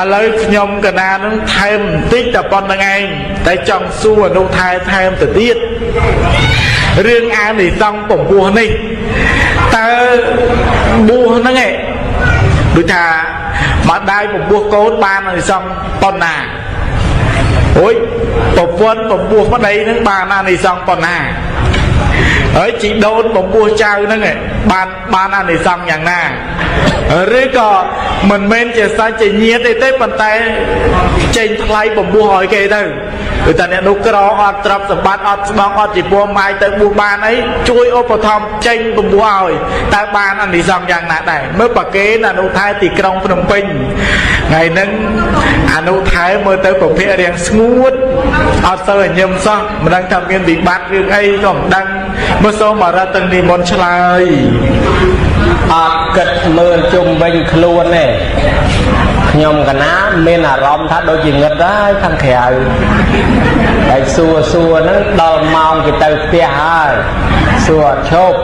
lấy nhom cả na nó thêm tích tập con đang anh tại trong xua nó thêm từ tiết riêng ai thì xong bổng bùa này ta bùa nó nghe đối thà mà đai bổng bùa cốt ban rồi xong con nà ôi bổng bùa bắt đây nó ban này xong con nà ở chị đôn bổng bùa trao nó nghe ban này xong nhàng nà rồi có mình men chỉ sao chỉ nhiệt để tới bàn tay trên thay bổng bùa hỏi kề đâu người ta này nấu cỏ ọt trập sập bát ọt bong ọt chỉ bùa mai tới bùa ban ấy chui ô bờ thom trên bùa hỏi ta ban ăn đi xong nhàng nà này mới bà kế là nấu thái thì trong Phnom Penh ngày nâng nấu thái mới tới bổng phía đèn smooth ọt sơ là nhầm xong mình đang tham viên bị bắt riêng ấy còn đang mới số mà ra từng đi món chlai kịch mưa chung bên luôn này nhom cả ná men là rom thắt đôi chuyện nghịch đó thằng khèo tại xua nó đo mong cái từ tia hai xua chốt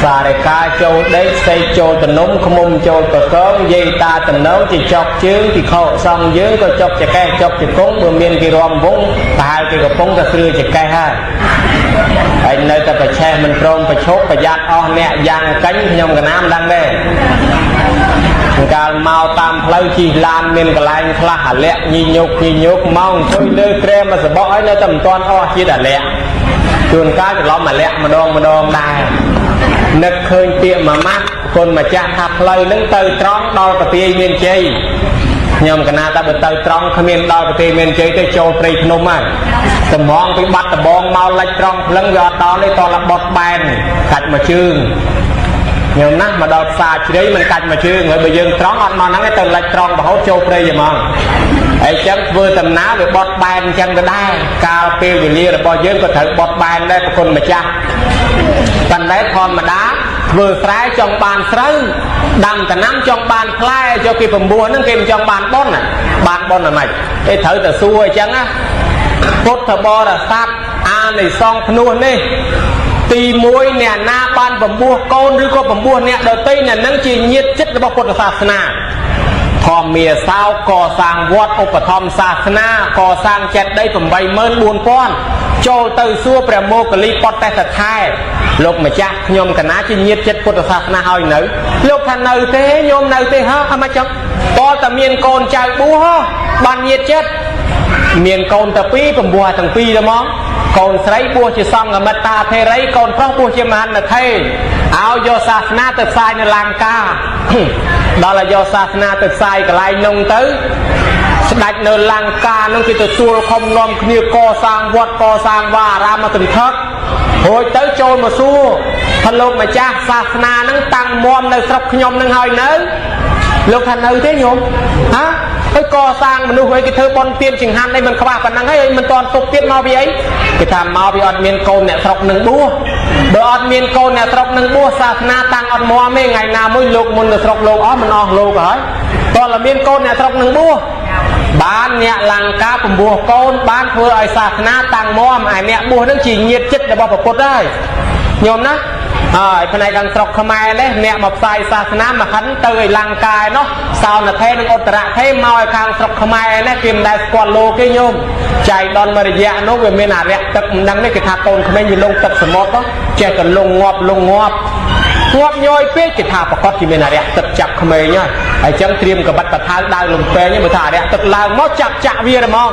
xà để ca châu đấy xây châu tình núng không mông châu cờ cớm dây ta tình nấu chỉ chọc chướng thì khổ xong dưới có chọc chả cây chọc chỉ cúng bờ miền kia rom vốn hai cái cặp cúng ta xưa chả cây ha anh nơi ta phải che mình trôn phải chốt phải giặt nè giang cánh nhom cả nam đang đâyการmauตามเพลย์จีลานเมียนกลายคลาหเละยียกมองช่วยเลือกเตรียมมาสบายในจำตอนอ้อชีดเละจนการจะล้อมมาเละมาดองได้นึกเคยเปียมามัดคนมาจ้าทับเพลย์นั่งเตยตรองดอปฏิเมียนเจยยมกันนาตาเตยตรองขมิ้นดอปฏิเมียนเจยได้โจปรีพนมอ่ะสมองไปบัดตะบองเมาไล่ตรองพลังยอดดอในตอนละบดแบนกัดมาชื่นnhiều nát mà đọt xa chỉ đấy mình cạnh mà chưa người bây giờ tròn ăn mà nó cái từ lệch tròn và hốt châu đây vậy mà ấy chắc vừa tầm ná về bọt bàn chân cái đai cà phê về lia là bao giờ có thể bọt bàn đây con mà cha tầm đấy con mà đá vừa trái trong bàn sấy đầm cả năm trong bàn play cho cái phần bùa nó kèm trong bàn bon là mày cái thử từ xuôi chăng á phốt thờ bo là sát này xong luôn điตีมวยเนี่ยหน้าบ้านผมบัวโกนหรือก็ผมบัวเนี่ยโดยตีเนี่ยนั่งจีเงียบจิตระบบพุทธศาสนาทอมเมียสาวก่อสร้างวัดอุปธรรมศาสนาก่อสร้างเจ็ดได้ผมใบเมินบุญป้อนโจตือซัวเปรโมกลีปอดแต่สุดท้ายลูกมาจ้าโยมกันนะจีเงียบจิตพุทธศาสนาเอาอย่างไหนลูกท่านเนยเต้โยมเนยเต้ฮะทำไมจังพอแต่เมียนโกนใจบัวบันเงียบจิตเมียนโกนแต่ปีผมบัวตั้งปีละมั้งcon sấy bùa chỉ xong ở mặt ta thế đấy con phong bùa chỉ màn là thế áo do sa na tự sai là làng ca đó là do sa na tự sai cái lai nông tới đặt nơi làng ca nông khi tự xua không nom kia co sang vót co sang và ra mà từng thớt hồi tới trôi mà xua thân lúc mà cha sa na nó tăng mom nơi sọc nhom nâng hơi nới lúc thành nơi thế nhôm hả cái co sang mình nuôi cái thơ bon tiên chừng han đây mình các bạn năng ấy mình toàn tục tiên mau vì ấy cái thằng mau vì ăn miên côn nè sọc nâng búa បើអត់មានកូនអ្នកស្រុកនឹងបួសសាសនាតាំងអត់មាំទេថ្ងៃណាមួយលោកមុនទៅស្រុកលោកអស់មិនអស់លោកហើយតើតែមានកូនអ្នកស្រុកនឹងបួសបានអ្នកលង្កាពំពោះកូនបានធ្វើឲ្យសាសនាតាំងមាំឯអ្នកបួសនឹងជាញាតិចិត្តរបស់ព្រះពុទ្ធហើយញោមណាហើយផ្នែកខាងស្រុកខ្មែរនេះអ្នកមកផ្សាយសាសនាមកហិនទៅឲ្យលង្កាឯនោះសោនថេនិងឧត្តរថេមកឲ្យខាងស្រុកខ្មែរនេះគេមិនដែលស្គាល់លោកទេញោមចៃដនមករយៈនោះវាមានអារៈទឹកមិនដឹងនេះគេថាកូនក្មេងវាលងទឹកសមុទ្រទៅចេះតែលងងាប់ញយពេកគេថាប្រកាសជាមានអារៈទឹកចាប់ក្មេងហើយចឹងត្រៀមកបិតបថៅដើរលំពេងបើថាអារៈទឹកឡើងមកចាប់ចាក់វាហ្មង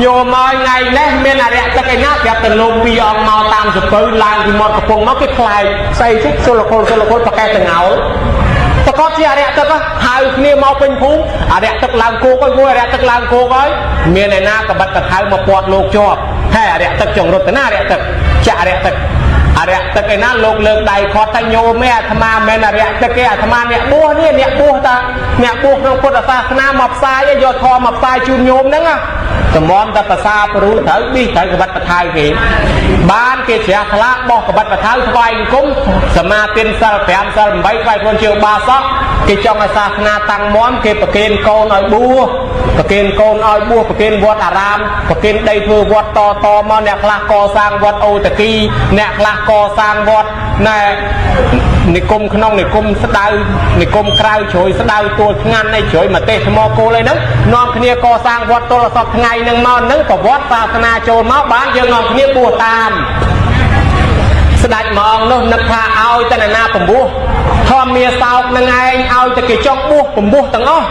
ញោមមកថ្ងៃនេះមានអារៈទឹកឯណាប្រាប់ទៅលោកពីអង្គមកតាមសពៅឡើងពីមាត់កំពង់មកគេខ្លាយស្អីជិះសុលកុលប្រកែកតងោលប្រកាសជាអារៈទឹកហៅគ្នាមកពេញភូមិអារៈទឹកឡើងគោកហើយមួយអារៈទឹកឡើងគោកហើយមានឯណាកបិតបថៅមកពាត់លោកជាប់ហើយអារៈទឹកចង្រុតទៅណាអារៈទឹកចាក់អារៈទឹកឯណាលោកលើកដៃខត់ថាញោមឯអាត្មាមិនមែនអារៈទឹកទេអាត្មាអ្នកបួសនេះអ្នកបួសក្នុងពុទ្ធសាសនាមកផ្សាយយកធម៌មកផ្សាយជូនញោមហ្នឹងសម្មតែភាសាព្រោះត្រូវប៊ីត្រូវកបិតបថៅគេបានគេជ្រះថ្លាបោះកបិតបថៅថ្វាយអង្គមសមាទិនសិល5សិល8ថ្វាយខ្លួនជាបាសកគេចង់ឲ្យសាសនាតាំងមាំគេប្រគេនកូនឲ្យបួសប្រគេនវត្តអារាមប្រគេនដីធ្វើវត្តតមកអ្នកខ្លះកសាងវត្តអូតគីអ្នកខ្លះកសាងវត្តណែនិគមក្នុងនិគមស្ដៅនិគមក្រៅជ្រោយស្ដៅទួលថ្ងាន់ឯជ្រោយមកទេសថ្មគោលអីហ្នឹងនាំគ្នាកសាងវត្តទល់សពថ្ងៃហ្នឹងមកហ្នឹងប្រវត្តិសាសនាចូលមកបានយើងនាំគ្នាបួសតាមស្ដេចហ្មងនោះនឹកថាឲ្យតណ្ណាពំពោះធម្មមាសោកនឹងឯងឲ្យតែគេចង់បួសពំពោះទាំងអស់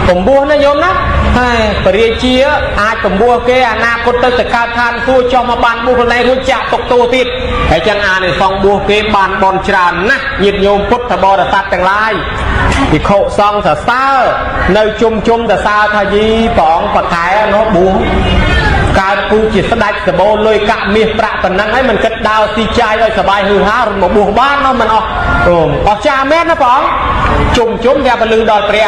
ពំពោះណាញោមណាហើយបរិយាជាអាចពំពោះគេអនាគតទៅកើតឋានសួគ៌ចុះមកបានបួសខ្លួនឯងរួចចាក់ទុកទោសទៀតហើយចឹងអានិសង្ឃបួសគេបានបនច្រើនណាស់ញាតិញោមពុទ្ធបរិស័ទទាំងឡាយភិក្ខុសង្ឃសរសើរនៅជុំសរសើរថាយីព្រះអង្គបកែនោះបួសកើតពូជាស្ដេចសបោលុយកាក់មាសប្រាក់ប៉ុណ្ណឹងហើយមិនគិតដើរស៊ីចាយឲ្យសบายហឺហារមកបួសបាននោះមិនអស់ចាមែនណាព្រះអង្គជុំតែបលឺដល់ព្រះ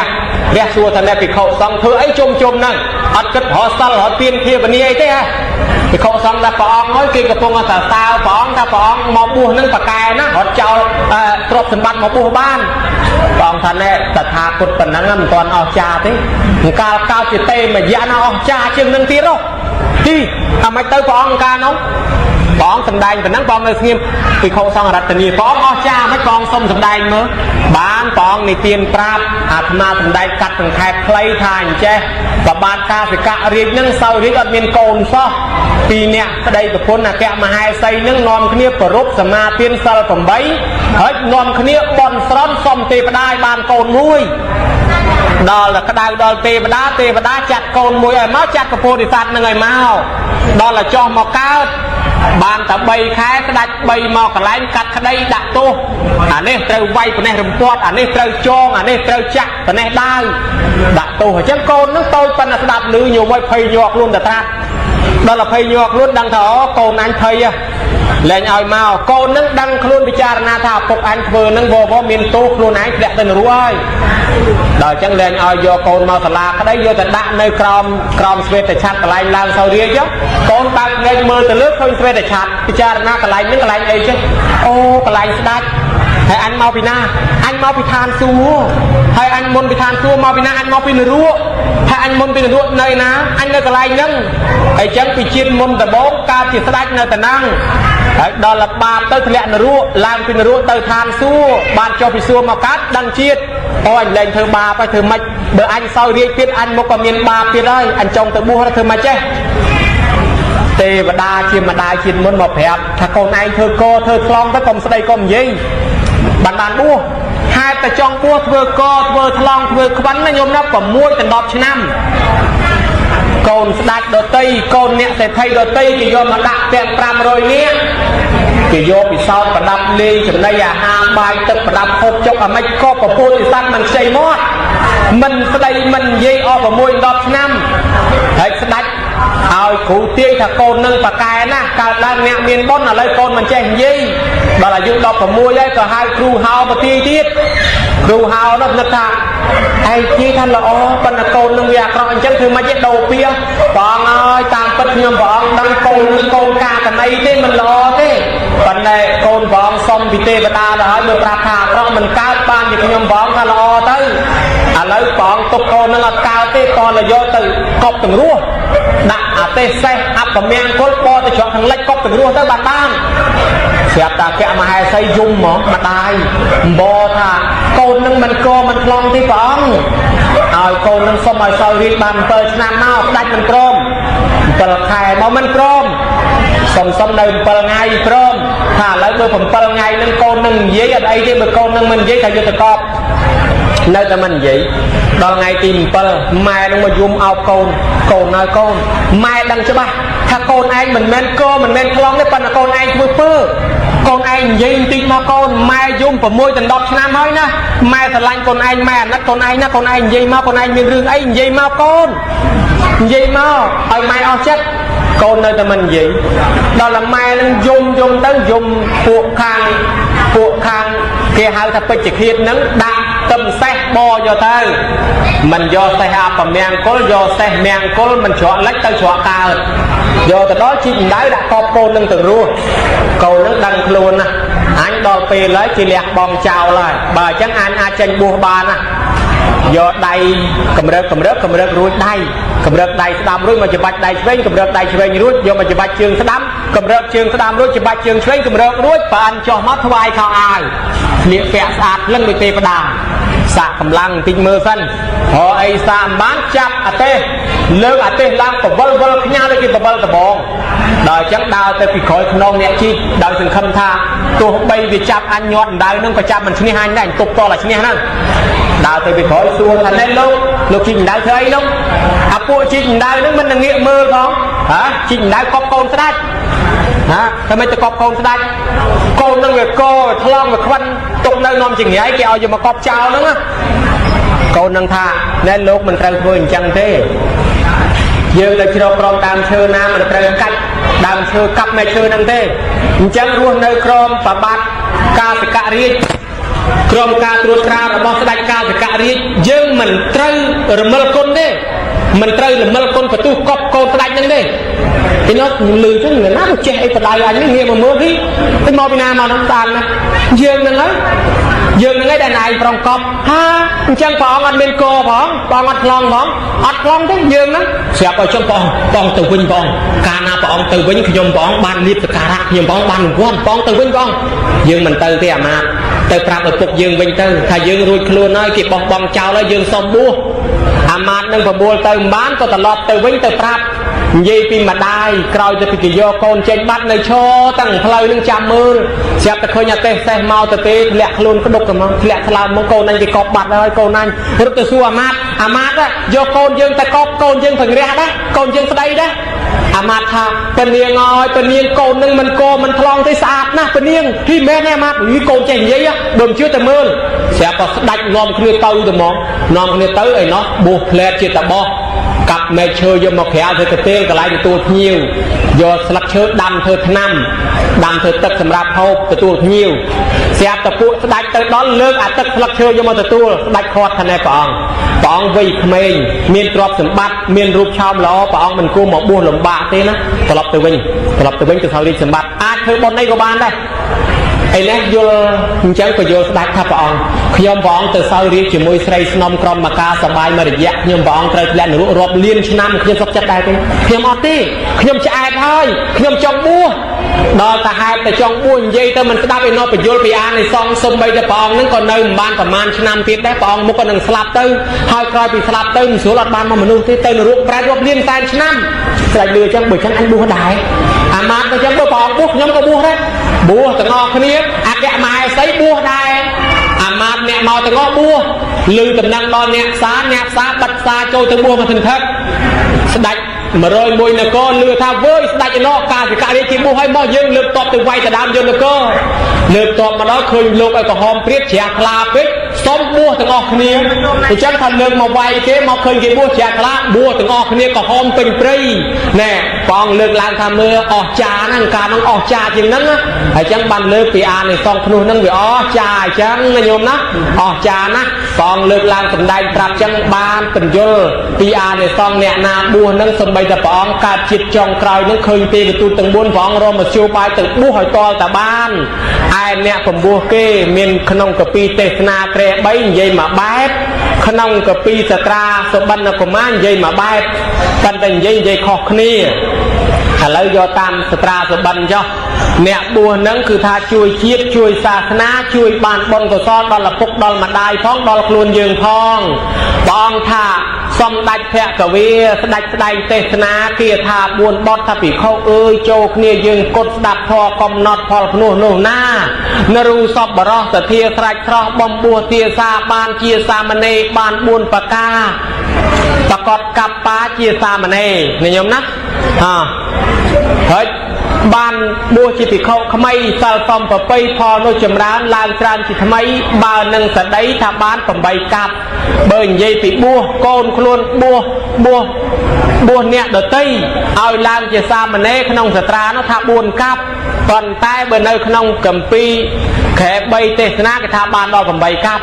សួរថាអ្នកភិក្ខុសង្ឃធ្វើអីជុំហ្នឹងអត់គិតរកសិលរកទានភាវនាអីទេហ៎ភិក្ខុសង្ឃថាព្រះអង្គហើយគេកំពុងសរសើរព្រះអង្គថាព្រះអង្គមកបួសនឹងបកែណារត់ចោលទ្រព្យសម្បត្តិមកបួសបានព្រះអង្គថាណែតថាគតប៉ុណ្ណឹងមិនទាន់អស់ចាទេកាលកោតជាទេមយៈណាអស់ចាជាងនឹងទៀតនោះទីអាមិនទៅព្រះអង្គកាលនោះព្រះអង្គសម្ដែងប៉ុណ្ណឹងព្រះអង្គនៅស្ងៀមភិក្ខុសង្ឃរតនីព្រះអង្គអស់ចាមិនព្រះអង្គសុំសម្ដែងមើលបានព្រះអង្គនិទានប្រាប់អាត្មាសម្ដែងកាត់សង្ខេបខ្លីថាអញ្ចេះប្របាទកាសិកៈរាជនឹងសោយរាជអត់មានកូនសោះពីរនាក់ប្តីប្រពន្ធអគ្គមហេសីនឹងនាំគ្នាប្ររពសមាទានសិល8ហើយនាំគ្នាបន់ស្រន់សុំទេវតាឲ្យបានកូនមួយដល់ក្តៅដល់ទេវតាចាត់កូនមួយឲ្យមកចាត់ពពោធិសត្វនឹងឲ្យមកដល់តែចោះមកកើតបានតែ3ខែស្ដាច់3មកកន្លែងកាត់ក្តីដាក់ទោសអានេះត្រូវវាយប្រនេះរំពាត់អានេះត្រូវចងអានេះត្រូវចាក់ប្រនេះដាវដាក់ទោសអញ្ចឹងកូននឹងតូចប៉ុណ្ណាស្ដាប់ឮញោមឲ្យភ័យញ័រខ្លួនតែត្រាស់ដល់ភ័យញ័រខ្លួនដឹងថាអូកូនអញភ័យលែងឲ្យមកកូននឹងដឹងខ្លួនពិចារណាថាឪពុកអញធ្វើនឹងវមានទោសខ្លួនឯងធ្លាក់ទៅនរកហើយដល់អញ្ចឹងលែងឲ្យយកកូនមកសាលាក្តីយកទៅដាក់នៅក្រោមស្វេតឆ័ត្រកន្លែងឡើងសោរាជកូនបើកលែងមើលទៅលើឃើញស្វេតឆ័ត្រពិចារណាកន្លែងនេះកន្លែងអីចឹងអូកន្លែងស្ដាច់ហើយអញមកពីណាអញមកពីឋានសួគ៌ហើយអញមុនពីឋានសួគ៌មកពីណាអញមកពីនរកហើយអញមុនពីនរកនៅណាអញនៅកន្លែងហ្នឹងហើយចឹងពីជាតិមុនដំបូងកើតជាស្ដាច់នៅតាណាំងហើយដល់បាបទៅធ្លាក់នរកឡើងពីនរកទៅឋានសួគ៌បានចុះពីសួគ៌មកកើតដឹងជាតិអូអញលែងធ្វើបាបហើយធ្វើម៉េចបើអញសោយរាជទៀតអញមកក៏មានបាបទៀតហើយអញចង់ទៅបួសធ្វើម៉េចចេះទេវតាជាម្ដាយជាតិមុនមកប្រាប់ថាកូនឯងធ្វើកធ្វើខ្លងទៅកុំស្ដីកុំនិយាយបានបួសហេតុតែចង់បួសធ្វើកធ្វើខ្លងធ្វើខ្វិនណាញោមណា6ដល់10ឆ្នាំកូនស្ដេចដតីកូនអ្នកសេដ្ឋីដតីគេយកមកដាក់ទាំង500នាក់គេយកពិសោធន៍ប្រដាប់លេងចំណីអាហារបាយទឹកប្រដាប់ហូបចុកអាម៉េចក៏ពពោធិសត្វមិនខ្ចីមកមិនស្ដីមិននិយាយអស់6ដល់10ឆ្នាំហើយស្ដេចឲ្យគ្រូទាយថាកូននឹងបកែណាកើតឡើងអ្នកមានបុណ្យឥឡូវកូនមិនចេះនិយាយដល់អាយុ16ហើយក៏ហៅគ្រូហៅបទាយទៀតគ្រូហៅនោះនឹកថាឯងនិយាយថាល្អប៉ុន្តែកូននឹងវាអាក្រក់អញ្ចឹងធ្វើម៉េចទេដោពៀព្រះអង្គអើយតាមពិតខ្ញុំព្រះអង្គដឹងកូននឹងកូនកាកណីទេមិនល្អទេប៉ុន្តែកូនព្រះ សុំពីទេវតាទៅហើយមើលប្រាប់ថាអាក្រក់មិនកើតបានជាខ្ញុំបងថាល្អទៅឥឡូវបងទុកកូននឹងអត់កើតទេតលយកទៅកប់ទាំងរស់ដាក់អាទេសសេះអបមង្គលបទៅច្រកខាងលិចកប់ទាំងរស់ទៅបានស្រាប់តាកៈមហេសីយំហ្មងម្ដាយអំបថាកូននឹងមិនកមិនខ្លងទេព្រះអង្គឲ្យកូននឹងសុំឲ្យសោយរាជបាន7ឆ្នាំមកស្ដេចមិនព្រម7ខែមកមិនព្រមសុំនៅ7ថ្ងៃព្រមថាឥឡូវមើល7ថ្ងៃនឹងកូននឹងនិយាយអត់អីទេបើកូននឹងមិននិយាយថាយកទៅកប់នៅតែមិននិយាយដល់ថ្ងៃទី7ម៉ែនឹងមកយំអោបកូនឲ្យកូនម៉ែដឹងច្បាស់ថាកូនឯងមិនមែនកមិនមែនខ្លងទេប៉ុន្តែកូនឯងធ្វើពើកូនឯងនិយាយបន្តិចមកកូនម៉ែយំ6ដល់10ឆ្នាំហើយណាម៉ែស្រឡាញ់កូនឯងម៉ែអាណិតកូនឯងណាកូនឯងនិយាយមកកូនឯងមានរឿងអីនិយាយមកកូននិយាយមកឲ្យម៉ែអស់ចិត្តកូននៅតែមិននិយាយដល់តែម៉ែនឹងយំទៅយំពួកខាងគេហៅថាពេជ្ជឃាតនឹងដាក់ទឹមសេះបយកទៅមិនយកសេះអបមង្គលយកសេះមង្គលមិនច្រកលិចទៅច្រកកើតយកទៅដល់ជីកដៅដាក់កប់កូននឹងទៅរស់កូននឹងដឹងខ្លួនណាអញដល់ពេលហើយជាលះបងចោលហើយបើអញ្ចឹងអញអាចចេញបួសបានណាយកដៃកម្រើករួចដៃកម្រើកដៃស្ដាំរួចមកច្បាច់ដៃឆ្វេងកម្រើកដៃឆ្វេងរួចយកមកច្បាច់ជើងស្ដាំកម្រើកជើងស្ដាំរួចច្បាច់ជើងឆ្វេងកម្រើករួចបើអញចុះមកថ្វាយខោអាវស្លៀកពាក់ស្អាតលឹងដូចទេវតាសាកកម្លាំងបន្តិចមើលសិនហោអីសាកបានចាប់អាទេសលើកអាទេសឡើងបវលផ្ញើដូចគេបវលដបងដល់អញ្ចឹងដើរទៅពីក្រោយខ្នងអ្នកជីកដោយសង្ឃឹមថាទោះបីវាចាប់អញញាត់ដៅនឹងក៏ចាប់មិនឈ្នះអញដែរអញទប់តតែឈ្នះហ្នឹងដើរទៅពីក្រោយសួរថាណែលោកជីកដៅធ្វើអីនោះអាពួកជីកដៅហ្នឹងមិនងាកមើលផងជីកដៅកប់កូនស្ដាច់តែមិនទៅកប់កូនស្ដាច់កូននឹងវាកថ្លង់វាខ្វិនទុកនៅនាំចង្រៃគេឲ្យយកមកកប់ចោលហ្នឹងកូននឹងថាណែលោកមិនត្រូវធ្វើអញ្ចឹងទេយើងទៅជ្រកក្រោមដើមឈើណាមិនត្រូវកាច់ដើមឈើកាប់មែកឈើហ្នឹងទេអញ្ចឹងរស់នៅក្រោមប្របាទកាសិករាជក្រោមការត្រួតត្រារបស់ស្ដេចកាសិករាជយើងមិនត្រូវរមិលគុណទេមិនត្រូវរមិលគុណបន្ទុះកប់កូនស្ដេចហ្នឹងទេពីនោះលឺចឹងណាទៅចេះអីបដៅអញនេះងាកមកមើលនេះទៅមកពីណាមកហ្នឹងស្អាតណាយើងហ្នឹងហើយដែលណៃប្រងកប់ហាអញ្ចឹងព្រះអង្គអត់មានកផងព្រះអង្គអត់ខ្លងផងអត់ខ្លងទេយើងហ្នឹងស្រាប់ឲ្យចុះព្រះអង្គទៅវិញព្រះអង្គកាលណាព្រះអង្គទៅវិញខ្ញុំព្រះអង្គបានលៀបសក្ការៈខ្ញុំព្រះអង្គបានរង្វាន់ព្រះអង្គទៅវិញព្រះអង្គយើងមិនទៅទេអាមាត្យទៅប្រាប់ឪពុកយើងវិញទៅថាយើងរួចខ្លួនហើយគេបោះបង់ចោលហើយយើងសុំបួសអាមាត្យនឹងប្រមូលទៅមិនបានក៏ត្រឡប់ទៅវិញទៅប្រាប់និយាយពីម្ដាយក្រោយទៅពីគេយកកូនចេញបាត់នៅឈរទាំងផ្លូវនឹងចាំមើលស្រាប់តែឃើញអាទេសសេះមកទៅទេធ្លាក់ខ្លួនក្តុកទៅមកធ្លាក់ថ្លើមមកកូនអញគេកប់បាត់ហើយកូនអញរត់ទៅសួរអាមាត្យយកកូនយើងទៅកប់កូនយើងពង្រះដែរកូនយើងស្ដីដែរអាមាត្យថាពនាងអើយពនាងកូននឹងមិនកមិនថ្លង់ទេស្អាតណាស់ពនាងពីមែនទេអាមាត្យនេះកូនចេះនិយាយបើមិនជឿតែមើលស្រាប់តែស្ដាច់ងំគ្នាទៅហ្មងនាំគ្នាទៅឯណោះបួសផ្លែតជាតបោះកាប់មែកឈើយកមកក្រៅធ្វើទៅទេកន្លែងទទួលភ្ញៀវយកស្លឹកឈើដាំធ្វើថ្នាំដាំធ្វើទឹកសម្រាប់ហូបទទួលភ្ញៀវស្រាប់តែពួកស្ដេចទៅដល់លើកអាទឹកស្លឹកឈើយកមកទទួលស្ដេចខាត់ថាណែព្រះអង្គវ័យក្មេងមានទ្រព្យសម្បត្តិមានរូបឆោមល្អព្រះអង្គមិនគួរមកបួសលំបាកទេណាត្រឡប់ទៅវិញទៅថៅរាជសម្បត្តិអាចធ្វើបុណ្យអីក៏បានដែរឥឡូវយល់អញ្ចឹងក៏យល់ស្ដេចថាព្រះអង្គខ្ញុំព្រះអង្គទៅសោយរាជជាមួយស្រីស្នំក្រុមមកការសបាយមួយរយៈខ្ញុំព្រះអង្គត្រូវធ្លាក់នរករាប់លានឆ្នាំខ្ញុំសុខចិត្តដែរទេខ្ញុំអត់ទេខ្ញុំឆ្អែតហើយខ្ញុំចង់បួសដល់តែហេតុតែចង់បួសនិយាយទៅមិនស្ដាប់ឯណោះបញ្យលពីអាននៃសងសុំបីតែព្រះអង្គនឹងក៏នៅមិនបានប្រមាណឆ្នាំទៀតដែរព្រះអង្គមុខក៏នឹងស្លាប់ទៅហើយក្រោយពីស្លាប់ទៅមិនស្រួលអត់បានមកមនុស្សទេទៅនរកប្រែរាប់លានសែនឆ្នាំស្ដេចលឺអញ្ចឹងបើអញ្ចឹងអញបួសដែរអាមាត្យទៅអញ្ចឹងបើព្រះអង្គបួសខ្ញុំក៏បួសដែរបួសទាំងអស់គ្នាអគ្គមហេសីបួសដែរអាមាត្យអ្នកមកទាំងអស់បួសឮតំណែងដល់អ្នកផ្សាបិទផ្សារចូលទៅបួសមកសន្ធឹកស្ដេច101នគរលឺថាវើយស្ដេចឯណោះការសិករាជជាបួសឲ្យមកយើងលើកតបទៅវាយទៅដើមយកនគរលើកតបមកដល់ឃើញលោកឲ្យក្រហមព្រាតជ្រះថ្លាពេក ส้มบัวถึงออกเนี่ยแต่ฉันทำเรื่องมาไวเก๋มาเคยเก็บบัวแจกละบัวถึงออกเนี่ยก็หอมเป็นปรีแน่ปองเลือกลางทำเมื่อออกจานั่งการต้องออกจาจริงนั้นนะไอ้จังบันเลือกปีอาในซองขนุนนั่งไปออกจาจังนะโยมนะออกจานะปองเลือกลางสมได้ปรับจังบานเป็นเยอะปีอาในซองเนี่ยนาบัวนั่งสมใบแต่ปองการจิตจองกลายนั่งเคยปีกระตุ้นตึงบุญปองรอมาชิวไปตึงบัวหอยตอแต่บ้านไอ้เนี่ยผมบัวเก้เมียนขนมกะปีเตสนาเตะใบใหญ่มาแบบขนมกะปีสตราสบันนกมันใหญ่มาแบบกันเป็นใหญ่ใหญ่ขอกนี่แล้วโยตามสตราสบันจ้ะเนี่ยบัวนั่งคือทาช่วยชีพช่วยศาสนาช่วยบานบนกซ้อนดอลละพุกดอลมาได้พ้องดอลครูนยืงพ้องบองท่าสมดัดแพะกะเวียสดัดใดเตสนาเกียร์ทาบวนบอดทับปีเข้าโจกเนี่ยยืงกดดับพอกำนอดพอพนุโนหน้านรูสอบบรอสเทียสไรครอบอมบัวเทียซาบานเกียร์สามเนบานบุญปากาตะกอดกับป้าเกียร์สามเนนี่ยมนะเฮ้ยบ้านบัวจิติเขาขมายสาวฟอมปะไปพอโนจมร้านลานจานจิตทำไมบ้านนังสะได้ทำบ้านปะใบกับเบิ่งยัยปีบัวโกนคลุนบัวเนี่ยเดือดตีเอาลานจะสามมันเน่ขนมสตราเนาะทาบุญกับตอนใต้เบิ่งในขนมกัมปีแขกใบเตสนากระทาบ้านดอกปะใบกับ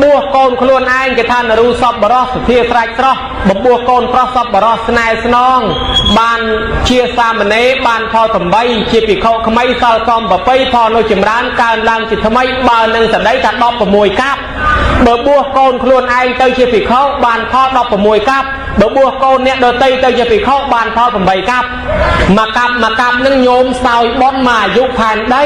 บัวโกนคลุนไอ้กระทานรูสอบบรอสเทียสไรครอบบัวโกนพระสอบบรอสนายสนองบ้านเชียสามเน่บ้านพอทำใบเชียปีเขาขมายสาวฟอมปะไปพอโนจมร้านการลานจิตทำไมบ้านนังสะได้ทัดดอกปะมวยกับบัวโกนคลุนไอ้เตยเชียปีเขาบ้านพอดอกปะมวยกับบัวโกนเนี่ยโดยเตยจะไปเข้าบ้านพ่อผมใบกับมากับนั่งโยมสาวบอนมายุผ่านได้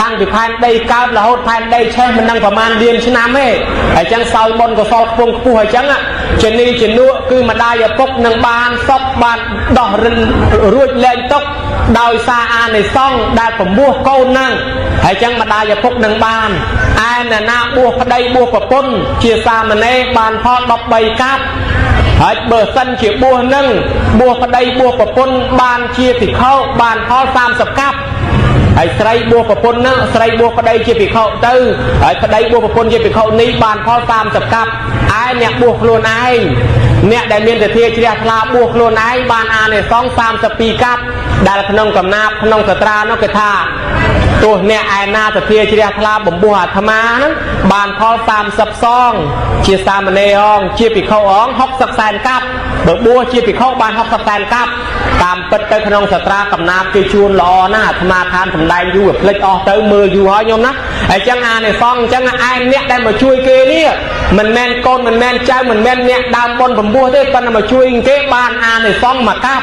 ตั้งไปผ่านได้ก้าวละหดผ่านได้แช่มันนั่งประมาณเดือนชนะแม่ไอ้จังสาวบอนก็สอบพวงผู้ให้จังอ่ะเจนี่เจนัวคือมาได้ปกนั่งบ้านซบบานดอกรินรุ่ยเล่นตกดาวซาอาในซ่องได้ผมบัวโกนนั่งไอ้จังมาได้ปกนั่งบ้านไอ้น่ะนาบัวพได้บัวปะปนเชียร์ซามันเน่บ้านพ่อดอกใบกับไอ้เบอร์สันเฉียบัวนั่งบัวพดายบัวปะปนบานเชียติเข้าบานพ่อสามสับกับไอ้ไตรบัวปะปนนั่งไตรบัวพดายเชียติเข้าตื้อไอ้พดายบัวปะปนเชียติเข้านี้บานพ่อสามสับกับไอ้เนี่ยบัวโคลนไอ้เนี่ยได้เมียนแต่เทียเชียพลาบัวโคลนไอ้บานอาเนี่ย2-3 ปีกับได้ขนมกับนาขนมสตราโนกท่าตัวเนี่ยไอ้นาแต่เทียเชียพลาบ่มบัวธรรมานั้นบานพ่อ30 ซองเชียสามเนยองเชียปีเข้าอ๋อง60 แสนกับบัวเชียปีเข้าบาน60 แสนกับตามเปิดเตยขนมสตรากับนาเกชวนรอหน้าธรรมาทานผมได้อยู่แบบเล็กออกเตยมืออยู่หอยยมนะไอ้จังอาเนี่ยซองจังไอ้เนี่ยได้มาช่วยเกเนี่ยมันแมนก้นมันแมนใจมันแมนเนี่ยดามบนผมบัวได้ปันมาช่วยเกบ้านอาเนี่ยซองมากับ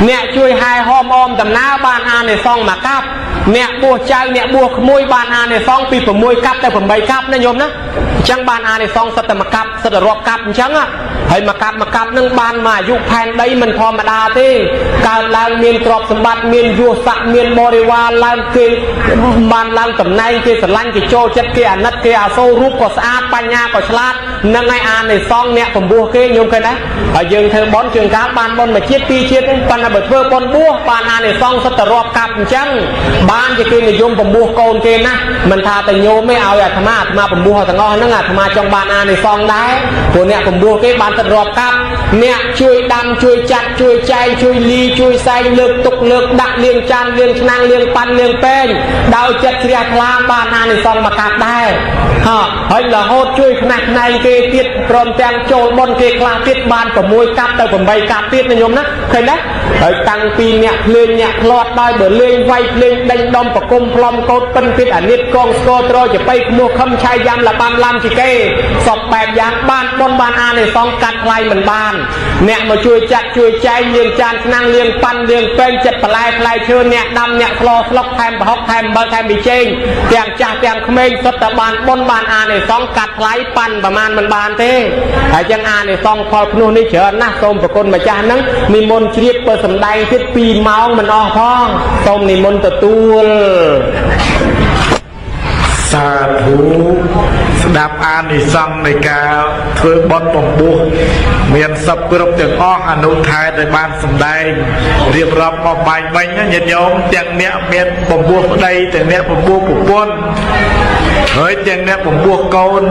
เนี่ยช่วยให้หอมอมตำน้าบ้านอาเนี่ยซองมากับเนี่ยบัวใจเนี่ยบัวขโมยบ้านอาเนี่ยซองปีผมมวยกับแต่ผมใบกับนะโยมนะจังบ้านอาเนี่ยซองสัตมากับสัตรอบกับจังอ่ะให้มากับนั่งบ้านมายุคแผ่นได้มันพอมาดาที่การล้างเมียนกรอบสมบัติเมียนยัวสักเมียนบริวารล้างเกยบ้านล้างตำในเกยสลังเกยโจเจ็ดเกยอนัดเกยอาโซรูปก็สะอาดปัญญาก็ฉลาดนั่งไงอาเนี่ยซองเนี่ยผมบัวเกยโยมเคยนะยืนเธอบอลเชิงการบ้านบอลมาเชียดปีเชียดปันระเบิดเพื่อบอลบัวบ้านอาเนี่ยซองสัตรอบกับจังบ้านจะเกยนิยมผมบัวโกนเกยนะมันทาแต่โยมไม่เอาอะธรรมะมาผมบัวแต่งอนั่งอะธรรมะจงบ้านอาเนี่ยซองได้ตัวเนี่ยผมบัวเกยบ้านตรอบกับเนี่ยช่วยดำช่วยจัดช่วยใจช่วยลีช่วยใส่เลือกตกเลือกดักเลี้ยงจานเลี้ยงนางเลี้ยงปันเลี้ยงเป้งดาวจัดเสียพลาบ้านอาในซองมากัดได้ฮะเฮ้ยละโหดช่วยขนาดในเกติดพร้อมแจงโจลบนเกคลาติดบ้านกับมวยกับแต่ผมใบกับติดนิยมนะเคยนะเฮ้ยตั้งปีเนี่ยเพลงเนี่ยพลอดได้เบอร์เลี้ยงไวเพลงดังดอมประกมพลอมโกดเป็นปิดอันนี้กองสโกตรจะไปมัวคำชายยำละปามลำจิเกสอบแบบอย่างบ้านบนบ้านอาในซองกัดไล่เหมือนบ้านเนี่ยมาช่วยจัดช่วยใจเลี้ยงจานนั่งเลี้ยงปันเลี้ยงเป็นจัดปลายเชิญเนี่ยดำเนี่ยคลอสล็อกแทมฮอกแทมเบอร์แทมบีเจงเตียงจ่าเตียงเขมรสตบานบนบานอาเนี่ยซองกัดไล่ปันประมาณมันบานเท่ไอ้จังอาเนี่ยซองพอพนุนี่เชิญนะส้มประกลมาจานนั้นมีมนเชียบเปิดสำได้ทิศปีเมามันออกพ้องส้มนี่มนตะตูลสาธุสดับอานิสงส์ในการเพื่อบอลปมบุเมียนสับกรบอย่างอ้ออนุทายในบ้านสำได้เรียบรับมาใบใบเนี่ยโยมอย่างเนี้ยเมียนปมบุได้แต่เนี้ยปมบุปุบปน ហើយទាំងអ្នកបំពោះកូន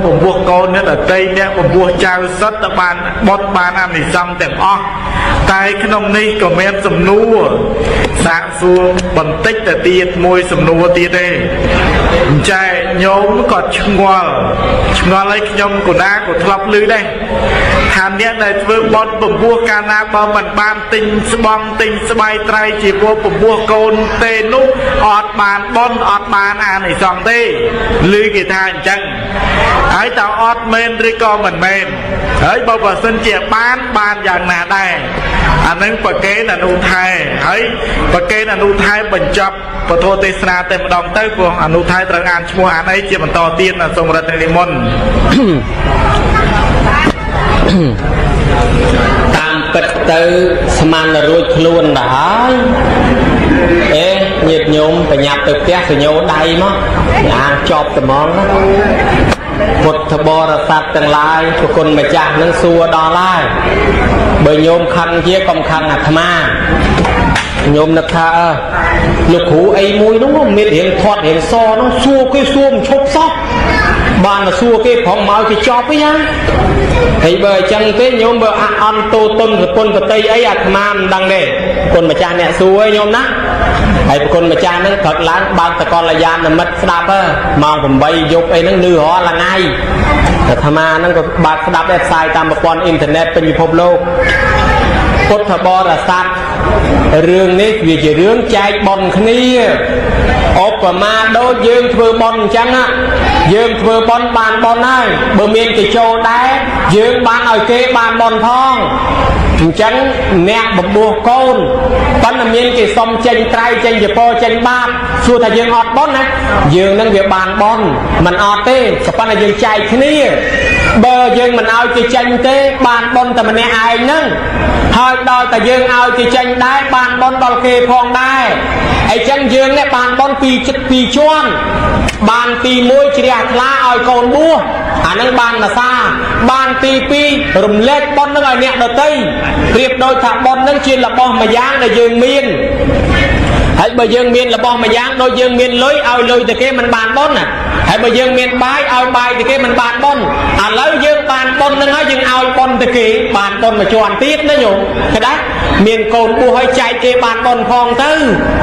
អ្នកដតីអ្នកបំពោះចៅសិតទៅបានបត់បានអានិសង្សទាំងអស់តែក្នុងនេះក៏មានសំណួរសាកសួរបន្តិចទៅទៀតមួយសំណួរទៀតទេអញ្ចឹងញោមក៏ឆ្ងល់ហើយខ្ញុំក៏ណាក៏ធ្លាប់ឮដែរថាអ្នកដែលធ្វើបត់បំពោះកាលណាបើមិនបានទិញស្បង់ទិញស្បែកត្រៃជាពោះបំពោះកូនទេនោះអត់បានបន់អត់បានអានិសង្សទេឮគេថាអញ្ចឹងហើយតើអត់មែនឬក៏មិនមែនហើយបើសិនជាបានយ៉ាងណាដែរអានឹងប្រកេនអនុថែហើយប្រកេនអនុថែបញ្ចប់ពធទេសនាតែម្ដងទៅព្រោះអនុថែត្រូវអានឈ្មោះអានអីជាបន្តទៀតសូមរដ្ឋនិមន្តតាមពិតទៅស្មានរួចខ្លួនទៅហើយញាតិញោមប្រញាប់ទៅផ្ទះសញ្ញោដៃមកអានចប់ត្មងពុទ្ធបរិស័ទទាំងឡាយប្រគុណម្ចាស់នឹងសួរដល់ហើយបើញោមខឹងជាកុំខឹងអាត្មាញោមនឹកថាលោកគ្រូអីមួយនោះមានរៀងធាត់រៀងសនោះសួរគេសួរមិនឈប់សោះបានមកសួរគេប្រងមកគេចប់វិញហើយបើអញ្ចឹងទេញោមបើអន់តូតុនប្រពន្ធបតីអីអាត្មាមិនដឹងទេប្រគុណម្ចាស់អ្នកសួរឯងញោមណាហើយប្រគុណម្ចាស់ហ្នឹងព្រឹកឡើងបើកតកលយាននិមិត្តស្ដាប់ម៉ោង8យប់អីហ្នឹងលឺរាល់ថ្ងៃអាត្មាហ្នឹងក៏បើកស្ដាប់ដែរផ្សាយតាមប្រព័ន្ធអ៊ីនធឺណិតពេញពិភពលោកពុទ្ធបរិស័ទរឿងនេះវាជារឿងចែកបន់គ្នាឧបមាដូចយើងធ្វើបន់អញ្ចឹងយើងធ្វើបន់បានបន់ហើយបើមានគេចូលដែរយើងបានឲ្យគេបានបន់ផងអញ្ចឹងអ្នកបំពោះកូនប៉ុន្តែមានគេសុំចេញត្រៃចេញចពោចេញបាបសួរថាយើងអត់បន់ណាយើងនឹងវាបានបន់មិនអត់ទេក៏ប៉ុន្តែយើងចែកគ្នាបើយើងមិនឲ្យគេចេញទេបានបន់តែម្នាក់ឯងហ្នឹងហើយដល់តែយើងឲ្យគេចេញដែរបានបន់ដល់គេផងដែរអញ្ចឹងយើងនេះបានបន់ពីជាន់បានទី1ជ្រះថ្លាឲ្យកូនបួសអានឹងបានភាសាបានទី2រំលែកបន់នឹងឲ្យអ្នកដទៃប្រៀបដូចថាបន់នឹងជារបស់មួយយ៉ាងដែលយើងមានហើយបើយើងមានរបស់មួយយ៉ាងដូចយើងមានលុយឲ្យលុយទៅគេមិនបានបន់ណាហើយបើយើងមានបាយឲ្យបាយទៅគេមិនបានបន់ឥឡូវយើងបានបន់នឹងហើយយើងឲ្យបន់ទៅគេបានបន់មួយជាន់ទៀតណាញោមឃើញដែរមានកូនបួសឲ្យចែកគេបានបន់ផងទៅ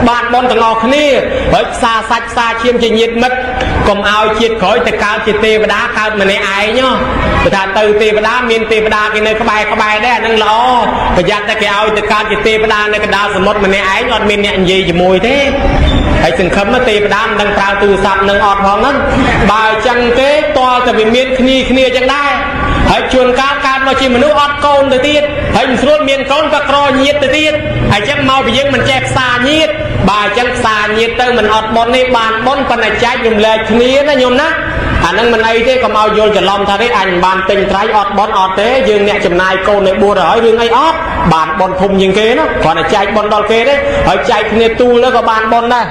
បានបន់ទាំងអស់គ្នាហើយផ្សារសាច់ផ្សារឈាមជាញាតិមិត្តកុំឲ្យជាតិក្រោយទៅកើតជាទេវតាកើតម្នាក់ឯងព្រោះថាទៅទេវតាមានទេវតាគេនៅក្បែរដែរអានឹងល្អប្រយ័ត្នតែគេឲ្យទៅកើតជាទេវតានៅកណ្ដាលសមុទ្រម្នាក់ឯងអត់មានអ្នកនិយាយជាមួយទេហើយសង្ឃឹមទេវតាមិនដឹងប្រើទូរស័ព្ទនឹងអត់ផងហ្នឹងបើអញ្ចឹងទេតើតែវាមានគ្នាអញ្ចឹងដែរហើយជួនកាលកើតមកជាមនុស្សអត់កូនទៅទៀតហើយមិនស្រួលមានកូនក៏ក្រញាតទៅទៀតហើយអញ្ចឹងមកពីយើងមិនចេះផ្សារញាតបើអញ្ចឹងផ្សារញាតទៅមិនអត់បន់នេះបានបន់ប៉ុន្តែចែករំលែកគ្នាណាញោមណាអានឹងមិនអីទេកុំឲ្យយល់ច្រឡំថាទេអញបានទិញត្រៃអត់បន់អត់ទេយើងអ្នកចំណាយកូននៅបួសហើយរឿងអីអត់បានបន់ធំជាងគេណាគ្រាន់តែចែកបន់ដល់គេទេហើយចែកគ្នាទូលទៅក៏បានបន់ដែរ